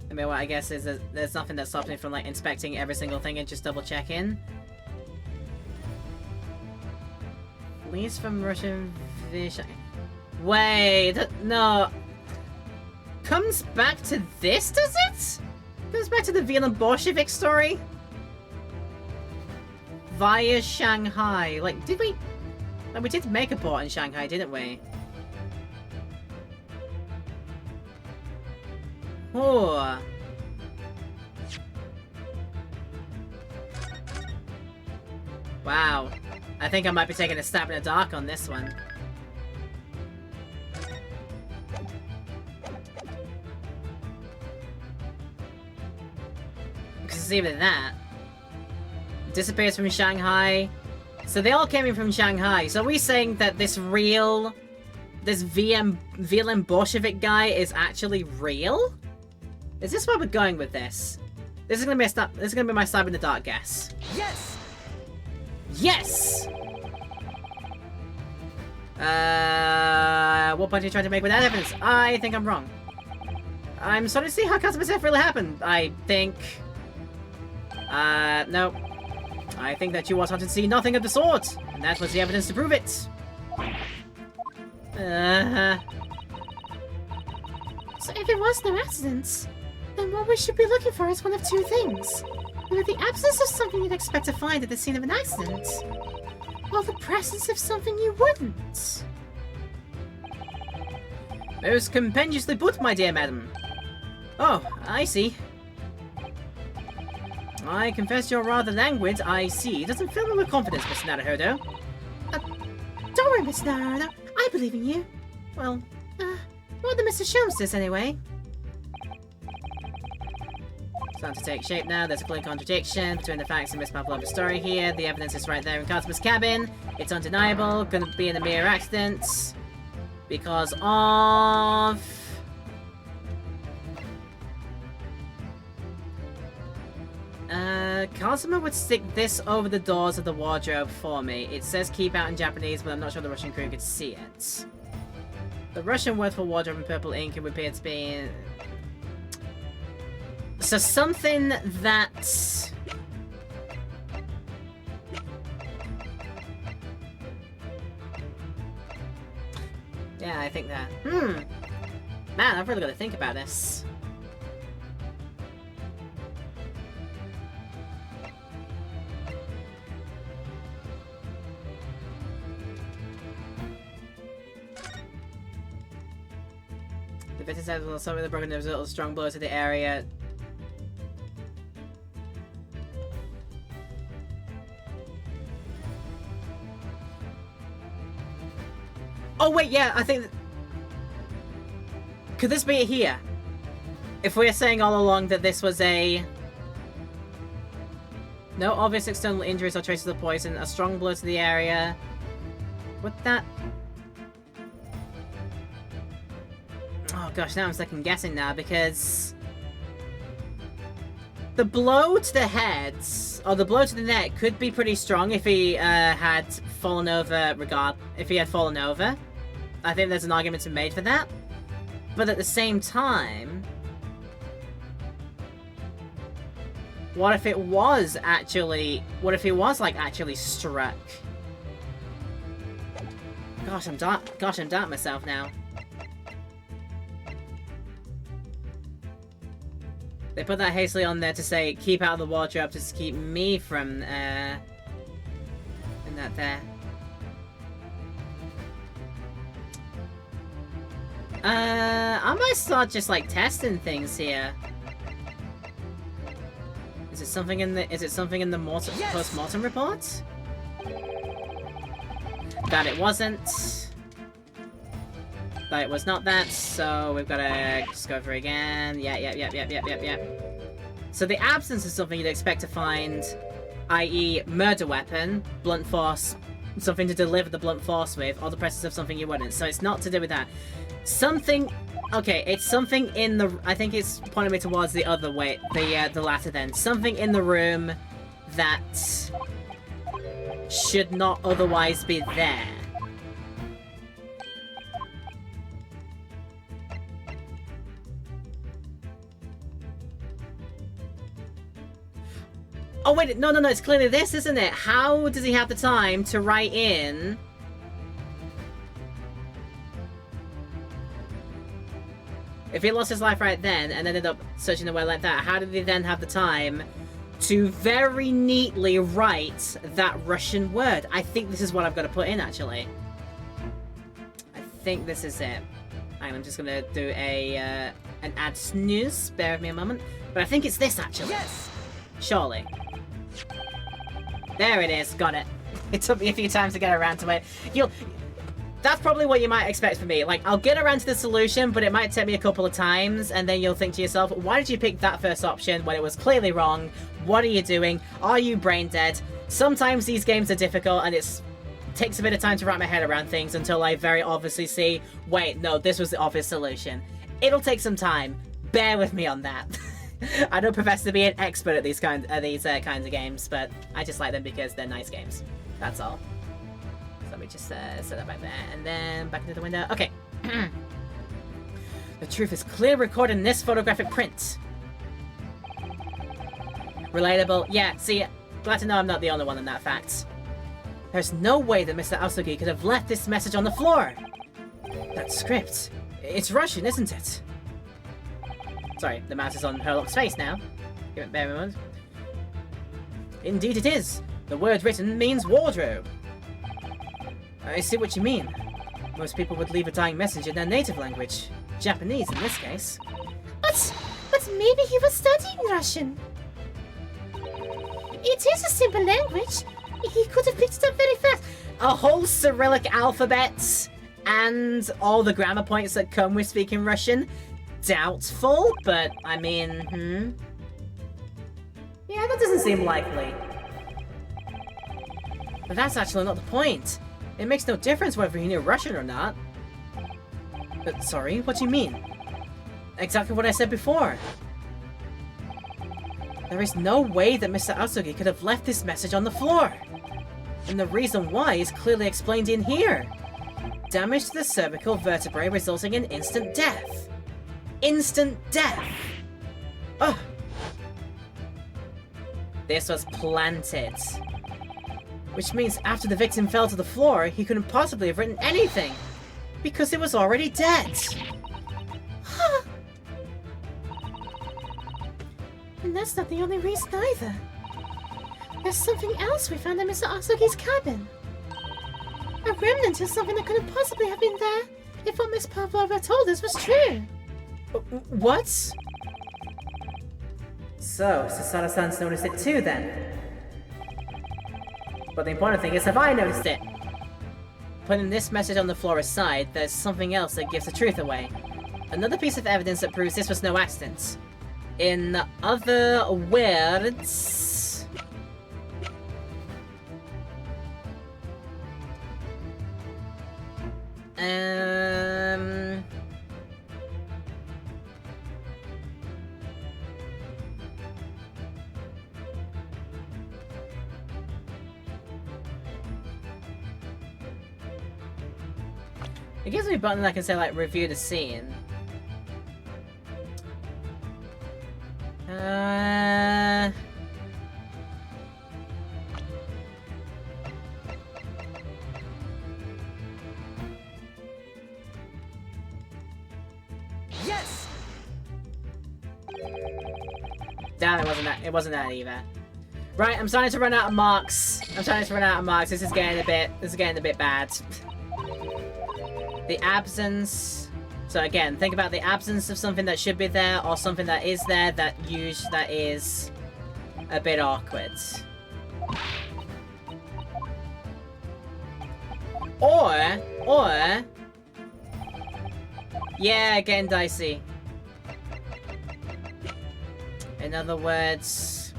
I mean, what I guess is that there's nothing that stops me from, like, inspecting every single thing and just double-checking. Flees from Russian fish... Wait, no... Comes back to this, does it? Comes back to the Vienna Bolshevik story? Via Shanghai. Like, did we... Like, we did make a port in Shanghai, didn't we? Oh. Wow. I think I might be taking a stab in the dark on this one. Because even that. Disappears from Shanghai. So they all came in from Shanghai. So are we saying that this real this VLM Bolshevik guy is actually real? Is this where we're going with this? This is gonna be my stab in the dark guess. Yes! Yes! What point are you trying to make with that evidence? I think I'm wrong. I'm starting to see how Cosmos F really happened. I think... no. I think that you wanted to see nothing of the sort, and that was the evidence to prove it. So if it was no accident, then what we should be looking for is one of two things. Either the absence of something you'd expect to find at the scene of an accident, or the presence of something you wouldn't. Most compendiously put, my dear madam. Oh, I see. I confess you're rather languid, I see. Doesn't fill me with confidence, Miss Naruhodo. Don't worry, Miss Naruhodo. I believe in you. Well, more than Mr. Sholmes does, anyway. Starting to take shape now. There's a clear contradiction between the facts in Miss Pavlova's story here. The evidence is right there in Cosmos' cabin. It's undeniable. Couldn't be in a mere accident. Because of... Cosmo would stick this over the doors of the wardrobe for me. It says keep out in Japanese, but I'm not sure the Russian crew could see it. The Russian word for wardrobe in purple ink would appear to be... So something that... Yeah, I think that... Man, I've really got to think about this. The victim said well, some of the broken nerves a little strong blow to the area. Oh wait, yeah, I think... Could this be it here? If we're saying all along that this was a... No obvious external injuries or traces of poison, a strong blow to the area... Would that... Oh gosh, now I'm second guessing now, because... The blow to the head, or the blow to the neck, could be pretty strong if he had fallen over if he had fallen over. I think there's an argument to be made for that. But at the same time... What if it was actually... What if he was, like, actually struck? Gosh, I'm doubting myself now. They put that hastily on there to say, keep out of the wardrobe, just to keep me from, and that there. I might start just, like, testing things here. Is it something in the, Yes! post-mortem report? That it wasn't. But it was not that, so we've got to discover again. Yeah. So the absence of something you'd expect to find, i.e. murder weapon, blunt force, something to deliver the blunt force with, or the presence of something you wouldn't. So it's not to do with that. Something... Okay, it's something in the... I think it's pointing me towards the other way, the latter then. Something in the room that should not otherwise be there. Oh wait, no, it's clearly this, isn't it? How does he have the time to write in... If he lost his life right then, and ended up searching the way like that, how did he then have the time to very neatly write that Russian word? I think this is what I've got to put in, actually. I think this is it. I'm just gonna do an ad snooze, bear with me a moment. But I think it's this, actually. Yes! Surely. There it is, got it. It took me a few times to get around to it. That's probably what you might expect from me. Like, I'll get around to the solution, but it might take me a couple of times, and then you'll think to yourself, why did you pick that first option when it was clearly wrong? What are you doing? Are you brain dead? Sometimes these games are difficult, and it's takes a bit of time to wrap my head around things until I very obviously see, wait, no, this was the obvious solution. It'll take some time. Bear with me on that. I don't profess to be an expert at these kinds of games, but I just like them because they're nice games. That's all. So let me just set that right there, and then back into the window. Okay. The truth is clearly recorded in this photographic print. Relatable. Yeah, see, glad to know I'm not the only one in that fact. There's no way that Mr. Aosugi could have left this message on the floor. That script. It's Russian, isn't it? Sorry, the mouse is on Herlock's face now. Give it bear a moment. Indeed it is. The word written means wardrobe. I see what you mean. Most people would leave a dying message in their native language. Japanese, in this case. But maybe he was studying Russian. It is a simple language. He could have picked it up very fast. A whole Cyrillic alphabet and all the grammar points that come with speaking Russian? Doubtful, but I mean, yeah, that doesn't seem likely. But that's actually not the point. It makes no difference whether he knew Russian or not. But sorry, what do you mean? Exactly what I said before. There is no way that Mr. Aosugi could have left this message on the floor. And the reason why is clearly explained in here. Damage to the cervical vertebrae resulting in instant death. Instant death! Ugh. This was planted. Which means after the victim fell to the floor, he couldn't possibly have written anything. Because it was already dead. And that's not the only reason either. There's something else we found in Mr. Aosugi's cabin. A remnant of something that couldn't possibly have been there if what Miss Pavlova told us was true. What? So, Sasada-san's noticed it too then. But the important thing is, have I noticed it? Putting this message on the floor aside, there's something else that gives the truth away. Another piece of evidence that proves this was no accident. In other words... It gives me a button that I can say, like, review the scene. Yes! Damn, it wasn't that either. Right, I'm starting to run out of marks. This is getting a bit bad. The absence. So again, think about the absence of something that should be there, or something that is there that is a bit awkward. Or yeah, getting dicey. In other words,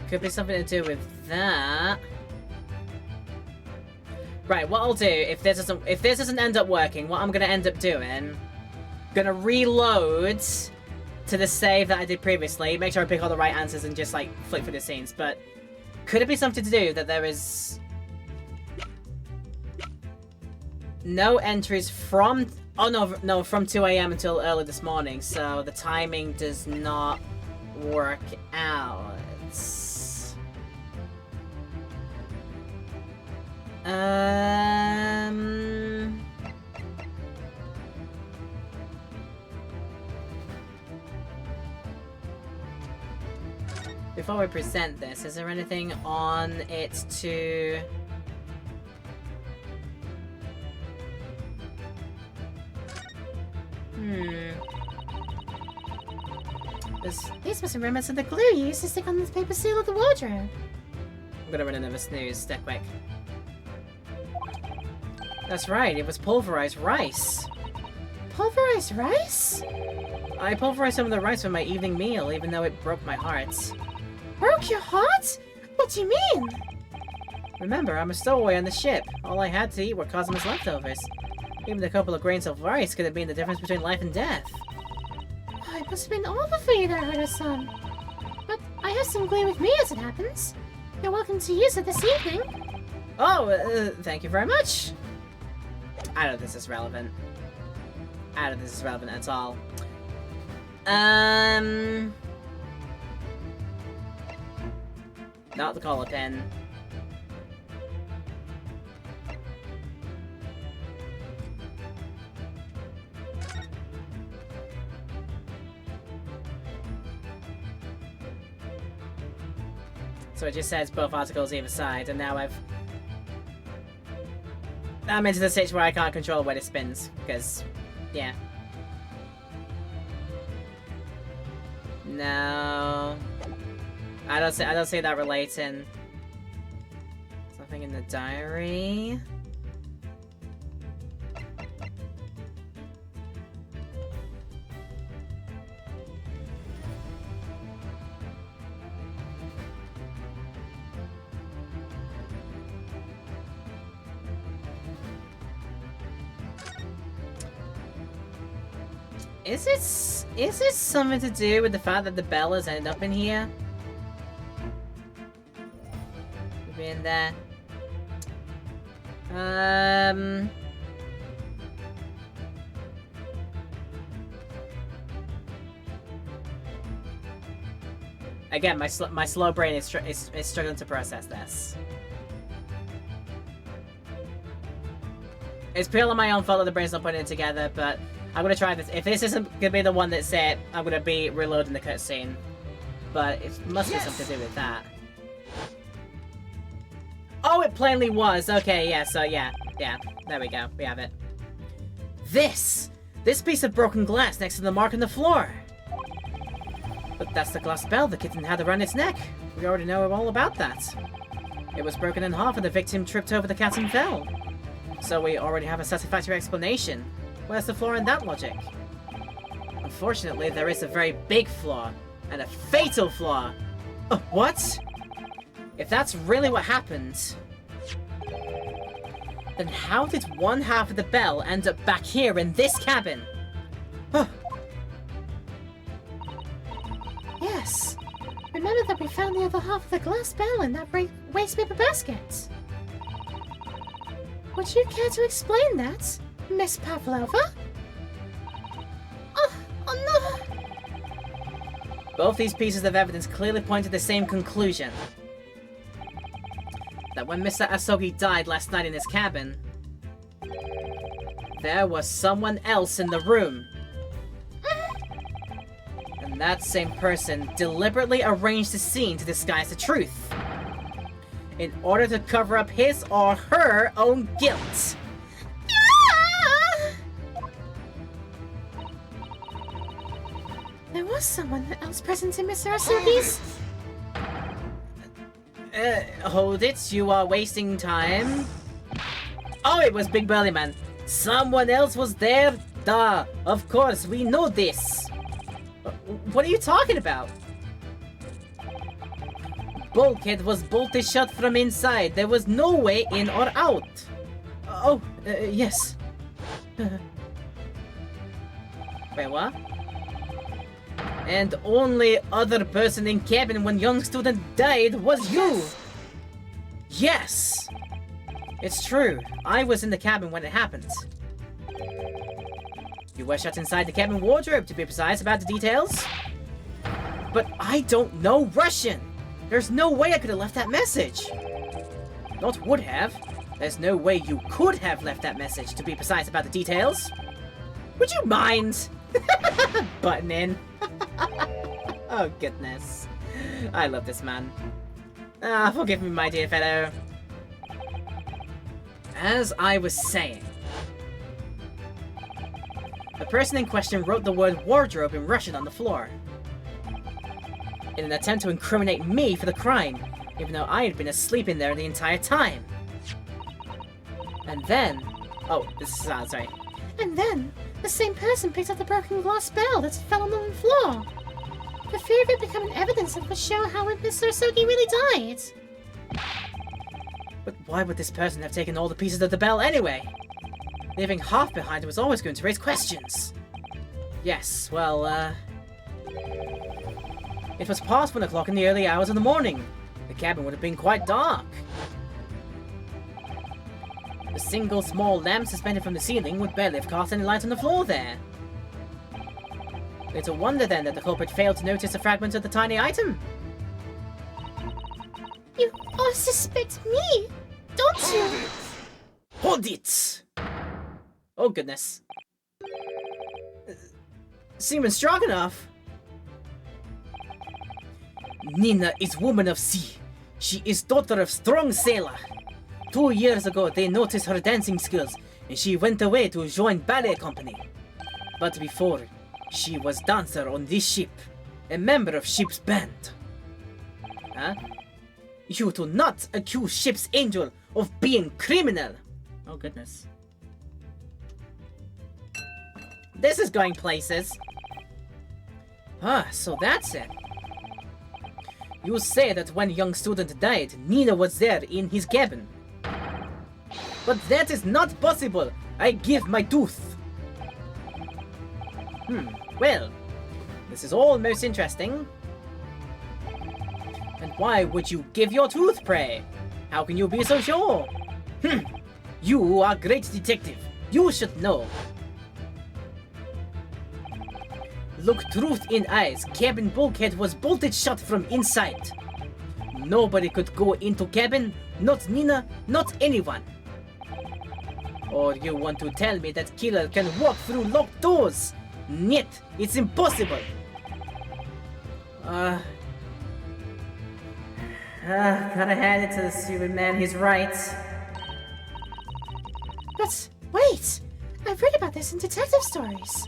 could be something to do with that. Right, what I'll do, if this doesn't end up working, what I'm gonna end up doing, gonna reload to the save that I did previously, make sure I pick all the right answers and just like flick through the scenes, but could it be something to do that there is no entries from, no, from 2 AM until early this morning, so the timing does not work out. Before we present this, is there anything on it to... These must be remnants of the glue you used to stick on this paper seal of the wardrobe. I'm gonna run another snooze, dead quick. That's right, it was pulverized rice. pulverized rice? I pulverized some of the rice for my evening meal, even though it broke my heart. Broke your heart? What do you mean? Remember, I'm a stowaway on the ship. All I had to eat were Cosmo's leftovers. Even a couple of grains of rice could have been the difference between life and death. Oh, it must have been awful for you there, Hana-san. But I have some glue with me as it happens. You're welcome to use it this evening. Oh, thank you very much. I don't think this is relevant. I don't think this is relevant at all. Not the collar pin. So it just says both articles either side, and now I'm into the stage where I can't control where it spins, because, yeah. No. I don't see that relating. Something in the diary. Is it something to do with the fact that the Bellas ended up in here? In there. Again, my slow brain is struggling to process this. It's purely my own fault that the brain's not putting it together, but I'm gonna try this. If this isn't gonna be the one that's it, I'm gonna be reloading the cutscene. But it must be something to do with that. Oh, it plainly was. Okay, yeah, so yeah. There we go. We have it. This piece of broken glass next to the mark on the floor. But that's the glass bell the kitten had around its neck. We already know all about that. It was broken in half and the victim tripped over the cat and fell. So we already have a satisfactory explanation. Where's the flaw in that logic? Unfortunately, there is a very big flaw. And a fatal flaw. What? If that's really what happened, then how did one half of the bell end up back here in this cabin? Yes. Remember that we found the other half of the glass bell in that waste paper basket. Would you care to explain that, Miss Pavlova? Oh no! Both these pieces of evidence clearly point to the same conclusion. That when Mr. Asogi died last night in his cabin, there was someone else in the room. And that same person deliberately arranged the scene to disguise the truth, in order to cover up his or her own guilt. There was someone else present in Mr. Asogi's... Hold it, you are wasting time. Oh, it was Big Burly Man. Someone else was there? Duh, of course, we know this. What are you talking about? Bulkhead was bolted shut from inside. There was no way in or out. Oh, yes. Wait, what? And only other person in cabin when young student died was you! Yes! It's true. I was in the cabin when it happened. You were shut inside the cabin wardrobe, to be precise about the details. But I don't know Russian! There's no way I could have left that message! Not would have. There's no way you could have left that message, to be precise about the details. Would you mind? Button in. Oh, goodness. I love this man. Ah, forgive me, my dear fellow. As I was saying, the person in question wrote the word wardrobe in Russian on the floor, in an attempt to incriminate me for the crime, even though I had been asleep in there the entire time. And then... Oh, this is... sorry. And then, The same person picked up the broken glass bell that fell on the floor. For fear of it becoming evidence that would show how Mr. Sogi really died. But why would this person have taken all the pieces of the bell anyway? Leaving half behind was always going to raise questions. Yes, well, it was past 1 o'clock in the early hours of the morning. The cabin would have been quite dark. The single small lamp suspended from the ceiling would barely have cast any light on the floor there. Little wonder then that the culprit failed to notice a fragment of the tiny item. You all suspect me, don't you? Hold it! Oh goodness. Seaman Stroganoff! Nina is woman of sea. She is daughter of strong sailor. 2 years ago they noticed her dancing skills and she went away to join ballet company. But before, she was dancer on this ship, a member of ship's band. Huh? You do not accuse ship's angel of being criminal. Oh goodness. This is going places. Ah, so that's it. You say that when young student died, Nina was there in his cabin. But that is not possible. I give my tooth. Well, this is all most interesting. And why would you give your tooth, pray? How can you be so sure? You are a great detective. You should know. Look truth in eyes. Cabin bulkhead was bolted shut from inside. Nobody could go into cabin. Not Nina, not anyone. Or you want to tell me that killer can walk through locked doors? Niet, it's impossible. Gotta hand it to the stupid man, he's right. But wait! I've read about this in detective stories.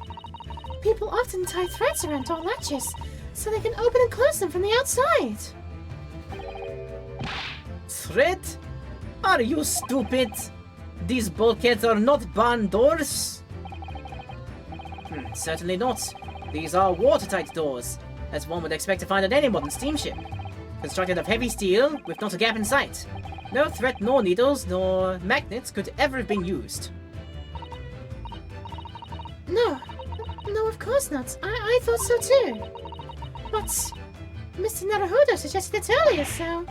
People often tie threads around door latches so they can open and close them from the outside. Thread? Are you stupid? These bulkheads are not barn doors. Certainly not. These are watertight doors, as one would expect to find on any modern steamship. Constructed of heavy steel, with not a gap in sight. No thread, nor needles, nor magnets could ever have been used. No, of course not. I thought so too. But Mr. Naruhodo suggested it earlier, so...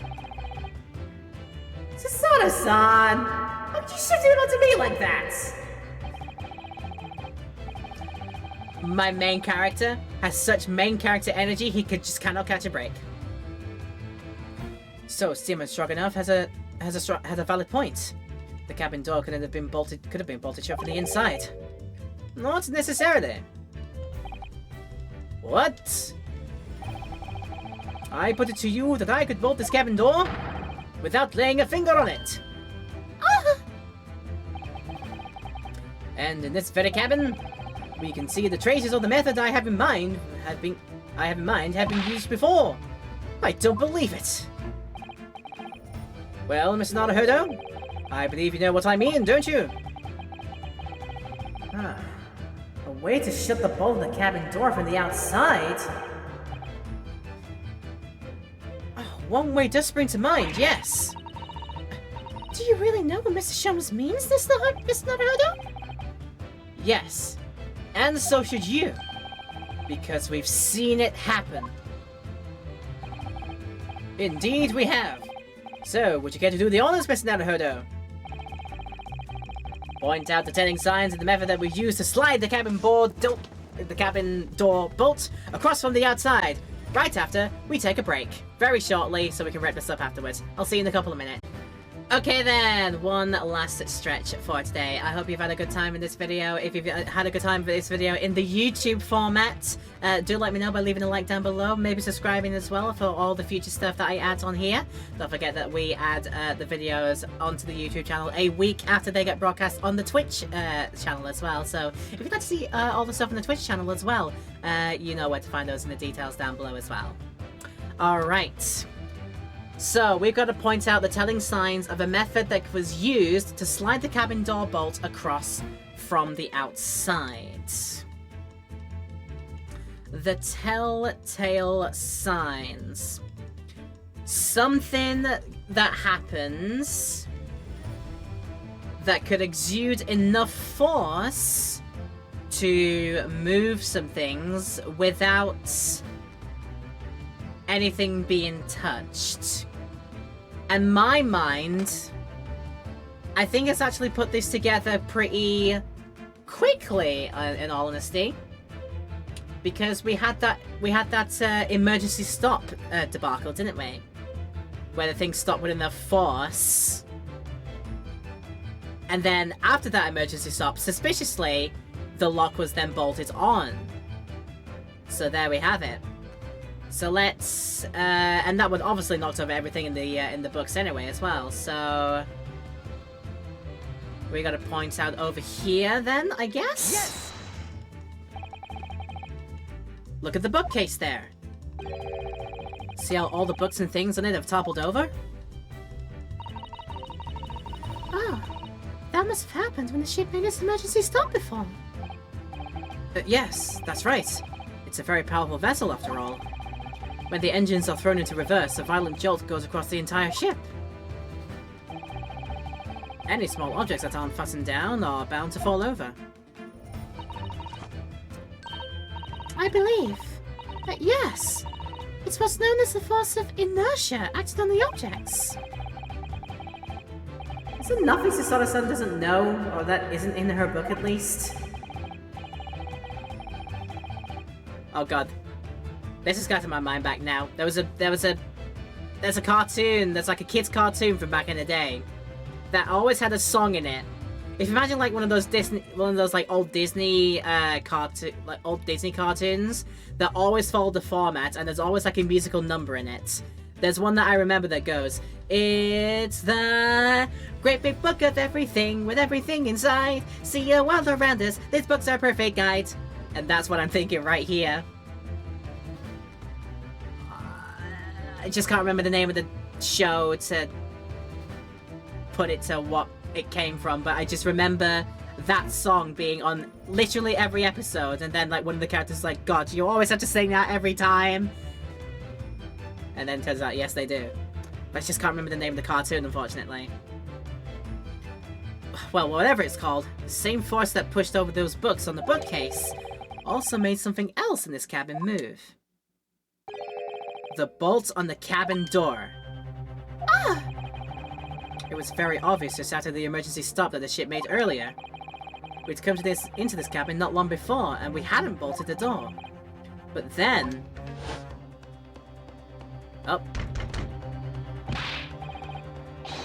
Susanoo-san! How could you shift it onto me like that? My main character has such main character energy, he just cannot catch a break. So, Seaman Stroganoff has a valid point. The cabin door could have been bolted shut from the inside. Not necessarily. What? I put it to you that I could bolt this cabin door without laying a finger on it. And in this very cabin, we can see the traces of the method I have in mind have been used before. I don't believe it. Well, Mr. Naruhodo, I believe you know what I mean, don't you? A way to shut the bolt of the cabin door from the outside? One way does spring to mind, yes. Do you really know what Mr. Sholmes means, Mr. Naruhodo? Yes. And so should you. Because we've seen it happen. Indeed we have. So, would you care to do the honors, Mr. Naruhodo? Point out the telling signs and the method that we use to slide the cabin door bolt across from the outside. Right after we take a break. Very shortly, so we can wrap this up afterwards. I'll see you in a couple of minutes. Okay then, one last stretch for today. I hope you've had a good time in this video. If you've had a good time for this video in the YouTube format, do let me know by leaving a like down below. Maybe subscribing as well for all the future stuff that I add on here. Don't forget that we add the videos onto the YouTube channel a week after they get broadcast on the Twitch channel as well. So if you'd like to see all the stuff on the Twitch channel as well, you know where to find those in the details down below as well. Alright. So, we've got to point out the telling signs of a method that was used to slide the cabin door bolt across from the outside. The telltale signs. Something that happens that could exude enough force to move some things without anything being touched. And my mind, I think it's actually put this together pretty quickly, in all honesty, because we had that emergency stop debacle, didn't we? Where the thing stopped with enough force, and then after that emergency stop, suspiciously, the lock was then bolted on. So there we have it. So let's, and that would obviously knocked over everything in the books anyway as well. So we got to point out over here then, I guess. Yes. Look at the bookcase there. See how all the books and things on it have toppled over? Oh, that must have happened when the ship made its emergency stop before. Yes, that's right. It's a very powerful vessel after all. When the engines are thrown into reverse, a violent jolt goes across the entire ship. Any small objects that aren't fastened down are bound to fall over. I believe. Yes. It's what's known as the force of inertia acting on the objects. Is it nothing Sasora-san doesn't know, or that isn't in her book at least? Oh god. This has got to my mind back now. There's a cartoon that's like a kid's cartoon from back in the day that always had a song in it. If you imagine like one of those like old Disney cartoons that always follow the format, and there's always like a musical number in it. There's one that I remember that goes, "It's the great big book of everything with everything inside. See a world around us. These books are a perfect guide." And that's what I'm thinking right here. I just can't remember the name of the show to put it to what it came from, but I just remember that song being on literally every episode, and then like one of the characters is like, "God, you always have to sing that every time." And then turns out, yes, they do. But I just can't remember the name of the cartoon, unfortunately. Well, whatever it's called, the same force that pushed over those books on the bookcase also made something else in this cabin move. The bolt on the cabin door. Ah! It was very obvious just after the emergency stop that the ship made earlier. We'd come to into this cabin not long before, and we hadn't bolted the door. But then... Oh.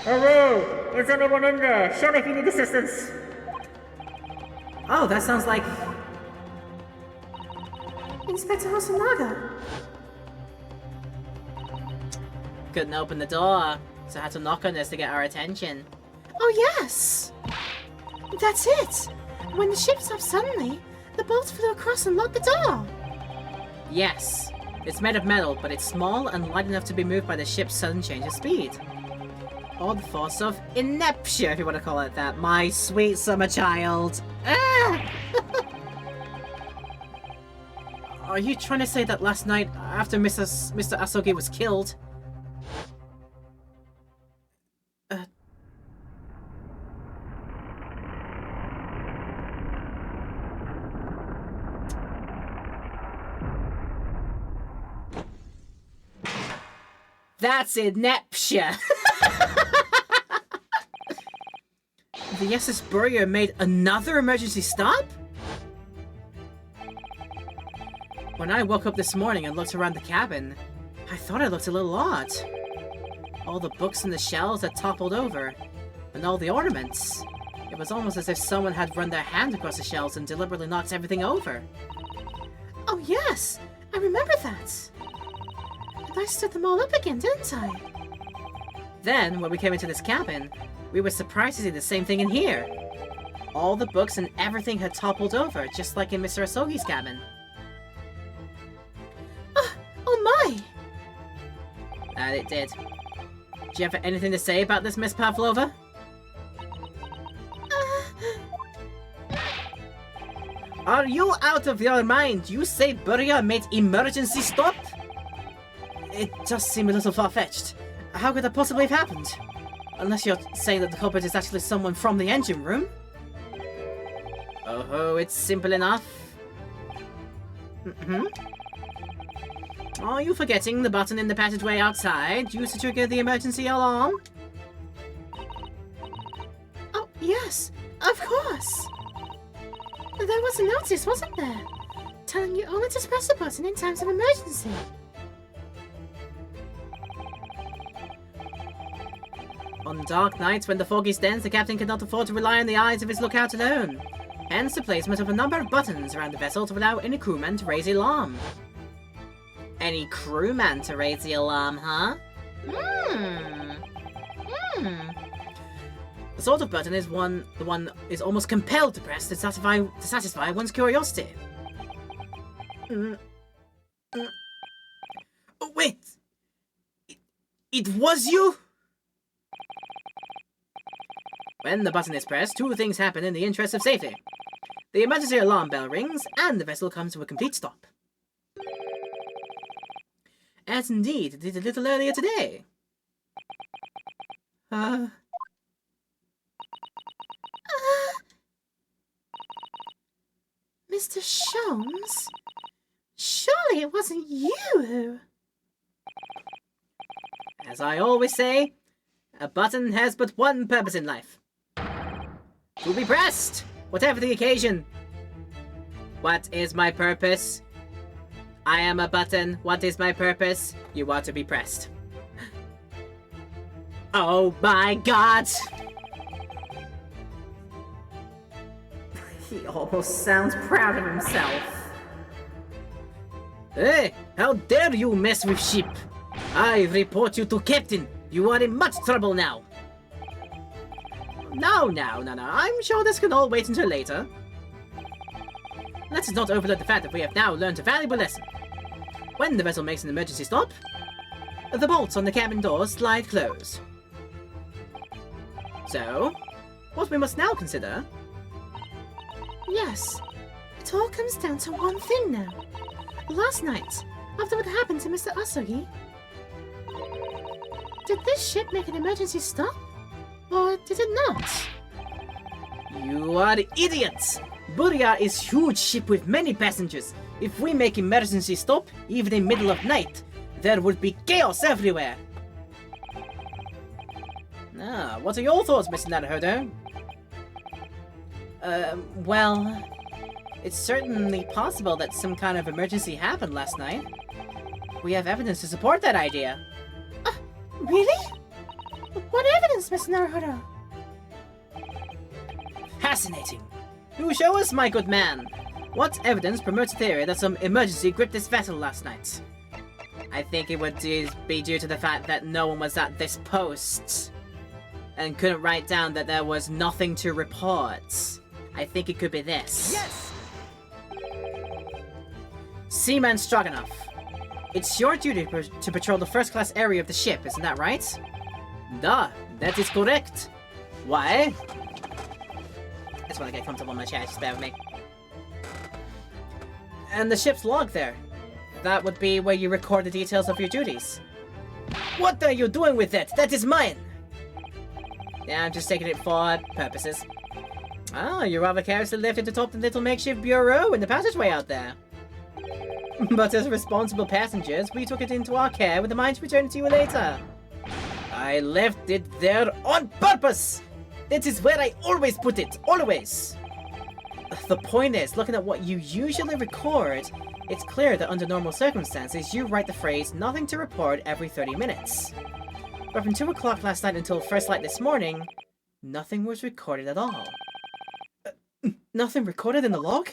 Hello! Is anyone in there? Show me if you need assistance! Oh, that sounds like... Inspector Hosonaga. Couldn't open the door, so I had to knock on this to get our attention. Oh yes! That's it! When the ship stopped suddenly, the bolt flew across and locked the door! Yes. It's made of metal, but it's small and light enough to be moved by the ship's sudden change of speed. Or the force of inertia, if you want to call it that, my sweet summer child. Ah! Are you trying to say that last night, after Mr. Asogi was killed... That's inertia! The SS Burrier made another emergency stop? When I woke up this morning and looked around the cabin, I thought it looked a little odd. All the books and the shelves had toppled over, and all the ornaments. It was almost as if someone had run their hand across the shelves and deliberately knocked everything over. Oh yes! I remember that! And I stood them all up again, didn't I? Then, when we came into this cabin, we were surprised to see the same thing in here. All the books and everything had toppled over, just like in Mr. Asogi's cabin. Oh my! And it did. Do you have anything to say about this, Miss Pavlova? Are you out of your mind? You say Burya made emergency stop? It does seem a little far-fetched. How could that possibly have happened? Unless you're saying that the culprit is actually someone from the engine room? Oh, it's simple enough. Are you forgetting the button in the passageway outside used to trigger the emergency alarm? Oh, yes, of course. There was a notice, wasn't there? Telling you only to press the button in times of emergency. On dark nights when the fog is dense, the captain cannot afford to rely on the eyes of his lookout alone. Hence the placement of a number of buttons around the vessel to allow any crewman to raise the alarm. Any crewman to raise the alarm, huh? The sort of button is the one is almost compelled to press to satisfy one's curiosity. Oh, wait! It was you? When the button is pressed, two things happen in the interest of safety. The emergency alarm bell rings, and the vessel comes to a complete stop. As indeed it did a little earlier today. Mr. Sholmes? Surely it wasn't you who... As I always say, a button has but one purpose in life. To be pressed, whatever the occasion. What is my purpose? I am a button. What is my purpose? You are to be pressed. Oh my god! He almost sounds proud of himself. Hey, how dare you mess with ship? I report you to Captain. You are in much trouble now. No. I'm sure this can all wait until later. Let us not overlook the fact that we have now learned a valuable lesson. When the vessel makes an emergency stop, the bolts on the cabin doors slide closed. So, what we must now consider... Yes, it all comes down to one thing now. Last night, after what happened to Mr. Asogi, did this ship make an emergency stop? Or did it not? You are idiots! Burya is huge ship with many passengers. If we make emergency stop, even in middle of night, there would be chaos everywhere. What are your thoughts, Mr. Naruhodo? Well, it's certainly possible that some kind of emergency happened last night. We have evidence to support that idea. Really? What evidence, Mr. Naruhodo? Fascinating. You show us, my good man. What evidence promotes a theory that some emergency gripped this vessel last night? I think it would be due to the fact that no one was at this post and couldn't write down that there was nothing to report. I think it could be this. Yes! Seaman Stroganoff. It's your duty to patrol the first-class area of the ship, isn't that right? Duh, that is correct. Why? I just want to get comfortable in my chair, just bear with me. And the ship's log there. That would be where you record the details of your duties. What are you doing with it? That is mine! Yeah, I'm just taking it for purposes. Oh, you rather carelessly left it atop the little makeshift bureau in the passageway out there. But as responsible passengers, we took it into our care with the mind to return it to you later. I left it there on purpose! That is where I always put it, always! The point is, looking at what you usually record, it's clear that under normal circumstances, you write the phrase, nothing to report every 30 minutes. But from 2 o'clock last night until first light this morning, nothing was recorded at all. Nothing recorded in the log?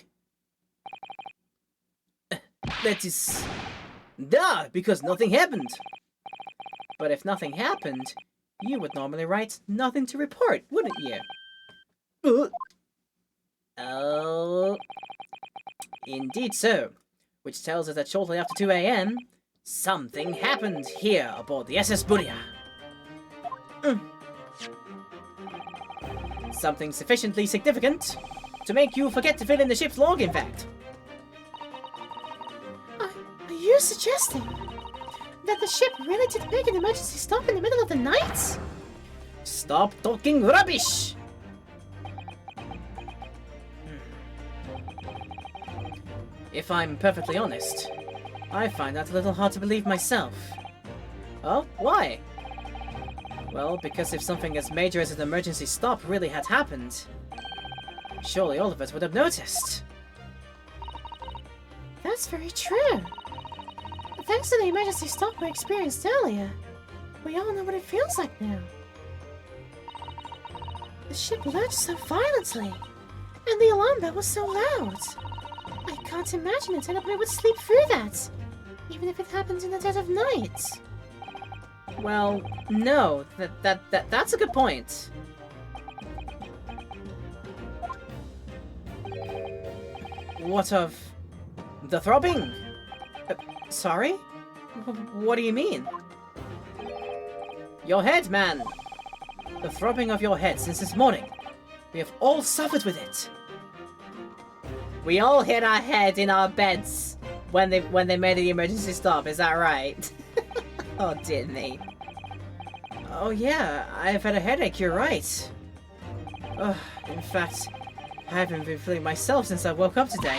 That is... Duh, because nothing happened. But if nothing happened, you would normally write nothing to report, wouldn't you? Oh... Indeed so. Which tells us that shortly after 2 AM, something happened here aboard the SS Burya. Something sufficiently significant To make you forget to fill in the ship's log, in fact. Are you suggesting that the ship really did make an emergency stop in the middle of the night? Stop talking rubbish! If I'm perfectly honest, I find that a little hard to believe myself. Oh, why? Well, because if something as major as an emergency stop really had happened, surely all of us would have noticed. That's very true. Thanks to the emergency stop we experienced earlier, we all know what it feels like now. The ship lurched so violently, and the alarm bell was so loud. I can't imagine that anybody would sleep through that, even if it happened in the dead of night. Well, no, that's a good point. What of the throbbing? Sorry? What do you mean? Your head, man! The throbbing of your head since this morning. We have all suffered with it. We all hit our head in our beds when they made the emergency stop, is that right? Oh, dear me. Oh yeah, I've had a headache, you're right. Ugh, in fact, I haven't been feeling myself since I woke up today.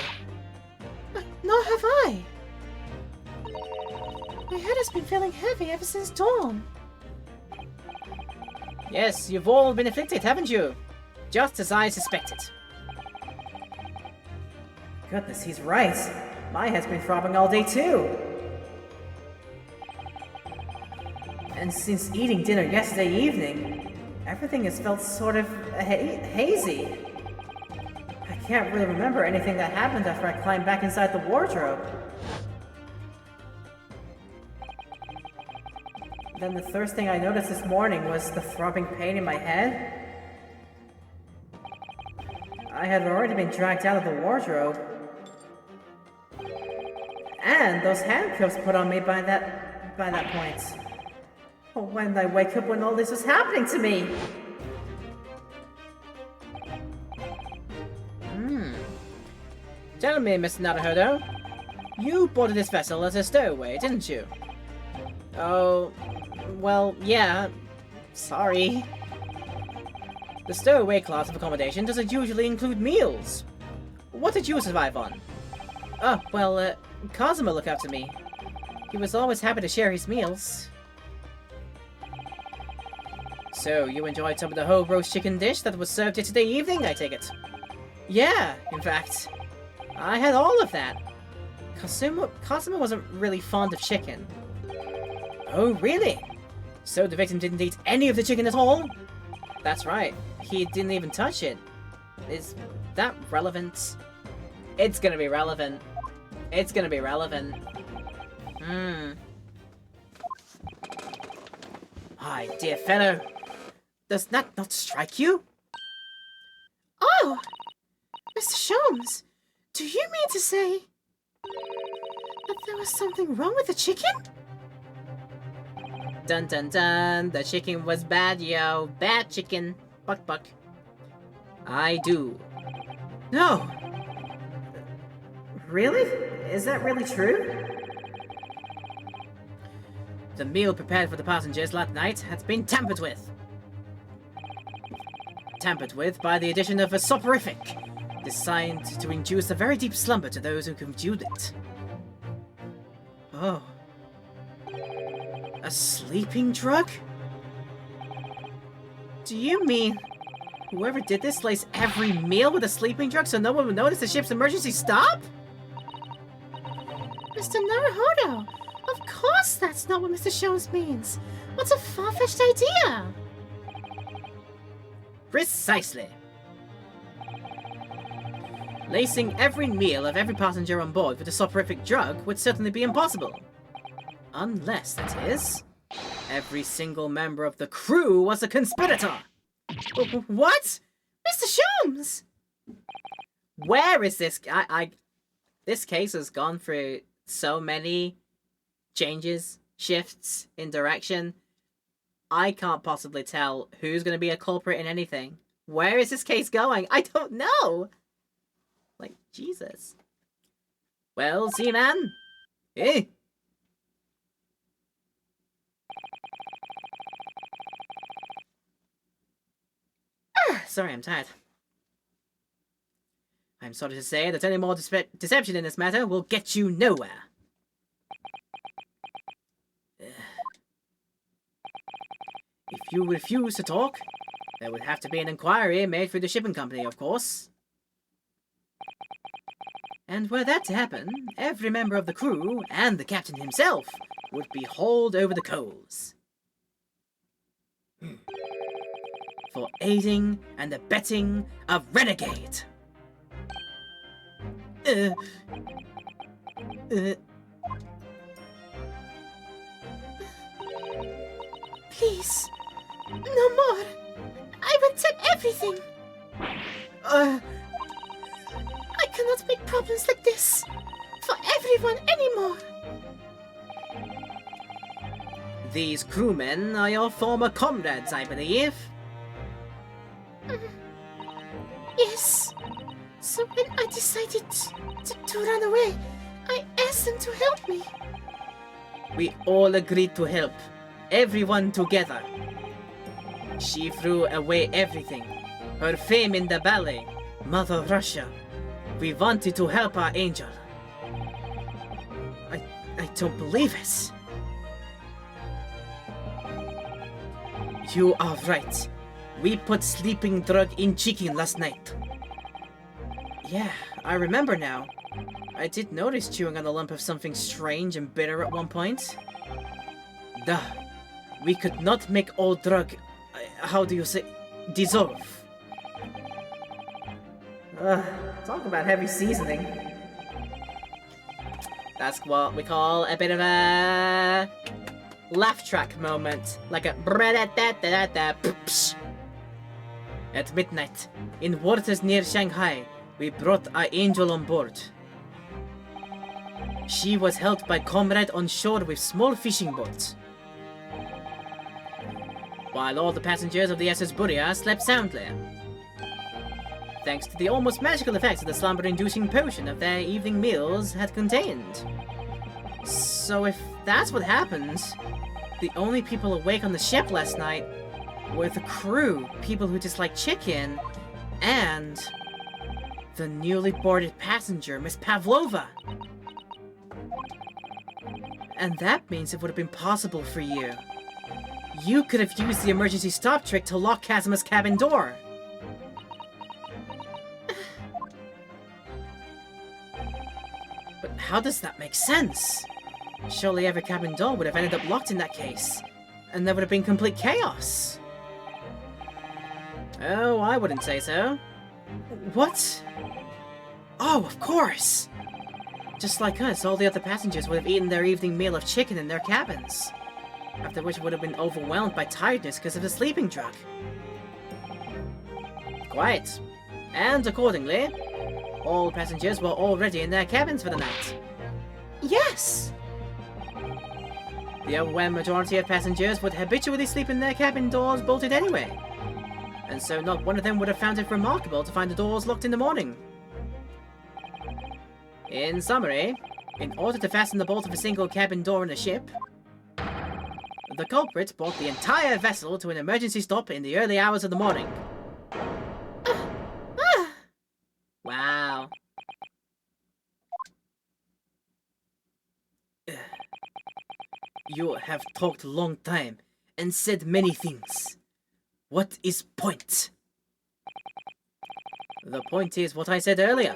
Nor have I. My head has been feeling heavy ever since dawn. Yes, you've all been afflicted, haven't you? Just as I suspected. Goodness, he's right. My head's been throbbing all day too. And since eating dinner yesterday evening, everything has felt sort of hazy. I can't really remember anything that happened after I climbed back inside the wardrobe. Then the first thing I noticed this morning was the throbbing pain in my head. I had already been dragged out of the wardrobe. And those handcuffs put on me by that point. Oh, when did I wake up when all this was happening to me? Tell me, Mr. Naruhodo, you boarded this vessel as a stowaway, didn't you? Oh, well, yeah. Sorry. The stowaway class of accommodation doesn't usually include meals. What did you survive on? Oh, well, Kazuma looked after me. He was always happy to share his meals. So, you enjoyed some of the whole roast chicken dish that was served yesterday evening, I take it? Yeah, in fact. I had all of that. Kazuma wasn't really fond of chicken. Oh, really? So the victim didn't eat any of the chicken at all? That's right. He didn't even touch it. Is that relevant? It's gonna be relevant. It's gonna be relevant. My dear fellow, does that not strike you? Oh! Mr. Sholmes, do you mean to say that there was something wrong with the chicken? Dun dun dun, the chicken was bad, yo. Bad chicken. Buck buck. I do. No! Really? Is that really true? The meal prepared for the passengers last night has been tampered with. Tampered with by the addition of a soporific, designed to induce a very deep slumber to those who consumed it. Oh. A sleeping drug? Do you mean whoever did this laced every meal with a sleeping drug so no one would notice the ship's emergency stop? Mr. Naruhodo, of course that's not what Mr. Sholmes means. What's a far-fetched idea? Precisely. Lacing every meal of every passenger on board with a soporific drug would certainly be impossible. Unless, that is, every single member of the crew was a conspirator. What? Mr. Sholmes! Where is this? This case has gone through so many changes, shifts in direction. I can't possibly tell who's going to be a culprit in anything. Where is this case going? I don't know! Like, Jesus. Well, Seaman? Eh? Sorry, I'm tired. I'm sorry to say that any more deception in this matter will get you nowhere. If you refuse to talk, there would have to be an inquiry made through the shipping company, of course. And were that to happen, every member of the crew, and the captain himself, would be hauled over the coals. For aiding and abetting a renegade. Please, no more. I will tell everything. I cannot make problems like this for everyone anymore. These crewmen are your former comrades, I believe. Yes. So when I decided to run away, I asked them to help me. We all agreed to help. Everyone together. She threw away everything. Her fame in the ballet. Mother Russia. We wanted to help our angel. I don't believe it. You are right. We put sleeping drug in chicken last night. Yeah, I remember now. I did notice chewing on a lump of something strange and bitter at one point. Duh. We could not make all drug... how do you say... dissolve. Talk about heavy seasoning. That's what we call a bit of a... laugh track moment. Like a... At midnight, in waters near Shanghai, we brought our angel on board. She was held by comrade on shore with small fishing boats, while all the passengers of the SS Buria slept soundly, thanks to the almost magical effects of the slumber-inducing potion of their evening meals had contained. So if that's what happened, the only people awake on the ship last night were the crew, people who dislike chicken, and the newly boarded passenger, Miss Pavlova. And that means it would have been possible for you. You could have used the emergency stop trick to lock Kazuma's cabin door. But how does that make sense? Surely every cabin door would have ended up locked in that case, and there would have been complete chaos. Oh, I wouldn't say so. What? Oh, of course! Just like us, all the other passengers would have eaten their evening meal of chicken in their cabins, after which would have been overwhelmed by tiredness because of the sleeping drug. Quite. And accordingly, all passengers were already in their cabins for the night. Yes! The overwhelming majority of passengers would habitually sleep in their cabin doors bolted anyway, and so not one of them would have found it remarkable to find the doors locked in the morning. In summary, in order to fasten the bolt of a single cabin door in a ship, the culprit brought the entire vessel to an emergency stop in the early hours of the morning. Wow. You have talked a long time and said many things. What is point? The point is what I said earlier.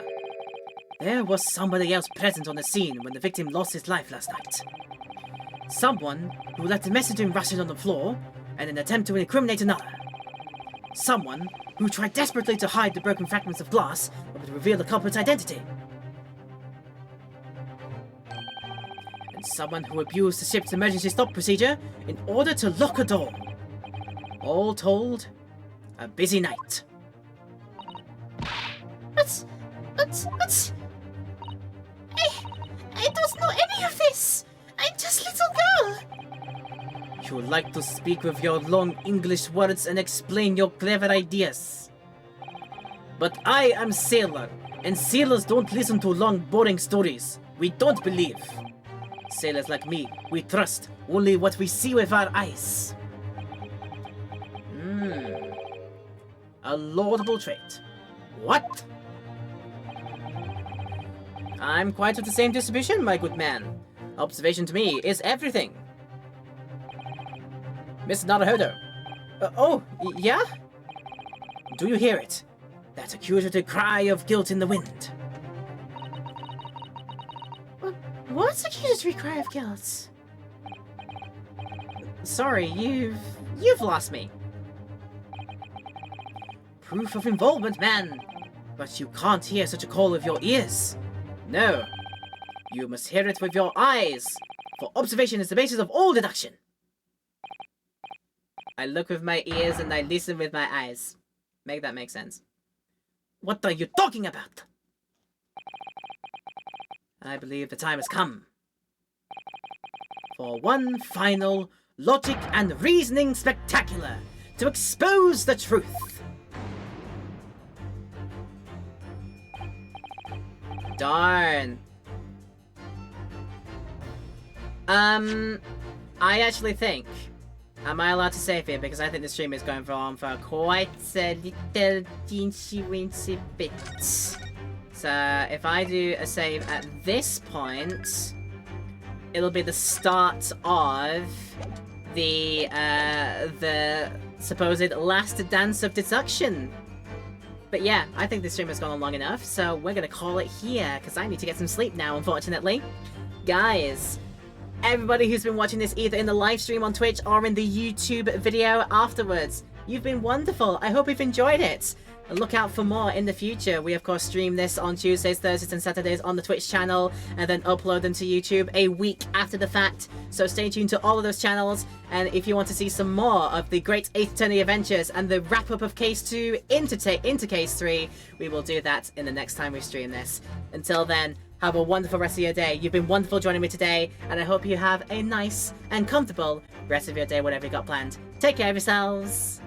There was somebody else present on the scene when the victim lost his life last night. Someone who left a messaging rusted on the floor in an attempt to incriminate another. Someone who tried desperately to hide the broken fragments of glass but would reveal the culprit's identity. And someone who abused the ship's emergency stop procedure in order to lock a door. All told, a busy night. But... I don't know any of this! I'm just little girl! You like to speak with your long English words and explain your clever ideas. But I am sailor, And sailors don't listen to long, boring stories. We don't believe. Sailors like me, we trust only what we see with our eyes. A laudable trait. What? I'm quite of the same distribution, my good man. Observation to me is everything. Mr. Naruhodo. Yeah? Do you hear it? That accusatory cry of guilt in the wind. What's accusatory cry of guilt? Sorry, you've lost me. Proof of involvement, man. But you can't hear such a call with your ears. No. You must hear it with your eyes. For observation is the basis of all deduction. I look with my ears and I listen with my eyes. Make that make sense. What are you talking about? I believe the time has come for one final logic and reasoning spectacular to expose the truth. Darn. I actually think, am I allowed to save here? Because I think the stream is going on for quite a little teensy-weensy bit. So, if I do a save at this point, it'll be the start of the supposed last dance of deduction. But yeah, I think this stream has gone on long enough, so we're gonna call it here, because I need to get some sleep now, unfortunately. Guys, everybody who's been watching this either in the live stream on Twitch or in the YouTube video afterwards, you've been wonderful. I hope you've enjoyed it. Look out for more in the future. We of course stream this on Tuesdays, Thursdays and Saturdays on the Twitch channel and then upload them to YouTube a week after the fact. So stay tuned to all of those channels, and if you want to see some more of the Great 8th Attorney Adventures and the wrap up of Case 2 into Case 3, we will do that in the next time we stream this. Until then, have a wonderful rest of your day. You've been wonderful joining me today, and I hope you have a nice and comfortable rest of your day, whatever you got planned. Take care of yourselves.